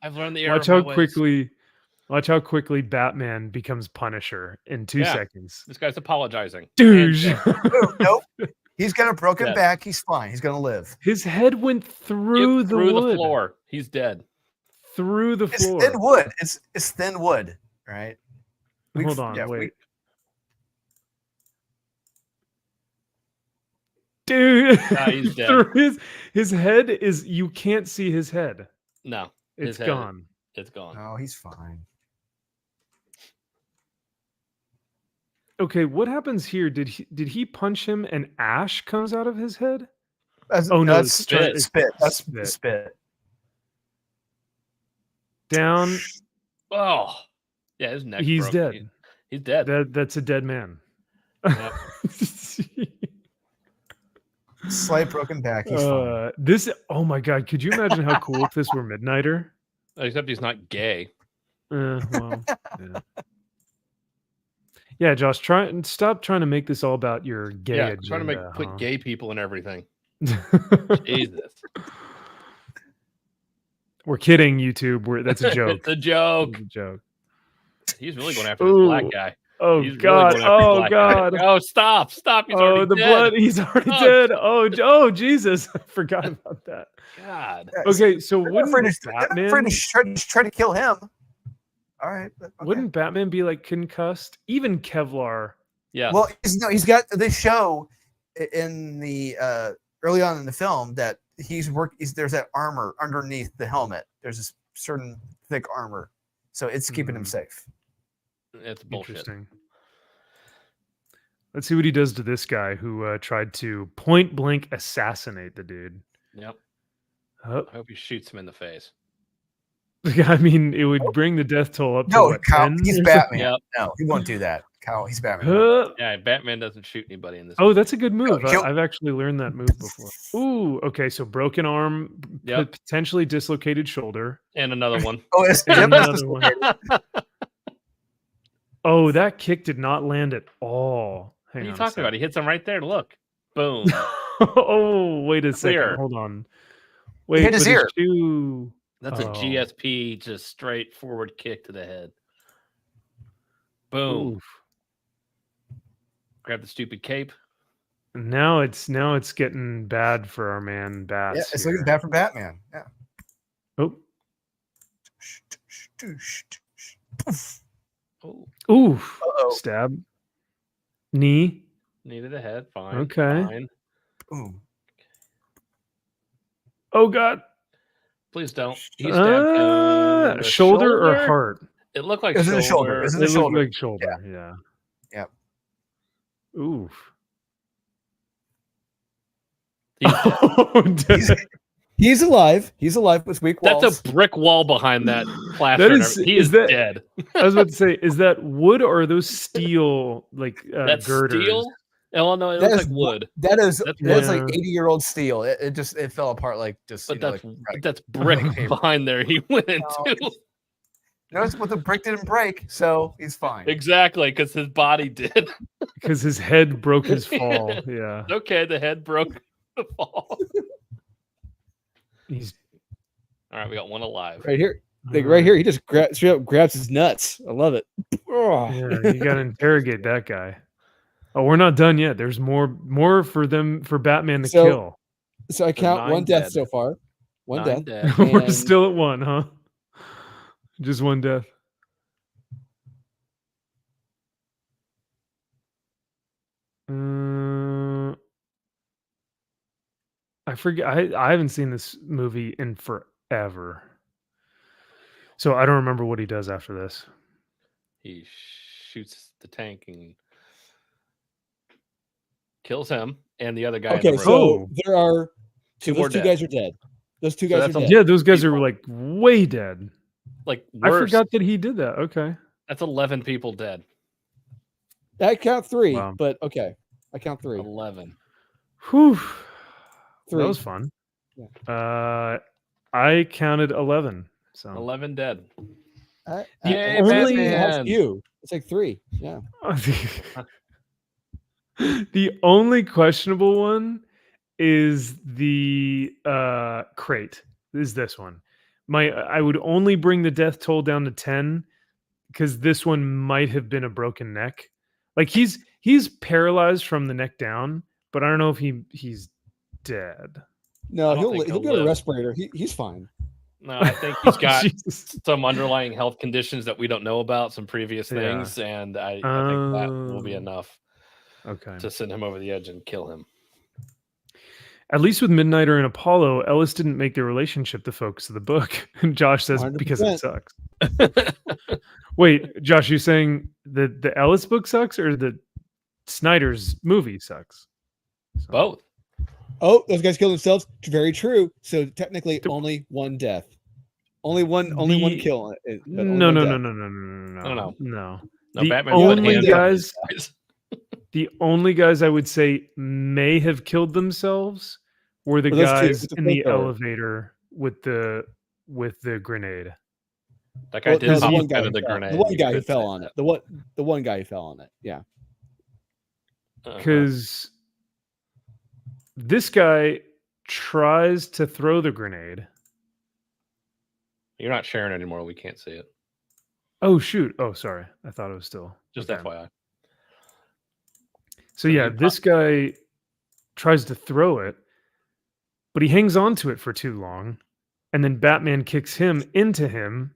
Speaker 2: I've learned the error
Speaker 1: Watch
Speaker 2: of my
Speaker 1: how
Speaker 2: ways.
Speaker 1: quickly Watch how quickly Batman becomes Punisher in 2
Speaker 2: Yeah.
Speaker 1: seconds.
Speaker 2: This guy's apologizing.
Speaker 1: Douche.
Speaker 2: And dead.
Speaker 7: Nope. He's got a broken
Speaker 2: Dead.
Speaker 7: back. He's fine. He's gonna live.
Speaker 1: His head went through the
Speaker 2: through
Speaker 1: wood.
Speaker 2: the floor. He's dead.
Speaker 1: Through the
Speaker 7: It's
Speaker 1: floor.
Speaker 7: thin wood. It's thin wood, right?
Speaker 1: Hold on, wait. Dude,
Speaker 2: he's dead.
Speaker 1: through his head is, you can't see his head.
Speaker 2: No,
Speaker 1: It's
Speaker 2: his head-
Speaker 1: gone.
Speaker 2: It's gone.
Speaker 7: No, he's fine.
Speaker 1: Okay, what happens here? Did he punch him and ash comes out of his head?
Speaker 7: That's,
Speaker 1: Oh, no,
Speaker 7: that's
Speaker 1: it's
Speaker 2: spit.
Speaker 7: Spit. That's
Speaker 1: Spit.
Speaker 7: spit.
Speaker 1: Down.
Speaker 2: Oh, yeah, his neck.
Speaker 1: He's
Speaker 2: broke.
Speaker 1: dead.
Speaker 2: He's dead.
Speaker 1: That's a dead man.
Speaker 2: Yep.
Speaker 7: Slight broken back. He's fine.
Speaker 1: This. Oh my god! Could you imagine how cool if this were Midnighter?
Speaker 2: Except he's not gay.
Speaker 1: Well, yeah. Yeah, Josh, stop trying to make this all about your gay
Speaker 2: Yeah,
Speaker 1: agenda.
Speaker 2: trying to put gay people in everything. Jesus.
Speaker 1: We're kidding, YouTube. That's a joke.
Speaker 2: It's a joke.
Speaker 1: It's a joke.
Speaker 2: He's really going after this black
Speaker 1: Ooh.
Speaker 2: guy.
Speaker 1: Oh
Speaker 2: He's really
Speaker 1: god!
Speaker 2: going after the
Speaker 1: Oh
Speaker 2: black guy.
Speaker 1: god!
Speaker 2: Oh, stop! Stop! He's
Speaker 1: Oh,
Speaker 2: already
Speaker 1: the
Speaker 2: dead.
Speaker 1: blood! He's already
Speaker 2: Oh.
Speaker 1: dead. Oh, Jesus! I forgot about that.
Speaker 2: God.
Speaker 1: Okay, so
Speaker 7: They're not
Speaker 1: wouldn't
Speaker 7: afraid to, they're not
Speaker 1: Batman?
Speaker 7: afraid to try to kill him. All right. but okay.
Speaker 1: Wouldn't Batman be like concussed? Even Kevlar.
Speaker 2: Yeah.
Speaker 7: Well, he's got. They show in the early on in the film that there's that armor underneath the helmet. There's this certain thick armor, so it's keeping him safe.
Speaker 2: It's bullshit.
Speaker 1: Interesting. Let's see what he does to this guy who tried to point blank assassinate the dude.
Speaker 2: Yep.
Speaker 1: Oh,
Speaker 2: I hope he shoots him in the face.
Speaker 1: I mean, it would bring the death toll up to
Speaker 7: No,
Speaker 1: what,
Speaker 7: Kyle,
Speaker 1: 10
Speaker 7: he's
Speaker 1: or
Speaker 7: Batman.
Speaker 2: Yep.
Speaker 7: No, he won't do that. Kyle, he's Batman.
Speaker 1: something?
Speaker 2: Yeah, Batman doesn't shoot anybody in this.
Speaker 1: Oh, that's a good move.
Speaker 7: Kill-
Speaker 1: I've actually learned that move before. Ooh, okay. So broken arm,
Speaker 2: Yep.
Speaker 1: potentially dislocated shoulder.
Speaker 2: And another one.
Speaker 7: Oh, it's
Speaker 1: And
Speaker 7: yep, that's
Speaker 1: another one. Oh, that kick did not land at all.
Speaker 2: What
Speaker 1: Hang
Speaker 2: are you
Speaker 1: on a
Speaker 2: talking
Speaker 1: sec.
Speaker 2: about? He hits him right there. Look. Boom.
Speaker 1: Oh, wait a second.
Speaker 2: Clear.
Speaker 1: Hold on. Wait,
Speaker 7: hit his
Speaker 1: but
Speaker 7: ear.
Speaker 1: shoe-
Speaker 2: That's a
Speaker 1: Oh.
Speaker 2: GSP, just straight forward kick to the head. Boom.
Speaker 1: Oof.
Speaker 2: Grab the stupid cape.
Speaker 1: Now it's getting bad for our man Bats.
Speaker 7: Yeah, it's
Speaker 1: here.
Speaker 7: looking bad for Batman. Yeah.
Speaker 1: Oh,
Speaker 2: Oh,
Speaker 1: oof.
Speaker 7: Uh-oh.
Speaker 1: Stab. Knee.
Speaker 2: needed a head. Fine.
Speaker 1: Okay.
Speaker 2: Fine.
Speaker 7: Boom.
Speaker 1: Oh God.
Speaker 2: Please don't. He stabbed him in the
Speaker 1: Shoulder or heart?
Speaker 2: It looked like
Speaker 7: Is it
Speaker 2: shoulder.
Speaker 7: the shoulder? Is it
Speaker 1: It
Speaker 7: the
Speaker 1: looked
Speaker 7: shoulder?
Speaker 1: like shoulder. Yeah.
Speaker 7: Yep.
Speaker 1: Oof.
Speaker 2: He's-
Speaker 1: Oh,
Speaker 7: He's alive. He's alive with weak walls.
Speaker 2: That's a brick wall behind that plaster. and
Speaker 1: is-
Speaker 2: everything. He
Speaker 1: is
Speaker 2: is
Speaker 1: that-
Speaker 2: dead.
Speaker 1: I was about to say, is that wood or are those steel like
Speaker 2: That's
Speaker 1: girders?
Speaker 2: steel. Oh no, it
Speaker 7: That
Speaker 2: looks
Speaker 7: is
Speaker 2: like wood.
Speaker 7: That's
Speaker 2: That's
Speaker 7: like
Speaker 1: wood.
Speaker 7: 80-year-old steel. It fell apart like just.
Speaker 2: But
Speaker 7: you know,
Speaker 2: that's
Speaker 7: like, right.
Speaker 2: that's brick
Speaker 7: Okay.
Speaker 2: behind there. He went into
Speaker 7: Notice what the brick didn't break, so he's fine.
Speaker 2: exactly because his body did.
Speaker 1: Because his head broke his fall. Yeah.
Speaker 2: Okay, the head broke the fall.
Speaker 1: He's
Speaker 2: All right, we got one alive.
Speaker 6: Right here. Like right here, he just straight up grabs his nuts. I love it. Oh.
Speaker 1: Yeah, you gotta interrogate that guy. Oh, we're not done yet. There's more for Batman to
Speaker 6: So-
Speaker 1: kill.
Speaker 6: So I count
Speaker 2: 9
Speaker 6: one death
Speaker 2: dead.
Speaker 6: so far. One
Speaker 2: 9
Speaker 6: death.
Speaker 2: dead.
Speaker 1: We're
Speaker 6: and-
Speaker 1: still at one, huh? Just one death. I forget. I haven't seen this movie in forever, so I don't remember what he does after this.
Speaker 2: He shoots the tank and kills him and the other guy.
Speaker 6: Okay,
Speaker 2: in the
Speaker 6: so
Speaker 2: room.
Speaker 6: there are
Speaker 2: Two
Speaker 6: those
Speaker 2: more
Speaker 6: two
Speaker 2: dead.
Speaker 6: guys are dead. Those two
Speaker 2: So
Speaker 6: guys
Speaker 2: that's
Speaker 6: are
Speaker 2: a-
Speaker 6: dead.
Speaker 1: Yeah, those guys are like way dead.
Speaker 2: Like
Speaker 1: I
Speaker 2: worse.
Speaker 1: forgot that he did that. Okay.
Speaker 2: That's 11 people dead.
Speaker 6: I count three,
Speaker 1: Wow.
Speaker 6: but okay. I count three.
Speaker 2: 11.
Speaker 1: Whew.
Speaker 6: Three.
Speaker 1: That was fun.
Speaker 6: Yeah.
Speaker 1: I counted 11. So
Speaker 2: 11 dead.
Speaker 6: only
Speaker 2: Yay,
Speaker 6: has
Speaker 2: Batman!
Speaker 6: few. It's like three. Yeah.
Speaker 1: the only questionable one is the crate. Is this one? I would only bring the death toll down to 10 because this one might have been a broken neck. Like he's paralyzed from the neck down, but I don't know if he's dead.
Speaker 6: No,
Speaker 2: I don't think
Speaker 6: he'll
Speaker 2: he'll
Speaker 6: get a
Speaker 2: live.
Speaker 6: respirator. He's fine.
Speaker 2: No, I think he's got
Speaker 1: Jesus.
Speaker 2: some underlying health conditions that we don't know about, some previous
Speaker 1: Yeah.
Speaker 2: things, and I think that will be
Speaker 1: Oh.
Speaker 2: enough
Speaker 1: Okay.
Speaker 2: to send him over the edge and kill him.
Speaker 1: At least with Midnighter and Apollo, Ellis didn't make their relationship the focus of the book. And Josh says because it
Speaker 6: 100%.
Speaker 1: sucks. Wait, Josh, you saying that the Ellis book sucks or the Snyder's movie sucks? So-
Speaker 2: Both.
Speaker 6: Oh, those guys killed themselves. Very true. So technically, only one death. Only one
Speaker 1: The-
Speaker 6: kill. But only
Speaker 1: No,
Speaker 6: one
Speaker 1: no,
Speaker 6: death.
Speaker 1: no, no, no, no, no,
Speaker 2: No.
Speaker 1: no.
Speaker 2: No,
Speaker 1: The
Speaker 2: Batman's got
Speaker 1: only
Speaker 2: hands on
Speaker 1: guys-
Speaker 2: these guys.
Speaker 1: The only guys I would say may have killed themselves were the
Speaker 6: Well, those two,
Speaker 1: guys
Speaker 6: it's a
Speaker 1: in the
Speaker 6: flamethrower.
Speaker 1: elevator with the grenade.
Speaker 2: That guy
Speaker 6: Well,
Speaker 2: did
Speaker 6: no, the
Speaker 2: pop
Speaker 6: one guy
Speaker 2: out
Speaker 6: who
Speaker 2: of the
Speaker 6: fell.
Speaker 2: grenade.
Speaker 6: The one
Speaker 2: You
Speaker 6: guy who
Speaker 2: could
Speaker 6: fell
Speaker 2: say
Speaker 6: on
Speaker 2: that.
Speaker 6: it. The one guy who fell on it. Yeah.
Speaker 2: Uh-huh.
Speaker 1: Because this guy tries to throw the grenade.
Speaker 2: You're not sharing anymore. We can't see it.
Speaker 1: Oh shoot! Oh, sorry. I thought it was still
Speaker 2: Just
Speaker 1: okay.
Speaker 2: FYI.
Speaker 1: So yeah, this guy tries to throw it, but he hangs on to it for too long, and then Batman kicks him into him.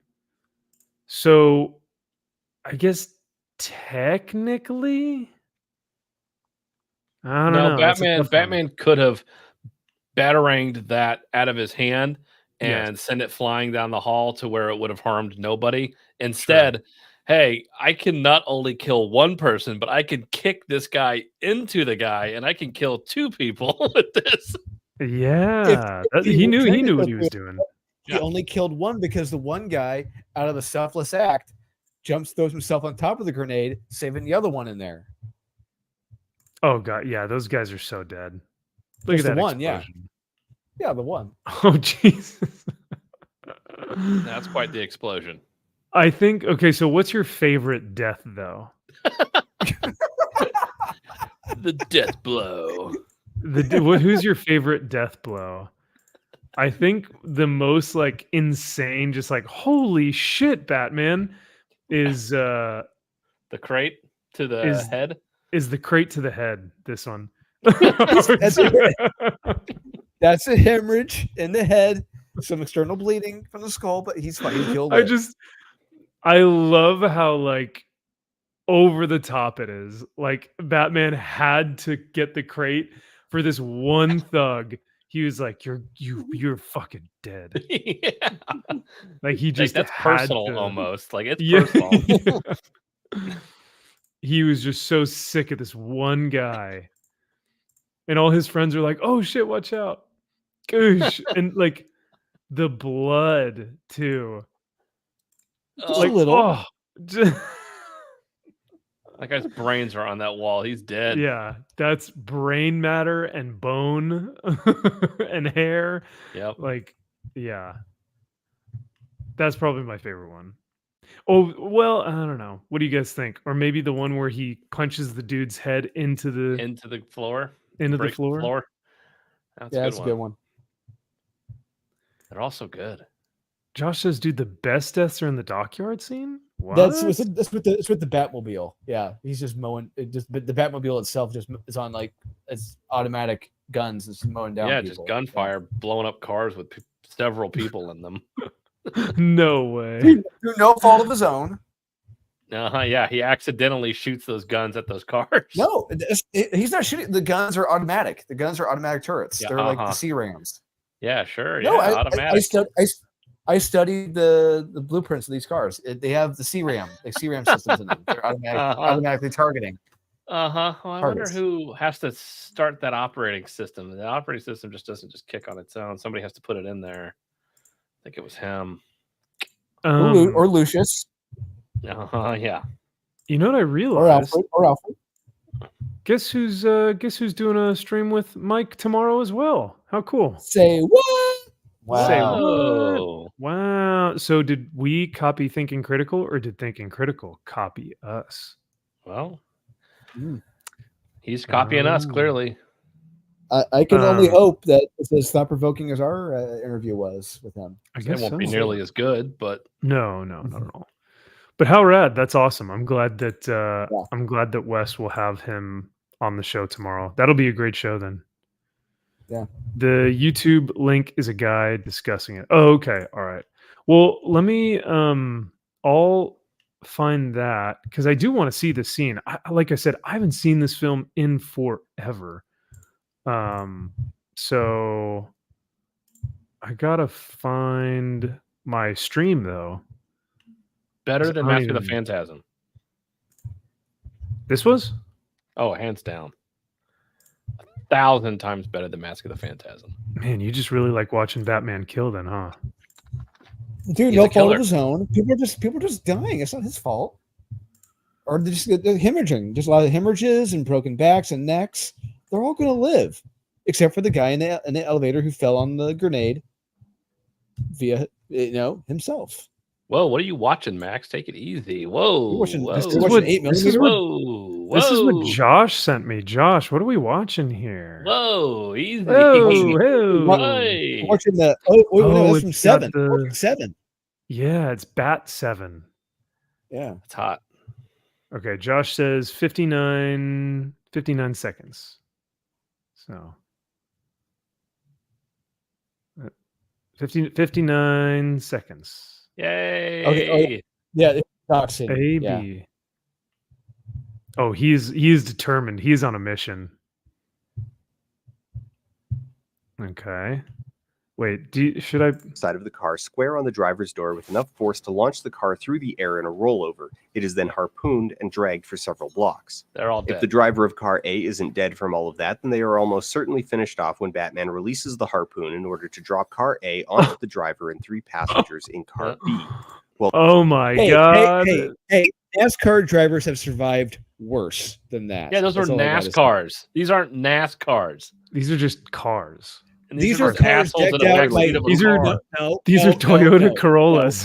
Speaker 1: So I guess technically, I don't know. That's a tough one.
Speaker 2: Batman could have bataranged that out of his hand and
Speaker 1: Yes.
Speaker 2: send it flying down the hall to where it would have harmed nobody. Instead, hey, I can not only kill one person, but I can kick this guy into the guy, and I can kill two people with this.
Speaker 1: Yeah,
Speaker 6: if
Speaker 1: he knew
Speaker 6: technically-
Speaker 1: what he was doing.
Speaker 6: He only killed one because the one guy, out of a selfless act, throws himself on top of the grenade, saving the other one in there.
Speaker 1: Oh god, yeah, those guys are so dead. Look
Speaker 6: Just
Speaker 1: at
Speaker 6: the
Speaker 1: that
Speaker 6: one, yeah.
Speaker 1: explosion.
Speaker 6: Yeah, the one.
Speaker 1: Oh Jesus.
Speaker 2: That's quite the explosion.
Speaker 1: I think okay, so what's your favorite death though?
Speaker 2: The death blow.
Speaker 1: Who's your favorite death blow? I think the most like insane, just like holy shit, Batman, is
Speaker 2: The crate to the
Speaker 1: Is-
Speaker 2: head.
Speaker 1: the crate to the head. This one.
Speaker 6: That's That's a hemorrhage in the head, some external bleeding from the skull, but he's fine. He's killed.
Speaker 1: I love how like over the top it is. Like Batman had to get the crate for this one thug. He was like, "You're fucking dead."
Speaker 2: Yeah.
Speaker 1: Like he
Speaker 2: Like,
Speaker 1: just
Speaker 2: that's
Speaker 1: had
Speaker 2: personal
Speaker 1: to-
Speaker 2: almost. Like it's
Speaker 1: Yeah.
Speaker 2: personal.
Speaker 1: He was just so sick of this one guy, and all his friends are like, "Oh shit, watch out!" Goosh. And like the blood too.
Speaker 2: Oh,
Speaker 1: Like
Speaker 6: a little.
Speaker 1: oh,
Speaker 2: that guy's brains are on that wall. He's dead.
Speaker 1: yeah, that's brain matter and bone and hair.
Speaker 2: Yep.
Speaker 1: Like, yeah, that's probably my favorite one. Oh well, I don't know. What do you guys think? Or maybe the one where he punches the dude's head into the
Speaker 2: Into the floor.
Speaker 1: into the
Speaker 2: breaks
Speaker 1: floor.
Speaker 2: That's
Speaker 6: Yeah,
Speaker 2: a
Speaker 6: that's
Speaker 2: good
Speaker 6: a good
Speaker 2: one.
Speaker 6: one.
Speaker 2: They're also good.
Speaker 1: Josh says, "Dude, the best deaths are in the dockyard scene." What?
Speaker 6: That's with the Batmobile. Yeah, he's just mowing. But the Batmobile itself just is on like it's automatic guns. It's mowing down.
Speaker 2: Yeah,
Speaker 6: people.
Speaker 2: just gunfire, blowing up cars with several people in them.
Speaker 1: No way.
Speaker 6: Through no fault of his own.
Speaker 2: Yeah, he accidentally shoots those guns at those cars.
Speaker 6: No, he's not shooting. The guns are automatic. The guns are automatic turrets.
Speaker 2: Yeah,
Speaker 6: They're like
Speaker 2: uh-huh.
Speaker 6: the C Rams.
Speaker 2: Yeah, sure.
Speaker 6: No,
Speaker 2: Yeah, automatic.
Speaker 6: I studied the blueprints of these cars. They have the C-RAM systems in them. They're automatically targeting.
Speaker 2: Well, I wonder
Speaker 6: targets.
Speaker 2: who has to start that operating system. The operating system just doesn't just kick on its own. Somebody has to put it in there. I think it was him.
Speaker 6: Or Lucius.
Speaker 2: Yeah.
Speaker 1: You know what I
Speaker 6: Or
Speaker 1: realized?
Speaker 6: Alfred.
Speaker 1: Guess who's doing a stream with Mike tomorrow as well? How cool!
Speaker 6: Say what? Wow.
Speaker 1: Say
Speaker 2: Oh,
Speaker 1: Wow. So did we copy Thinking Critical, or did Thinking Critical copy us?
Speaker 2: well,
Speaker 6: Mm.
Speaker 2: he's copying us
Speaker 1: Oh.
Speaker 2: clearly.
Speaker 6: I can only
Speaker 1: Um,
Speaker 6: hope that it's as thought provoking as our interview was with him.
Speaker 1: I
Speaker 2: It
Speaker 1: guess
Speaker 2: won't be
Speaker 1: so.
Speaker 2: nearly as good, but
Speaker 1: No, not at all. But how rad! That's awesome. I'm glad that
Speaker 6: Yeah.
Speaker 1: I'm glad that Wes will have him on the show tomorrow. That'll be a great show then.
Speaker 6: Yeah.
Speaker 1: The YouTube link is a guy discussing it. Oh, okay. All right. Well, let me I'll find that because I do want to see the scene. Like I said, I haven't seen this film in forever. So I gotta find my stream though.
Speaker 2: Better
Speaker 1: 'Cause
Speaker 2: than
Speaker 1: I don't
Speaker 2: Mask of the
Speaker 1: even-
Speaker 2: Phantasm.
Speaker 1: This was?
Speaker 2: Oh, hands down. 1,000 times better than Mask of the Phantasm.
Speaker 1: Man, you just really like watching Batman kill then, huh?
Speaker 6: Dude,
Speaker 2: He's
Speaker 6: no
Speaker 2: a
Speaker 6: fault
Speaker 2: killer.
Speaker 6: of his own. People are just dying. It's not his fault. Or they're hemorrhaging. Just a lot of hemorrhages and broken backs and necks. They're all going to live, except for the guy in the elevator who fell on the grenade via himself.
Speaker 2: Whoa, what are you watching, Max? Take it easy. Whoa.
Speaker 6: You're watching,
Speaker 2: whoa.
Speaker 6: this
Speaker 1: is
Speaker 6: is
Speaker 1: what-
Speaker 6: watching 8
Speaker 1: this is
Speaker 6: millimeter.
Speaker 2: Whoa.
Speaker 1: This is what
Speaker 2: whoa.
Speaker 1: Josh sent me. Josh, what are we watching here?
Speaker 2: Whoa, easy.
Speaker 1: Oh,
Speaker 2: Hey.
Speaker 6: Watching the no,
Speaker 1: Oh,
Speaker 6: that's from
Speaker 1: it's got
Speaker 6: 7.
Speaker 1: the-
Speaker 6: Watching 7.
Speaker 1: Yeah, it's Bat 7.
Speaker 6: Yeah.
Speaker 2: It's hot.
Speaker 1: Okay, Josh says 59 seconds. So 59 seconds.
Speaker 2: Yay.
Speaker 6: Okay, yeah, it's toxin.
Speaker 1: A
Speaker 6: Yeah.
Speaker 1: B. Oh, he is determined. He's on a mission. Okay. Wait, should I
Speaker 8: Side of the car square on the driver's door with enough force to launch the car through the air in a rollover. It is then harpooned and dragged for several blocks.
Speaker 2: They're all
Speaker 8: If
Speaker 2: dead.
Speaker 8: the driver of car A isn't dead from all of that, then they are almost certainly finished off when Batman releases the harpoon in order to drop car A onto the driver and 3 passengers in car B.
Speaker 1: Oh my
Speaker 6: Hey,
Speaker 1: god.
Speaker 6: hey, NASCAR drivers have survived worse than that.
Speaker 2: Yeah, those are
Speaker 6: That's all I gotta say.
Speaker 2: NASCARs. These aren't NASCARs.
Speaker 1: These are just cars.
Speaker 2: And
Speaker 6: These
Speaker 2: are
Speaker 6: are
Speaker 2: just
Speaker 6: cars
Speaker 2: assholes in a
Speaker 6: decked out
Speaker 2: backseat
Speaker 6: like-
Speaker 2: of a
Speaker 1: These are
Speaker 2: car.
Speaker 1: These are Toyota Corollas.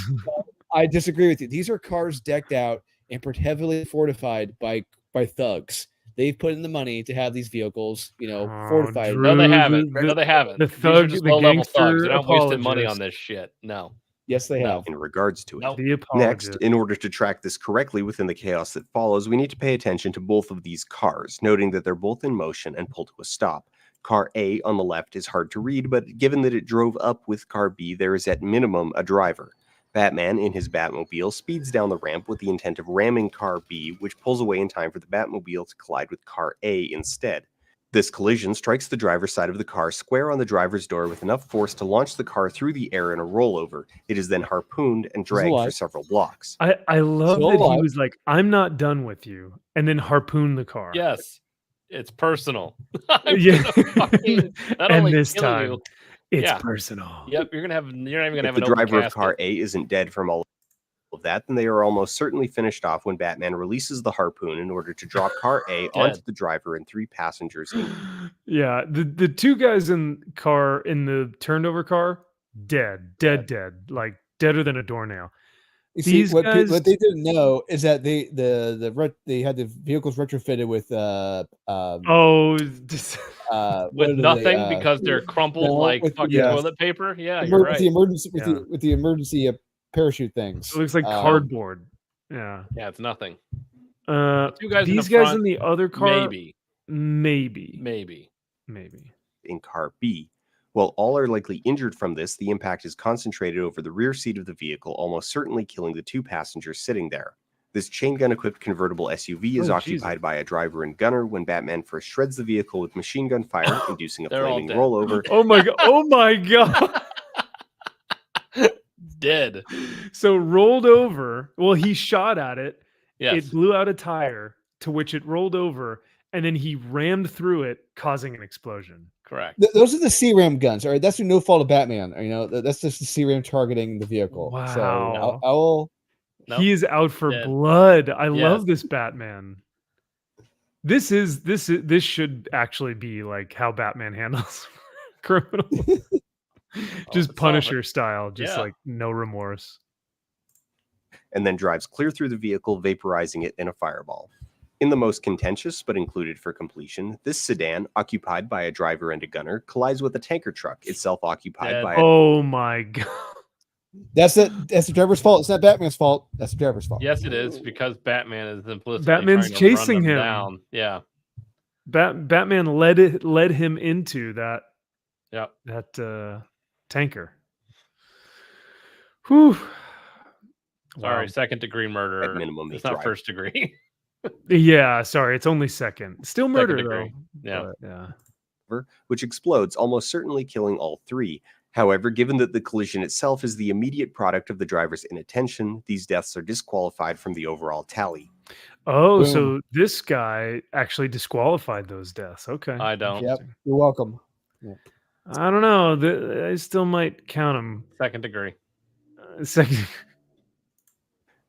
Speaker 6: I disagree with you. These are cars decked out and heavily fortified by thugs. They've put in the money to have these vehicles,
Speaker 1: Oh,
Speaker 6: fortified.
Speaker 1: Drew.
Speaker 2: No, they haven't.
Speaker 1: The-
Speaker 2: No, they haven't.
Speaker 1: the
Speaker 2: These are
Speaker 1: thug-
Speaker 2: just
Speaker 1: the
Speaker 2: low-level
Speaker 1: gangster
Speaker 2: thugs. They're not wasting money
Speaker 1: apologist.
Speaker 2: on this shit. No.
Speaker 6: Yes, they
Speaker 2: No.
Speaker 6: have.
Speaker 8: in regards to it.
Speaker 2: Nope.
Speaker 1: The
Speaker 8: Next,
Speaker 1: apologist.
Speaker 8: in order to track this correctly within the chaos that follows, we need to pay attention to both of these cars, noting that they're both in motion and pull to a stop. Car A on the left is hard to read, but given that it drove up with car B, there is at minimum a driver. Batman, in his Batmobile, speeds down the ramp with the intent of ramming car B, which pulls away in time for the Batmobile to collide with car A instead. This collision strikes the driver's side of the car square on the driver's door with enough force to launch the car through the air in a rollover. It is then harpooned and dragged for
Speaker 6: alive.
Speaker 8: several blocks.
Speaker 1: I love
Speaker 6: Still
Speaker 1: that he
Speaker 6: alive.
Speaker 1: was like, I'm not done with you, and then harpoon the car.
Speaker 2: Yes. It's personal. I'm
Speaker 1: Yeah.
Speaker 2: gonna fucking not
Speaker 1: And
Speaker 2: only
Speaker 1: this
Speaker 2: kill
Speaker 1: time,
Speaker 2: you.
Speaker 1: it's
Speaker 2: Yeah.
Speaker 1: personal.
Speaker 2: Yep, you're not even gonna
Speaker 8: If
Speaker 2: have
Speaker 8: the
Speaker 2: an open
Speaker 8: driver of
Speaker 2: casket.
Speaker 8: car A isn't dead from all of that, then they are almost certainly finished off when Batman releases the harpoon in order to drop car A onto the driver and 3 passengers in.
Speaker 1: Yeah, the 2 guys in the turned over car, dead, like deader than a doornail.
Speaker 6: You see,
Speaker 1: These
Speaker 6: what
Speaker 1: guys-
Speaker 6: they didn't know is that they had the vehicles retrofitted with
Speaker 1: Oh, just-
Speaker 6: what
Speaker 2: with
Speaker 6: are they,
Speaker 2: nothing because they're crumpled
Speaker 6: no,
Speaker 2: like
Speaker 6: with the,
Speaker 2: fucking
Speaker 1: yeah.
Speaker 2: toilet paper. Yeah, you're
Speaker 6: with
Speaker 2: right.
Speaker 6: the emergency
Speaker 1: Yeah.
Speaker 6: with the emergency parachute things.
Speaker 1: it looks like cardboard. Yeah.
Speaker 2: Yeah, it's nothing. 2 guys
Speaker 1: These
Speaker 2: in the
Speaker 1: guys
Speaker 2: front,
Speaker 1: in the other car,
Speaker 2: maybe.
Speaker 1: maybe.
Speaker 8: in car B. While all are likely injured from this, the impact is concentrated over the rear seat of the vehicle, almost certainly killing the 2 passengers sitting there. This chain gun equipped convertible SUV is
Speaker 1: Oh,
Speaker 8: occupied
Speaker 1: Jesus.
Speaker 8: by a driver and gunner when Batman first shreds the vehicle with machine gun fire, inducing a
Speaker 2: They're all
Speaker 8: flaming
Speaker 2: dead.
Speaker 8: rollover.
Speaker 1: Oh my god! Oh my god!
Speaker 2: Dead.
Speaker 1: So rolled over. Well, he shot at it.
Speaker 2: Yes.
Speaker 1: It blew out a tire, to which it rolled over, and then he rammed through it, causing an explosion.
Speaker 2: Correct.
Speaker 6: Those are the CRAM guns. All right, that's no fault of Batman. That's just the CRAM targeting the vehicle. So
Speaker 1: Wow.
Speaker 6: I will.
Speaker 2: Nope.
Speaker 1: He is out for
Speaker 2: Dead.
Speaker 1: blood. I
Speaker 2: Yes.
Speaker 1: love this Batman. This should actually be like how Batman handles criminals. Just
Speaker 2: it's
Speaker 1: Punisher style, just
Speaker 2: Yeah.
Speaker 1: like no remorse.
Speaker 8: And then drives clear through the vehicle, vaporizing it in a fireball. In the most contentious, but included for completion, this sedan, occupied by a driver and a gunner, collides with a tanker truck, itself occupied
Speaker 2: Dead.
Speaker 8: by
Speaker 1: Oh my god.
Speaker 6: That's the driver's fault. It's not Batman's fault. That's the driver's fault.
Speaker 2: Yes, it is because Batman is implicitly
Speaker 1: Batman's
Speaker 2: trying to run
Speaker 1: chasing
Speaker 2: them
Speaker 1: him.
Speaker 2: down. Yeah.
Speaker 1: Batman led him into that tanker. Whew.
Speaker 2: Sorry,
Speaker 1: Wow.
Speaker 2: second degree murder.
Speaker 8: At minimum, they
Speaker 2: It's not
Speaker 8: drive.
Speaker 2: first degree.
Speaker 1: Yeah, sorry, it's only second. Still murder
Speaker 2: degree.
Speaker 1: though.
Speaker 2: Yeah.
Speaker 1: But, yeah.
Speaker 8: Which explodes, almost certainly killing all three. However, given that the collision itself is the immediate product of the driver's inattention, these deaths are disqualified from the overall tally.
Speaker 1: Oh,
Speaker 6: Boom.
Speaker 1: so this guy actually disqualified those deaths. Okay.
Speaker 2: I don't.
Speaker 6: Yep. You're welcome.
Speaker 1: I don't know. I still might count them.
Speaker 2: Second degree.
Speaker 1: Second.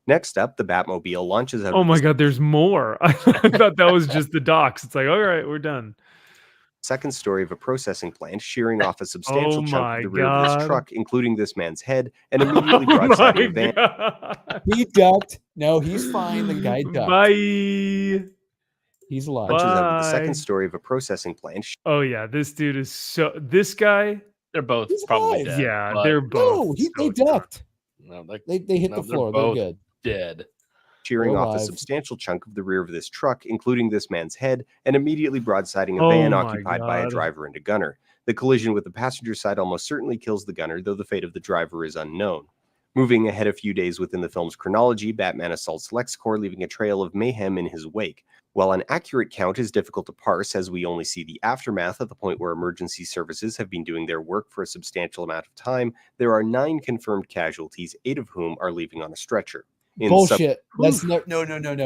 Speaker 8: Next up, the Batmobile launches out
Speaker 1: Oh
Speaker 8: of
Speaker 1: my
Speaker 8: the
Speaker 1: God, there's more. I thought that was just the docks. It's like, all right, we're done.
Speaker 8: second story of a processing plant, shearing off a substantial
Speaker 1: Oh
Speaker 8: chunk
Speaker 1: my
Speaker 8: of the rear of this
Speaker 1: God.
Speaker 8: truck, including this man's head, and immediately
Speaker 1: Oh
Speaker 8: broadsiding a
Speaker 1: my
Speaker 8: van.
Speaker 1: God.
Speaker 6: He ducked. No, he's fine. The guy ducked.
Speaker 1: Bye.
Speaker 6: He's alive.
Speaker 8: Launches out of the
Speaker 1: Bye.
Speaker 8: second story of a processing plant.
Speaker 1: Oh yeah, this dude is so. This guy.
Speaker 2: They're both
Speaker 6: He's
Speaker 2: probably
Speaker 6: alive.
Speaker 2: dead.
Speaker 1: Yeah,
Speaker 2: but
Speaker 1: they're both.
Speaker 6: No, they
Speaker 1: so
Speaker 6: ducked.
Speaker 2: no,
Speaker 6: They hit
Speaker 2: No,
Speaker 6: the
Speaker 2: they're
Speaker 6: floor. They're
Speaker 2: both-
Speaker 6: good.
Speaker 2: dead.
Speaker 8: shearing
Speaker 6: They're
Speaker 8: off a
Speaker 6: alive.
Speaker 8: substantial chunk of the rear of this truck, including this man's head, and immediately broadsiding a
Speaker 1: Oh
Speaker 8: van
Speaker 1: my
Speaker 8: occupied by a
Speaker 1: God.
Speaker 8: driver and a gunner. The collision with the passenger side almost certainly kills the gunner, though the fate of the driver is unknown. Moving ahead a few days within the film's chronology, Batman assaults LexCorp, leaving a trail of mayhem in his wake. While an accurate count is difficult to parse, as we only see the aftermath at the point where emergency services have been doing their work for a substantial amount of time, there are 9 confirmed casualties, 8 of whom are leaving on a stretcher. In
Speaker 6: Bullshit. That's
Speaker 1: Oof.
Speaker 6: no.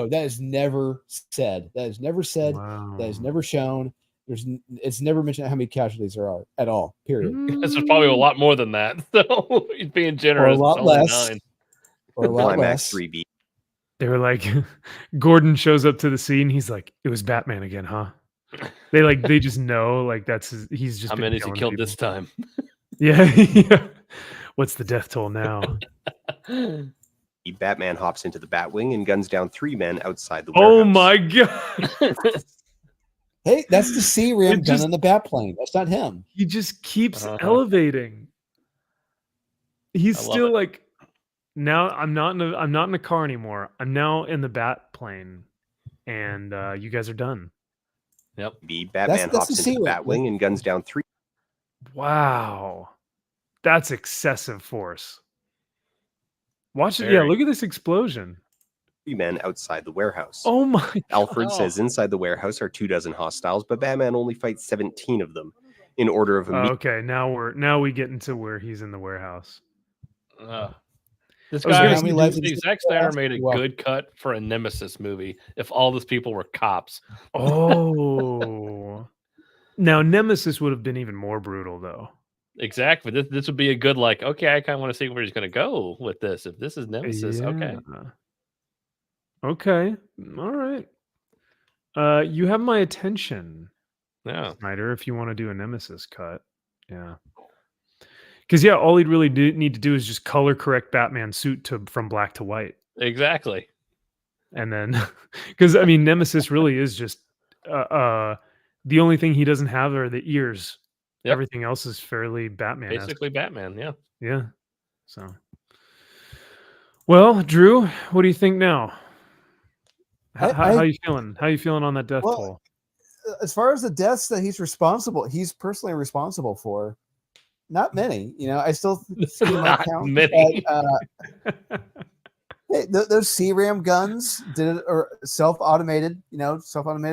Speaker 6: That is never said. That is never said.
Speaker 1: Wow.
Speaker 6: That is never shown. It's never mentioned how many casualties there are at all. Period.
Speaker 2: This is probably a lot more than that. So he's being generous.
Speaker 6: Or a lot
Speaker 2: It's only
Speaker 6: less.
Speaker 2: 9.
Speaker 6: Or a lot
Speaker 8: Climax
Speaker 6: less.
Speaker 8: 3B.
Speaker 1: They were like, Gordon shows up to the scene. He's like, it was Batman again, huh? They just know, like he's just.
Speaker 2: How
Speaker 1: been
Speaker 2: many has he
Speaker 1: killing
Speaker 2: killed
Speaker 1: people.
Speaker 2: this time?
Speaker 1: Yeah, yeah. What's the death toll now?
Speaker 8: Batman hops into the Batwing and guns down 3 men outside the
Speaker 1: Oh
Speaker 8: warehouse.
Speaker 1: my God.
Speaker 6: Hey, that's the C ram
Speaker 1: It
Speaker 6: gun
Speaker 1: just-
Speaker 6: on the bat plane. That's not him.
Speaker 1: He just keeps
Speaker 2: Uh-huh.
Speaker 1: elevating. He's
Speaker 2: I love
Speaker 1: still
Speaker 2: it.
Speaker 1: like, now I'm not in a car anymore. I'm now in the bat plane, and you guys are done.
Speaker 8: Batman
Speaker 6: That's the
Speaker 8: hops into the
Speaker 6: C-ram.
Speaker 8: Batwing and guns down 3
Speaker 1: Wow, that's excessive force. Watch it. Yeah,
Speaker 2: Very.
Speaker 1: look at this explosion.
Speaker 8: men outside the warehouse.
Speaker 1: Oh my.
Speaker 8: Alfred
Speaker 2: Oh.
Speaker 8: says inside the warehouse are 24 hostiles, but Batman only fights 17 of them. In order of immediate
Speaker 1: Okay, now we get into where he's in the warehouse.
Speaker 2: This
Speaker 1: I was
Speaker 2: guy,
Speaker 1: gonna
Speaker 6: How many lives
Speaker 2: the
Speaker 6: did you
Speaker 2: Zack
Speaker 6: say?
Speaker 2: Snyder made a
Speaker 6: Well-
Speaker 2: good cut for a Nemesis movie if all those people were cops.
Speaker 1: Oh. Now Nemesis would have been even more brutal though.
Speaker 2: Exactly. This would be a good, like, okay, I kind of want to see where he's going to go with this. If this is Nemesis, okay.
Speaker 1: Yeah. Okay. All right. You have my attention,
Speaker 2: Yeah.
Speaker 1: Snyder, if you want to do a Nemesis cut. Yeah. Because yeah, all he'd really need to do is just color correct Batman's suit from black to white.
Speaker 2: Exactly.
Speaker 1: And then because I mean Nemesis really is just the only thing he doesn't have are the ears.
Speaker 2: Yep.
Speaker 1: Everything else is fairly Batman.
Speaker 2: Basically Batman. Yeah.
Speaker 1: Yeah. So well, Drew, what do you think now? How you feeling? How you feeling on that death
Speaker 6: Well,
Speaker 1: toll?
Speaker 6: As far as the deaths that he's personally responsible for, not many. I still see my
Speaker 2: Not
Speaker 6: count.
Speaker 2: many.
Speaker 6: But, hey, those C-ram guns did it, or self-automated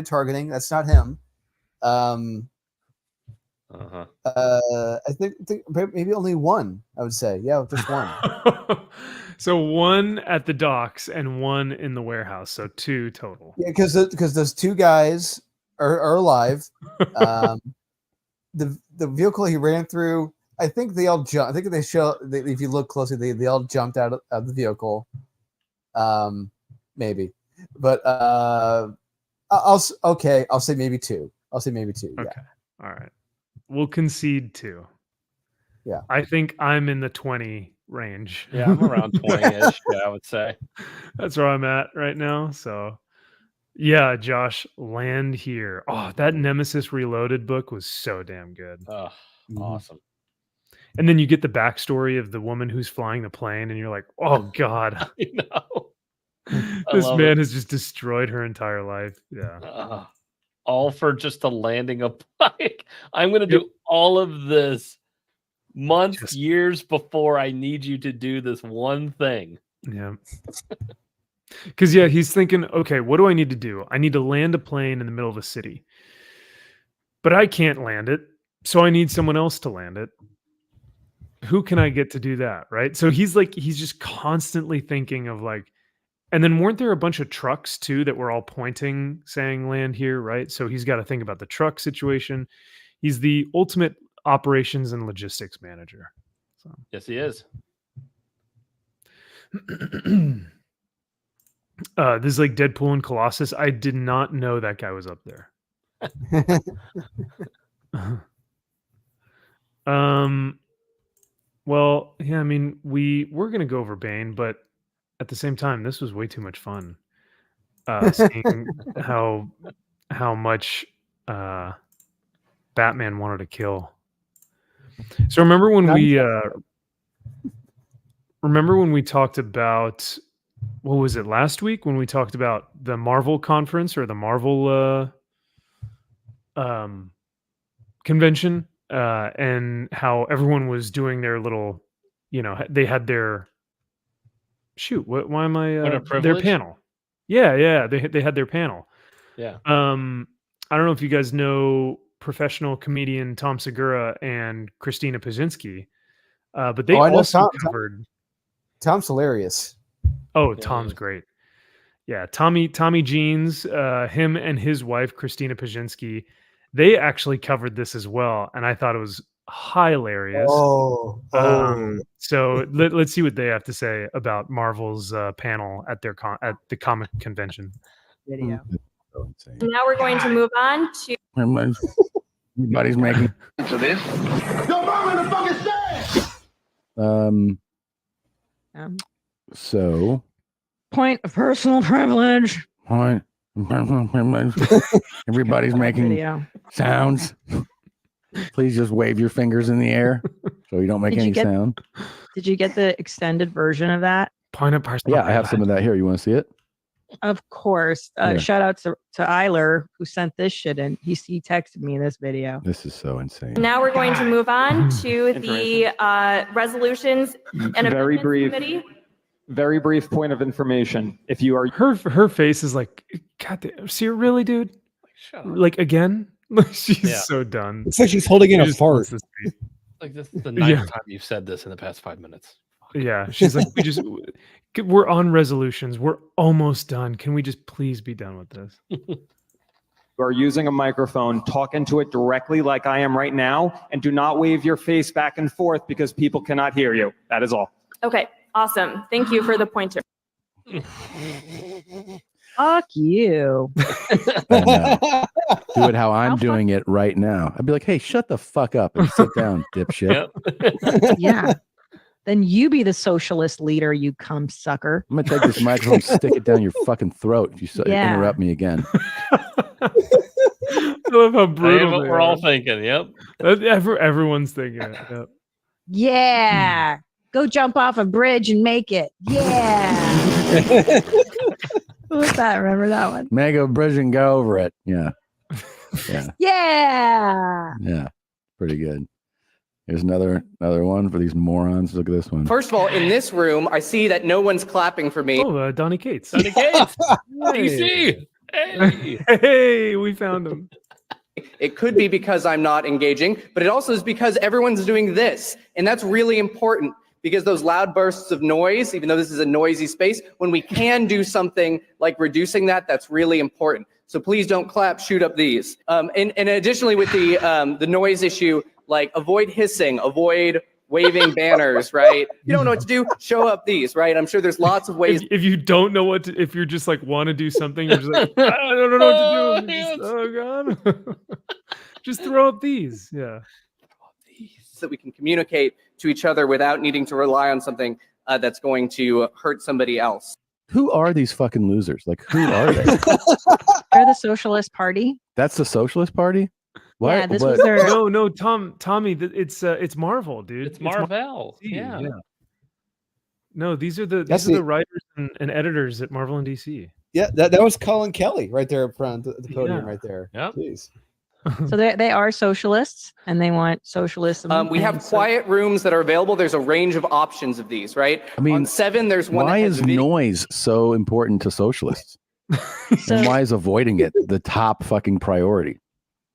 Speaker 6: targeting. That's not him.
Speaker 2: Uh-huh.
Speaker 6: I think maybe only one. I would say, yeah, just one.
Speaker 1: So one at the docks and one in the warehouse. So 2 total.
Speaker 6: Yeah, because those 2 guys are alive. The vehicle he ran through, I think they all jumped. I think if you look closely, they all jumped out of the vehicle. Maybe, but I'll say maybe 2. I'll say maybe 2. Yeah.
Speaker 1: Okay. All right. We'll concede 2.
Speaker 6: Yeah.
Speaker 1: I think I'm in the 20 range.
Speaker 2: Yeah, I'm around 20-ish, yeah, I would say.
Speaker 1: That's where I'm at right now. So yeah, Josh, land here. Oh, that Nemesis Reloaded book was so damn good.
Speaker 2: Oh,
Speaker 6: Mhm.
Speaker 2: awesome.
Speaker 1: And then you get the backstory of the woman who's flying the plane, and you're like, oh God,
Speaker 2: You know,
Speaker 1: this
Speaker 2: love
Speaker 1: man
Speaker 2: it.
Speaker 1: has just destroyed her entire life. Yeah.
Speaker 2: All for just a landing of like, I'm gonna do all of this months, years before I need you to do this one thing.
Speaker 1: Yeah. Because he's thinking, okay, what do I need to do? I need to land a plane in the middle of a city, but I can't land it, so I need someone else to land it. Who can I get to do that? Right. So he's just constantly thinking of like, and then weren't there a bunch of trucks too that were all pointing, saying land here, right? So he's got to think about the truck situation. He's the ultimate operations and logistics manager. So.
Speaker 2: Yes, he is.
Speaker 1: This is like Deadpool and Colossus. I did not know that guy was up there. Well, yeah, I mean, we're gonna go over Bane, but at the same time, this was way too much fun. Seeing how much Batman wanted to kill. So remember when we talked about, what was it, last week when we talked about the Marvel conference or the Marvel convention, and how everyone was doing their little, they had their why am I their
Speaker 2: privilege?
Speaker 1: panel. Yeah, they had their panel.
Speaker 2: Yeah.
Speaker 1: I don't know if you guys know professional comedian Tom Segura and Christina Pajinski, but they also covered.
Speaker 6: Tom's hilarious.
Speaker 1: Oh, Tom's great. Yeah, Tommy Jeans, him and his wife Christina Pajinski, they actually covered this as well, and I thought it was hilarious. So let's see what they have to say about Marvel's panel at their at the comic convention.
Speaker 9: Video. Now we're going to move on to.
Speaker 10: Everybody's making
Speaker 11: to this. Your mom in the fucking stand.
Speaker 10: So.
Speaker 12: Point of personal privilege.
Speaker 10: Point of personal privilege. Everybody's making
Speaker 12: video.
Speaker 10: Sounds. Please just wave your fingers in the air so you don't make any sound.
Speaker 12: Did you get the extended version of that?
Speaker 1: Point of personal
Speaker 10: privilege. I have some of that here. You want to see it?
Speaker 12: Of course. Shout out to Eiler who sent this shit in. He texted me this video.
Speaker 10: This is so insane.
Speaker 9: Now we're going to move on to the resolutions and
Speaker 13: very brief.
Speaker 9: Committee.
Speaker 13: Very brief point of information. If you are
Speaker 1: her face is like, God damn, see, really, dude? Like again? She's so done.
Speaker 6: It's like she's holding in a fart.
Speaker 2: Like this is the ninth time you've said this in the past 5 minutes.
Speaker 1: Yeah, she's like, we're on resolutions. We're almost done. Can we just please be done with this?
Speaker 13: You are using a microphone, talk into it directly like I am right now, and do not wave your face back and forth because people cannot hear you. That is all.
Speaker 9: Okay, awesome. Thank you for the pointer.
Speaker 12: Fuck you.
Speaker 10: Do it how I'm doing it right now. I'd be like, hey, shut the fuck up and sit down, dipshit.
Speaker 12: Yeah. Then you be the socialist leader, you cum sucker.
Speaker 10: I'm gonna take this microphone, stick it down your fucking throat if you interrupt me again.
Speaker 1: I love how brutal
Speaker 2: what we're all thinking. Yep.
Speaker 1: Everyone's thinking it. Yep.
Speaker 12: Yeah. Go jump off a bridge and make it. Yeah. What was that? Remember that one?
Speaker 10: Make a bridge and go over it. Yeah. Yeah.
Speaker 12: Yeah.
Speaker 10: Yeah. Pretty good. Here's another one for these morons. Look at this one.
Speaker 14: First of all, in this room, I see that no one's clapping for me.
Speaker 1: Oh, Donnie Cates.
Speaker 2: Donnie Cates. DC. Hey.
Speaker 1: Hey, we found him.
Speaker 14: It could be because I'm not engaging, but it also is because everyone's doing this. And that's really important because those loud bursts of noise, even though this is a noisy space, when we can do something like reducing that, that's really important. So please don't clap, shoot up these. And additionally with the noise issue, like avoid hissing, avoid waving banners, right? You don't know what to do, show up these, right? I'm sure there's lots of ways.
Speaker 1: If you don't know what to, if you're just like want to do something, you're just like, I don't know what to do. Oh God. Just throw up these. Yeah.
Speaker 14: So that we can communicate to each other without needing to rely on something that's going to hurt somebody else.
Speaker 10: Who are these fucking losers? Like, who are they?
Speaker 12: They're the Socialist Party.
Speaker 10: That's the Socialist Party? What?
Speaker 12: Yeah, this
Speaker 10: But-
Speaker 12: was their.
Speaker 1: No, Tommy, it's Marvel, dude.
Speaker 2: It's Marvel.
Speaker 1: DC,
Speaker 2: Yeah.
Speaker 1: No, these are the
Speaker 6: That's
Speaker 1: the
Speaker 6: the-
Speaker 1: writers and editors at Marvel and DC.
Speaker 6: Yeah, that was Colin Kelly right there up front, the podium
Speaker 1: Yeah.
Speaker 6: right there.
Speaker 2: Yep.
Speaker 6: Jeez.
Speaker 12: So they are socialists, and they want socialism.
Speaker 14: We have
Speaker 12: and so-
Speaker 14: quiet rooms that are available. There's a range of options of these, right?
Speaker 10: I mean,
Speaker 14: on 7, there's one.
Speaker 10: Why
Speaker 14: that
Speaker 10: is
Speaker 14: has video-
Speaker 10: noise so important to socialists? And why is avoiding it the top fucking priority?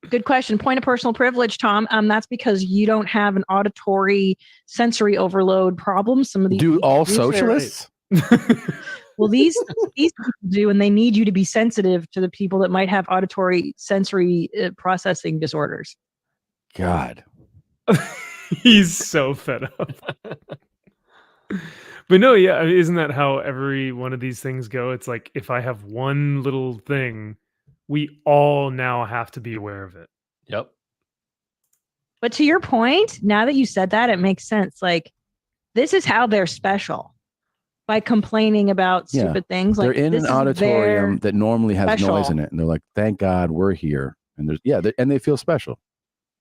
Speaker 12: Good question. Point of personal privilege, Tom. That's because you don't have an auditory sensory overload problem. Some of these
Speaker 10: Do all
Speaker 12: these are-
Speaker 10: socialists?
Speaker 12: Well, these people do, and they need you to be sensitive to the people that might have auditory sensory processing disorders.
Speaker 10: God.
Speaker 1: He's so fed up. But no, yeah, I mean, isn't that how every one of these things go? It's like if I have one little thing, we all now have to be aware of it.
Speaker 2: Yep.
Speaker 12: But to your point, now that you said that, it makes sense. Like, this is how they're special, by complaining about
Speaker 10: Yeah.
Speaker 12: stupid things. Like,
Speaker 10: They're in
Speaker 12: this
Speaker 10: an
Speaker 12: is
Speaker 10: auditorium that normally has
Speaker 12: special.
Speaker 10: noise in it, and they're like, "Thank God we're here." And and they feel special.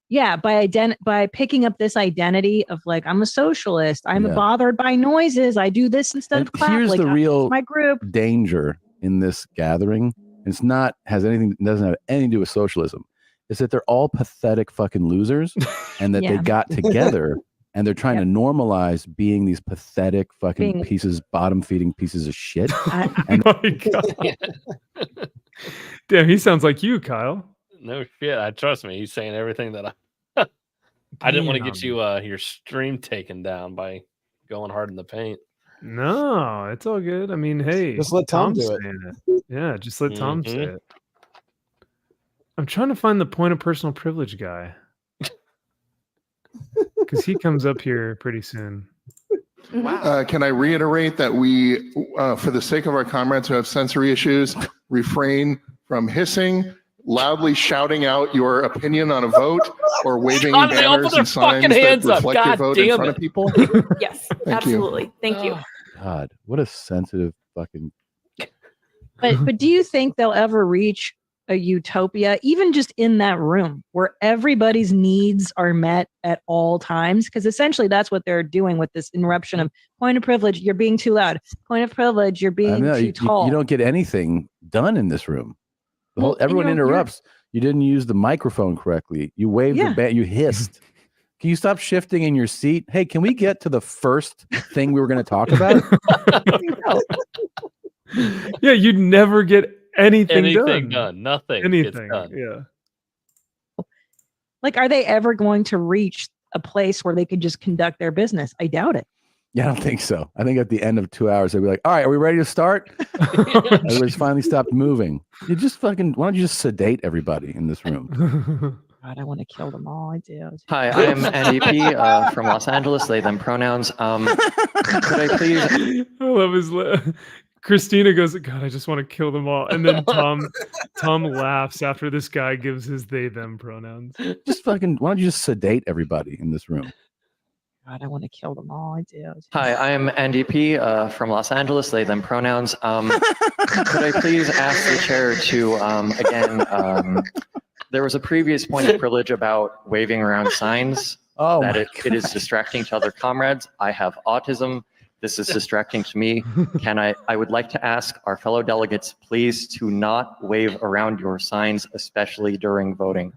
Speaker 12: Yeah, by picking up this identity of like, I'm a socialist, I'm
Speaker 10: Yeah.
Speaker 12: bothered by noises, I do this instead
Speaker 10: And
Speaker 12: of clap.
Speaker 10: here's
Speaker 12: like,
Speaker 10: the real
Speaker 12: my group.
Speaker 10: danger in this gathering. It's not doesn't have anything to do with socialism. It's that they're all pathetic fucking losers, and that they
Speaker 12: Yeah.
Speaker 10: got together and they're trying to normalize being these pathetic fucking bottom feeding pieces of shit. And
Speaker 1: My God. Damn, he sounds like you, Kyle.
Speaker 2: No shit. I trust me. He's saying everything that I didn't want to get
Speaker 1: Damn.
Speaker 2: you your stream taken down by going hard in the paint.
Speaker 1: No, it's all good. I mean, hey,
Speaker 6: Just let Tom
Speaker 1: Tom's
Speaker 6: do it.
Speaker 1: saying it. Yeah, just let Tom say
Speaker 2: Mhm.
Speaker 1: it. I'm trying to find the point of personal privilege guy. Because he comes up here pretty soon.
Speaker 15: Can I reiterate that we, for the sake of our comrades who have sensory issues, refrain from hissing, loudly shouting out your opinion on a vote, or waving
Speaker 2: God, they all put
Speaker 15: banners
Speaker 2: their
Speaker 15: and signs
Speaker 2: fucking
Speaker 15: that
Speaker 2: hands up.
Speaker 15: reflect your
Speaker 2: God
Speaker 15: vote in
Speaker 2: damn
Speaker 15: front
Speaker 2: it.
Speaker 15: of people?
Speaker 9: Yes,
Speaker 15: Thank you.
Speaker 9: absolutely. Thank you.
Speaker 10: God, what a sensitive fucking.
Speaker 12: But do you think they'll ever reach a utopia, even just in that room, where everybody's needs are met at all times? Because essentially that's what they're doing with this interruption of point of privilege, you're being too loud. Point of privilege, you're
Speaker 10: I
Speaker 12: being
Speaker 10: know,
Speaker 12: too
Speaker 10: you
Speaker 12: tall.
Speaker 10: don't get anything done in this room. The whole,
Speaker 12: Well,
Speaker 10: everyone
Speaker 12: you're-
Speaker 10: interrupts. You didn't use the microphone correctly. You waved
Speaker 12: Yeah.
Speaker 10: the bat. You hissed. Can you stop shifting in your seat? Hey, can we get to the first thing we were going to talk about?
Speaker 1: Yeah, you'd never get anything
Speaker 2: done. Nothing.
Speaker 1: Anything.
Speaker 2: Gets done.
Speaker 1: Yeah.
Speaker 12: Like, are they ever going to reach a place where they could just conduct their business? I doubt it.
Speaker 10: Yeah, I don't think so. I think at the end of 2 hours, they'll be like, all right, are we ready to start? Everybody's finally stopped moving. You just fucking, why don't you just sedate everybody in this room?
Speaker 12: God, I want to kill them all. I do.
Speaker 16: Hi, I am NDP from Los Angeles, they, them pronouns. Could I please?
Speaker 1: I love his. Christina goes, God, I just want to kill them all. And then Tom laughs after this guy gives his they them pronouns.
Speaker 10: Just fucking, why don't you just sedate everybody in this room?
Speaker 12: God, I want to kill them all. I do.
Speaker 16: Hi, I am NDP from Los Angeles, they, them pronouns. Could I please ask the chair to, again, there was a previous point of privilege about waving around signs.
Speaker 10: Oh,
Speaker 16: that it is distracting to other comrades. I have autism. This is distracting to me. I would like to ask our fellow delegates, please, to not wave around your signs, especially during voting.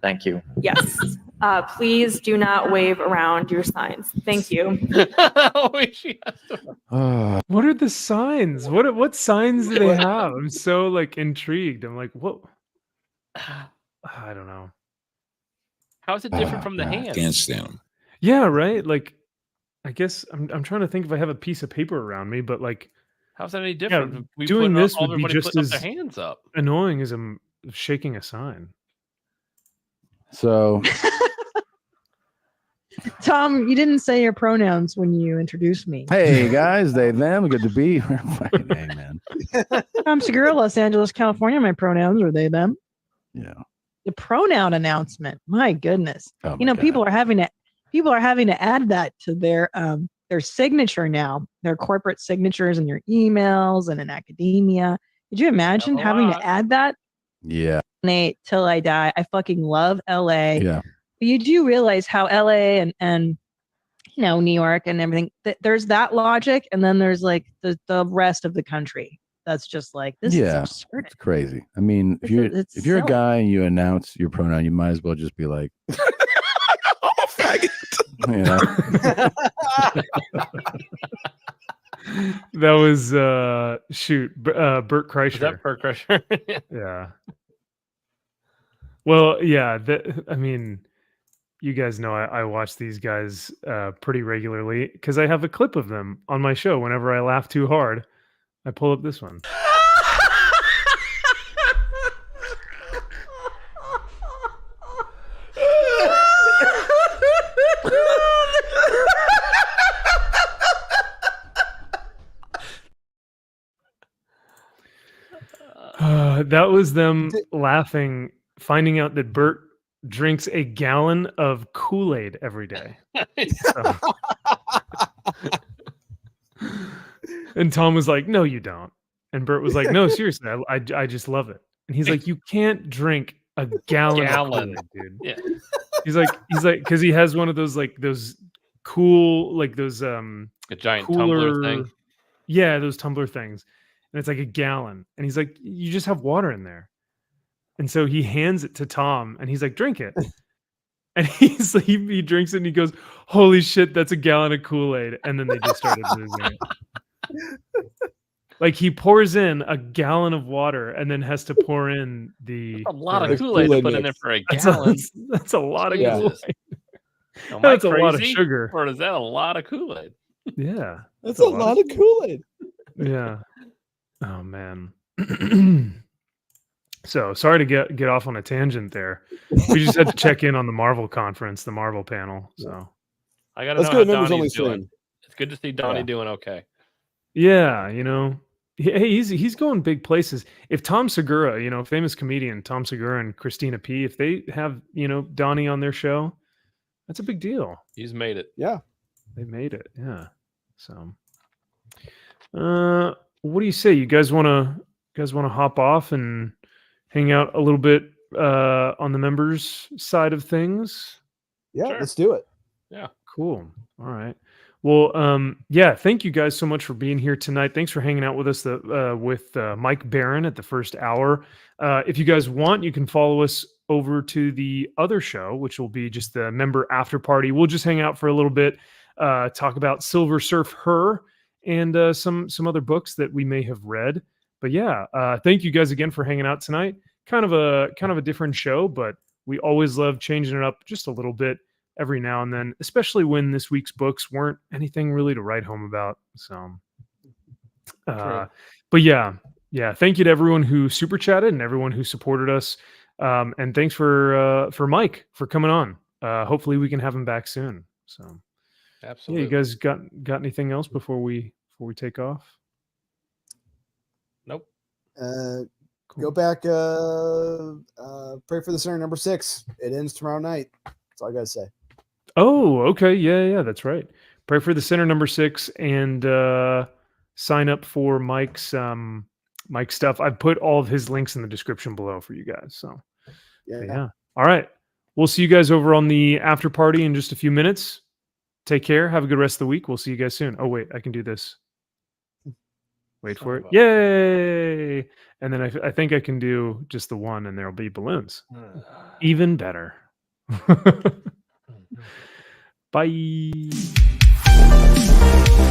Speaker 16: Thank you.
Speaker 9: Yes. Please do not wave around your signs. Thank you.
Speaker 1: What are the signs? What signs do they have? I'm so like intrigued. I'm like, what? I don't know.
Speaker 2: How is it different from the hands?
Speaker 17: Can't stand them.
Speaker 1: Yeah, right. Like, I guess I'm trying to think if I have a piece of paper around me, but like,
Speaker 2: How's that any
Speaker 1: yeah,
Speaker 2: different? We
Speaker 1: doing
Speaker 2: put
Speaker 1: this
Speaker 2: all
Speaker 1: would be
Speaker 2: everybody
Speaker 1: just
Speaker 2: putting up
Speaker 1: as
Speaker 2: their hands up.
Speaker 1: annoying as shaking a sign.
Speaker 10: So,
Speaker 12: Tom, you didn't say your pronouns when you introduced me.
Speaker 10: hey guys, they, them, good to be here. Fucking hey, man.
Speaker 12: Tom Segura, Los Angeles, California. My pronouns are they, them.
Speaker 10: Yeah.
Speaker 12: The pronoun announcement. My goodness.
Speaker 10: Oh
Speaker 12: You
Speaker 10: my
Speaker 12: know,
Speaker 10: God.
Speaker 12: people are having to add that to their signature now, their corporate signatures and your emails and in academia. Could you imagine having to add that?
Speaker 10: Yeah.
Speaker 12: Nate, till I die. I fucking love LA.
Speaker 10: Yeah.
Speaker 12: But you do realize how LA and you know, New York and everything, there's that logic, and then there's like the rest of the country that's just like, this is
Speaker 10: Yeah.
Speaker 12: absurd.
Speaker 10: It's crazy. I mean, if you're
Speaker 12: it's
Speaker 10: if you're a
Speaker 12: silly.
Speaker 10: guy and you announce your pronoun, you might as well just be like, you know.
Speaker 1: That was Bert Kreischer.
Speaker 2: Is that Bert Kreischer?
Speaker 1: Yeah. Well, yeah. I mean, you guys know I watch these guys pretty regularly because I have a clip of them on my show. Whenever I laugh too hard, I pull up this one. That was them laughing, finding out that Bert drinks a gallon of Kool-Aid every day. So. And Tom was like, "No, you don't." And Bert was like, "No, seriously, I just love it." And he's like, "You can't drink a gallon of Kool-Aid, dude."
Speaker 2: Yeah.
Speaker 1: He's like, because he has one of those like those cool like those
Speaker 2: a giant tumbler thing.
Speaker 1: Yeah, those tumbler things, and it's like a gallon. And he's like, "You just have water in there." And so he hands it to Tom, and he's like, "Drink it." And he drinks it, and he goes, "Holy shit, that's a gallon of Kool-Aid!" And then they just started losing it. Like he pours in a gallon of water, and then has to pour in the
Speaker 2: a lot of Kool-Aid to put in there for a
Speaker 1: That's
Speaker 2: gallon.
Speaker 1: That's a lot of
Speaker 2: Jesus.
Speaker 1: Kool-Aid.
Speaker 2: Am I
Speaker 1: That's a lot of
Speaker 2: crazy,
Speaker 1: sugar.
Speaker 2: or is that a lot of Kool-Aid?
Speaker 1: Yeah,
Speaker 6: That's a lot of Kool-Aid.
Speaker 1: Yeah. Oh man. So sorry to get off on a tangent there. We just had to check in on the Marvel conference, the Marvel panel. So
Speaker 2: I gotta
Speaker 6: Let's
Speaker 2: know
Speaker 6: go to
Speaker 2: how
Speaker 6: members only
Speaker 2: Donnie's doing.
Speaker 6: stream.
Speaker 2: It's good to see Donnie
Speaker 6: Yeah.
Speaker 2: doing okay.
Speaker 1: yeah, you know, hey, he's going big places. If Tom Segura, you know, famous comedian Tom Segura and Christina P, if they have, you know, Donnie on their show, that's a big deal.
Speaker 2: He's made it.
Speaker 6: Yeah.
Speaker 1: They made it. Yeah. So what do you say? You guys wanna hop off and hang out a little bit on the members side of things?
Speaker 6: Yeah,
Speaker 2: Sure.
Speaker 6: let's do it.
Speaker 2: Yeah.
Speaker 1: Cool. All right. Well, yeah, thank you guys so much for being here tonight. Thanks for hanging out with us with Mike Barron at the first hour. If you guys want, you can follow us over to the other show, which will be just the member after party. We'll just hang out for a little bit, talk about Silver Surf Her and some other books that we may have read. But yeah, thank you guys again for hanging out tonight. Kind of a different show, but we always love changing it up just a little bit every now and then, especially when this week's books weren't anything really to write home about. So, but yeah, thank you to everyone who super chatted and everyone who supported us. And thanks for Mike for coming on. Hopefully we can have him back soon. So,
Speaker 2: Absolutely.
Speaker 1: yeah, you guys got anything else before we take off?
Speaker 2: Nope.
Speaker 6: Go back. Pray for the Sinner, number 6. It ends tomorrow night. That's all I gotta say.
Speaker 1: Oh, okay. Yeah, that's right. Pray for the Sinner, number 6, and sign up for Mike's stuff. I've put all of his links in the description below for you guys. So yeah. All right. We'll see you guys over on the after party in just a few minutes. Take care. Have a good rest of the week. We'll see you guys soon. Oh, wait, I can do this. Wait for it. Yay! And then I think I can do just the one, and there'll be balloons. Even better. Bye.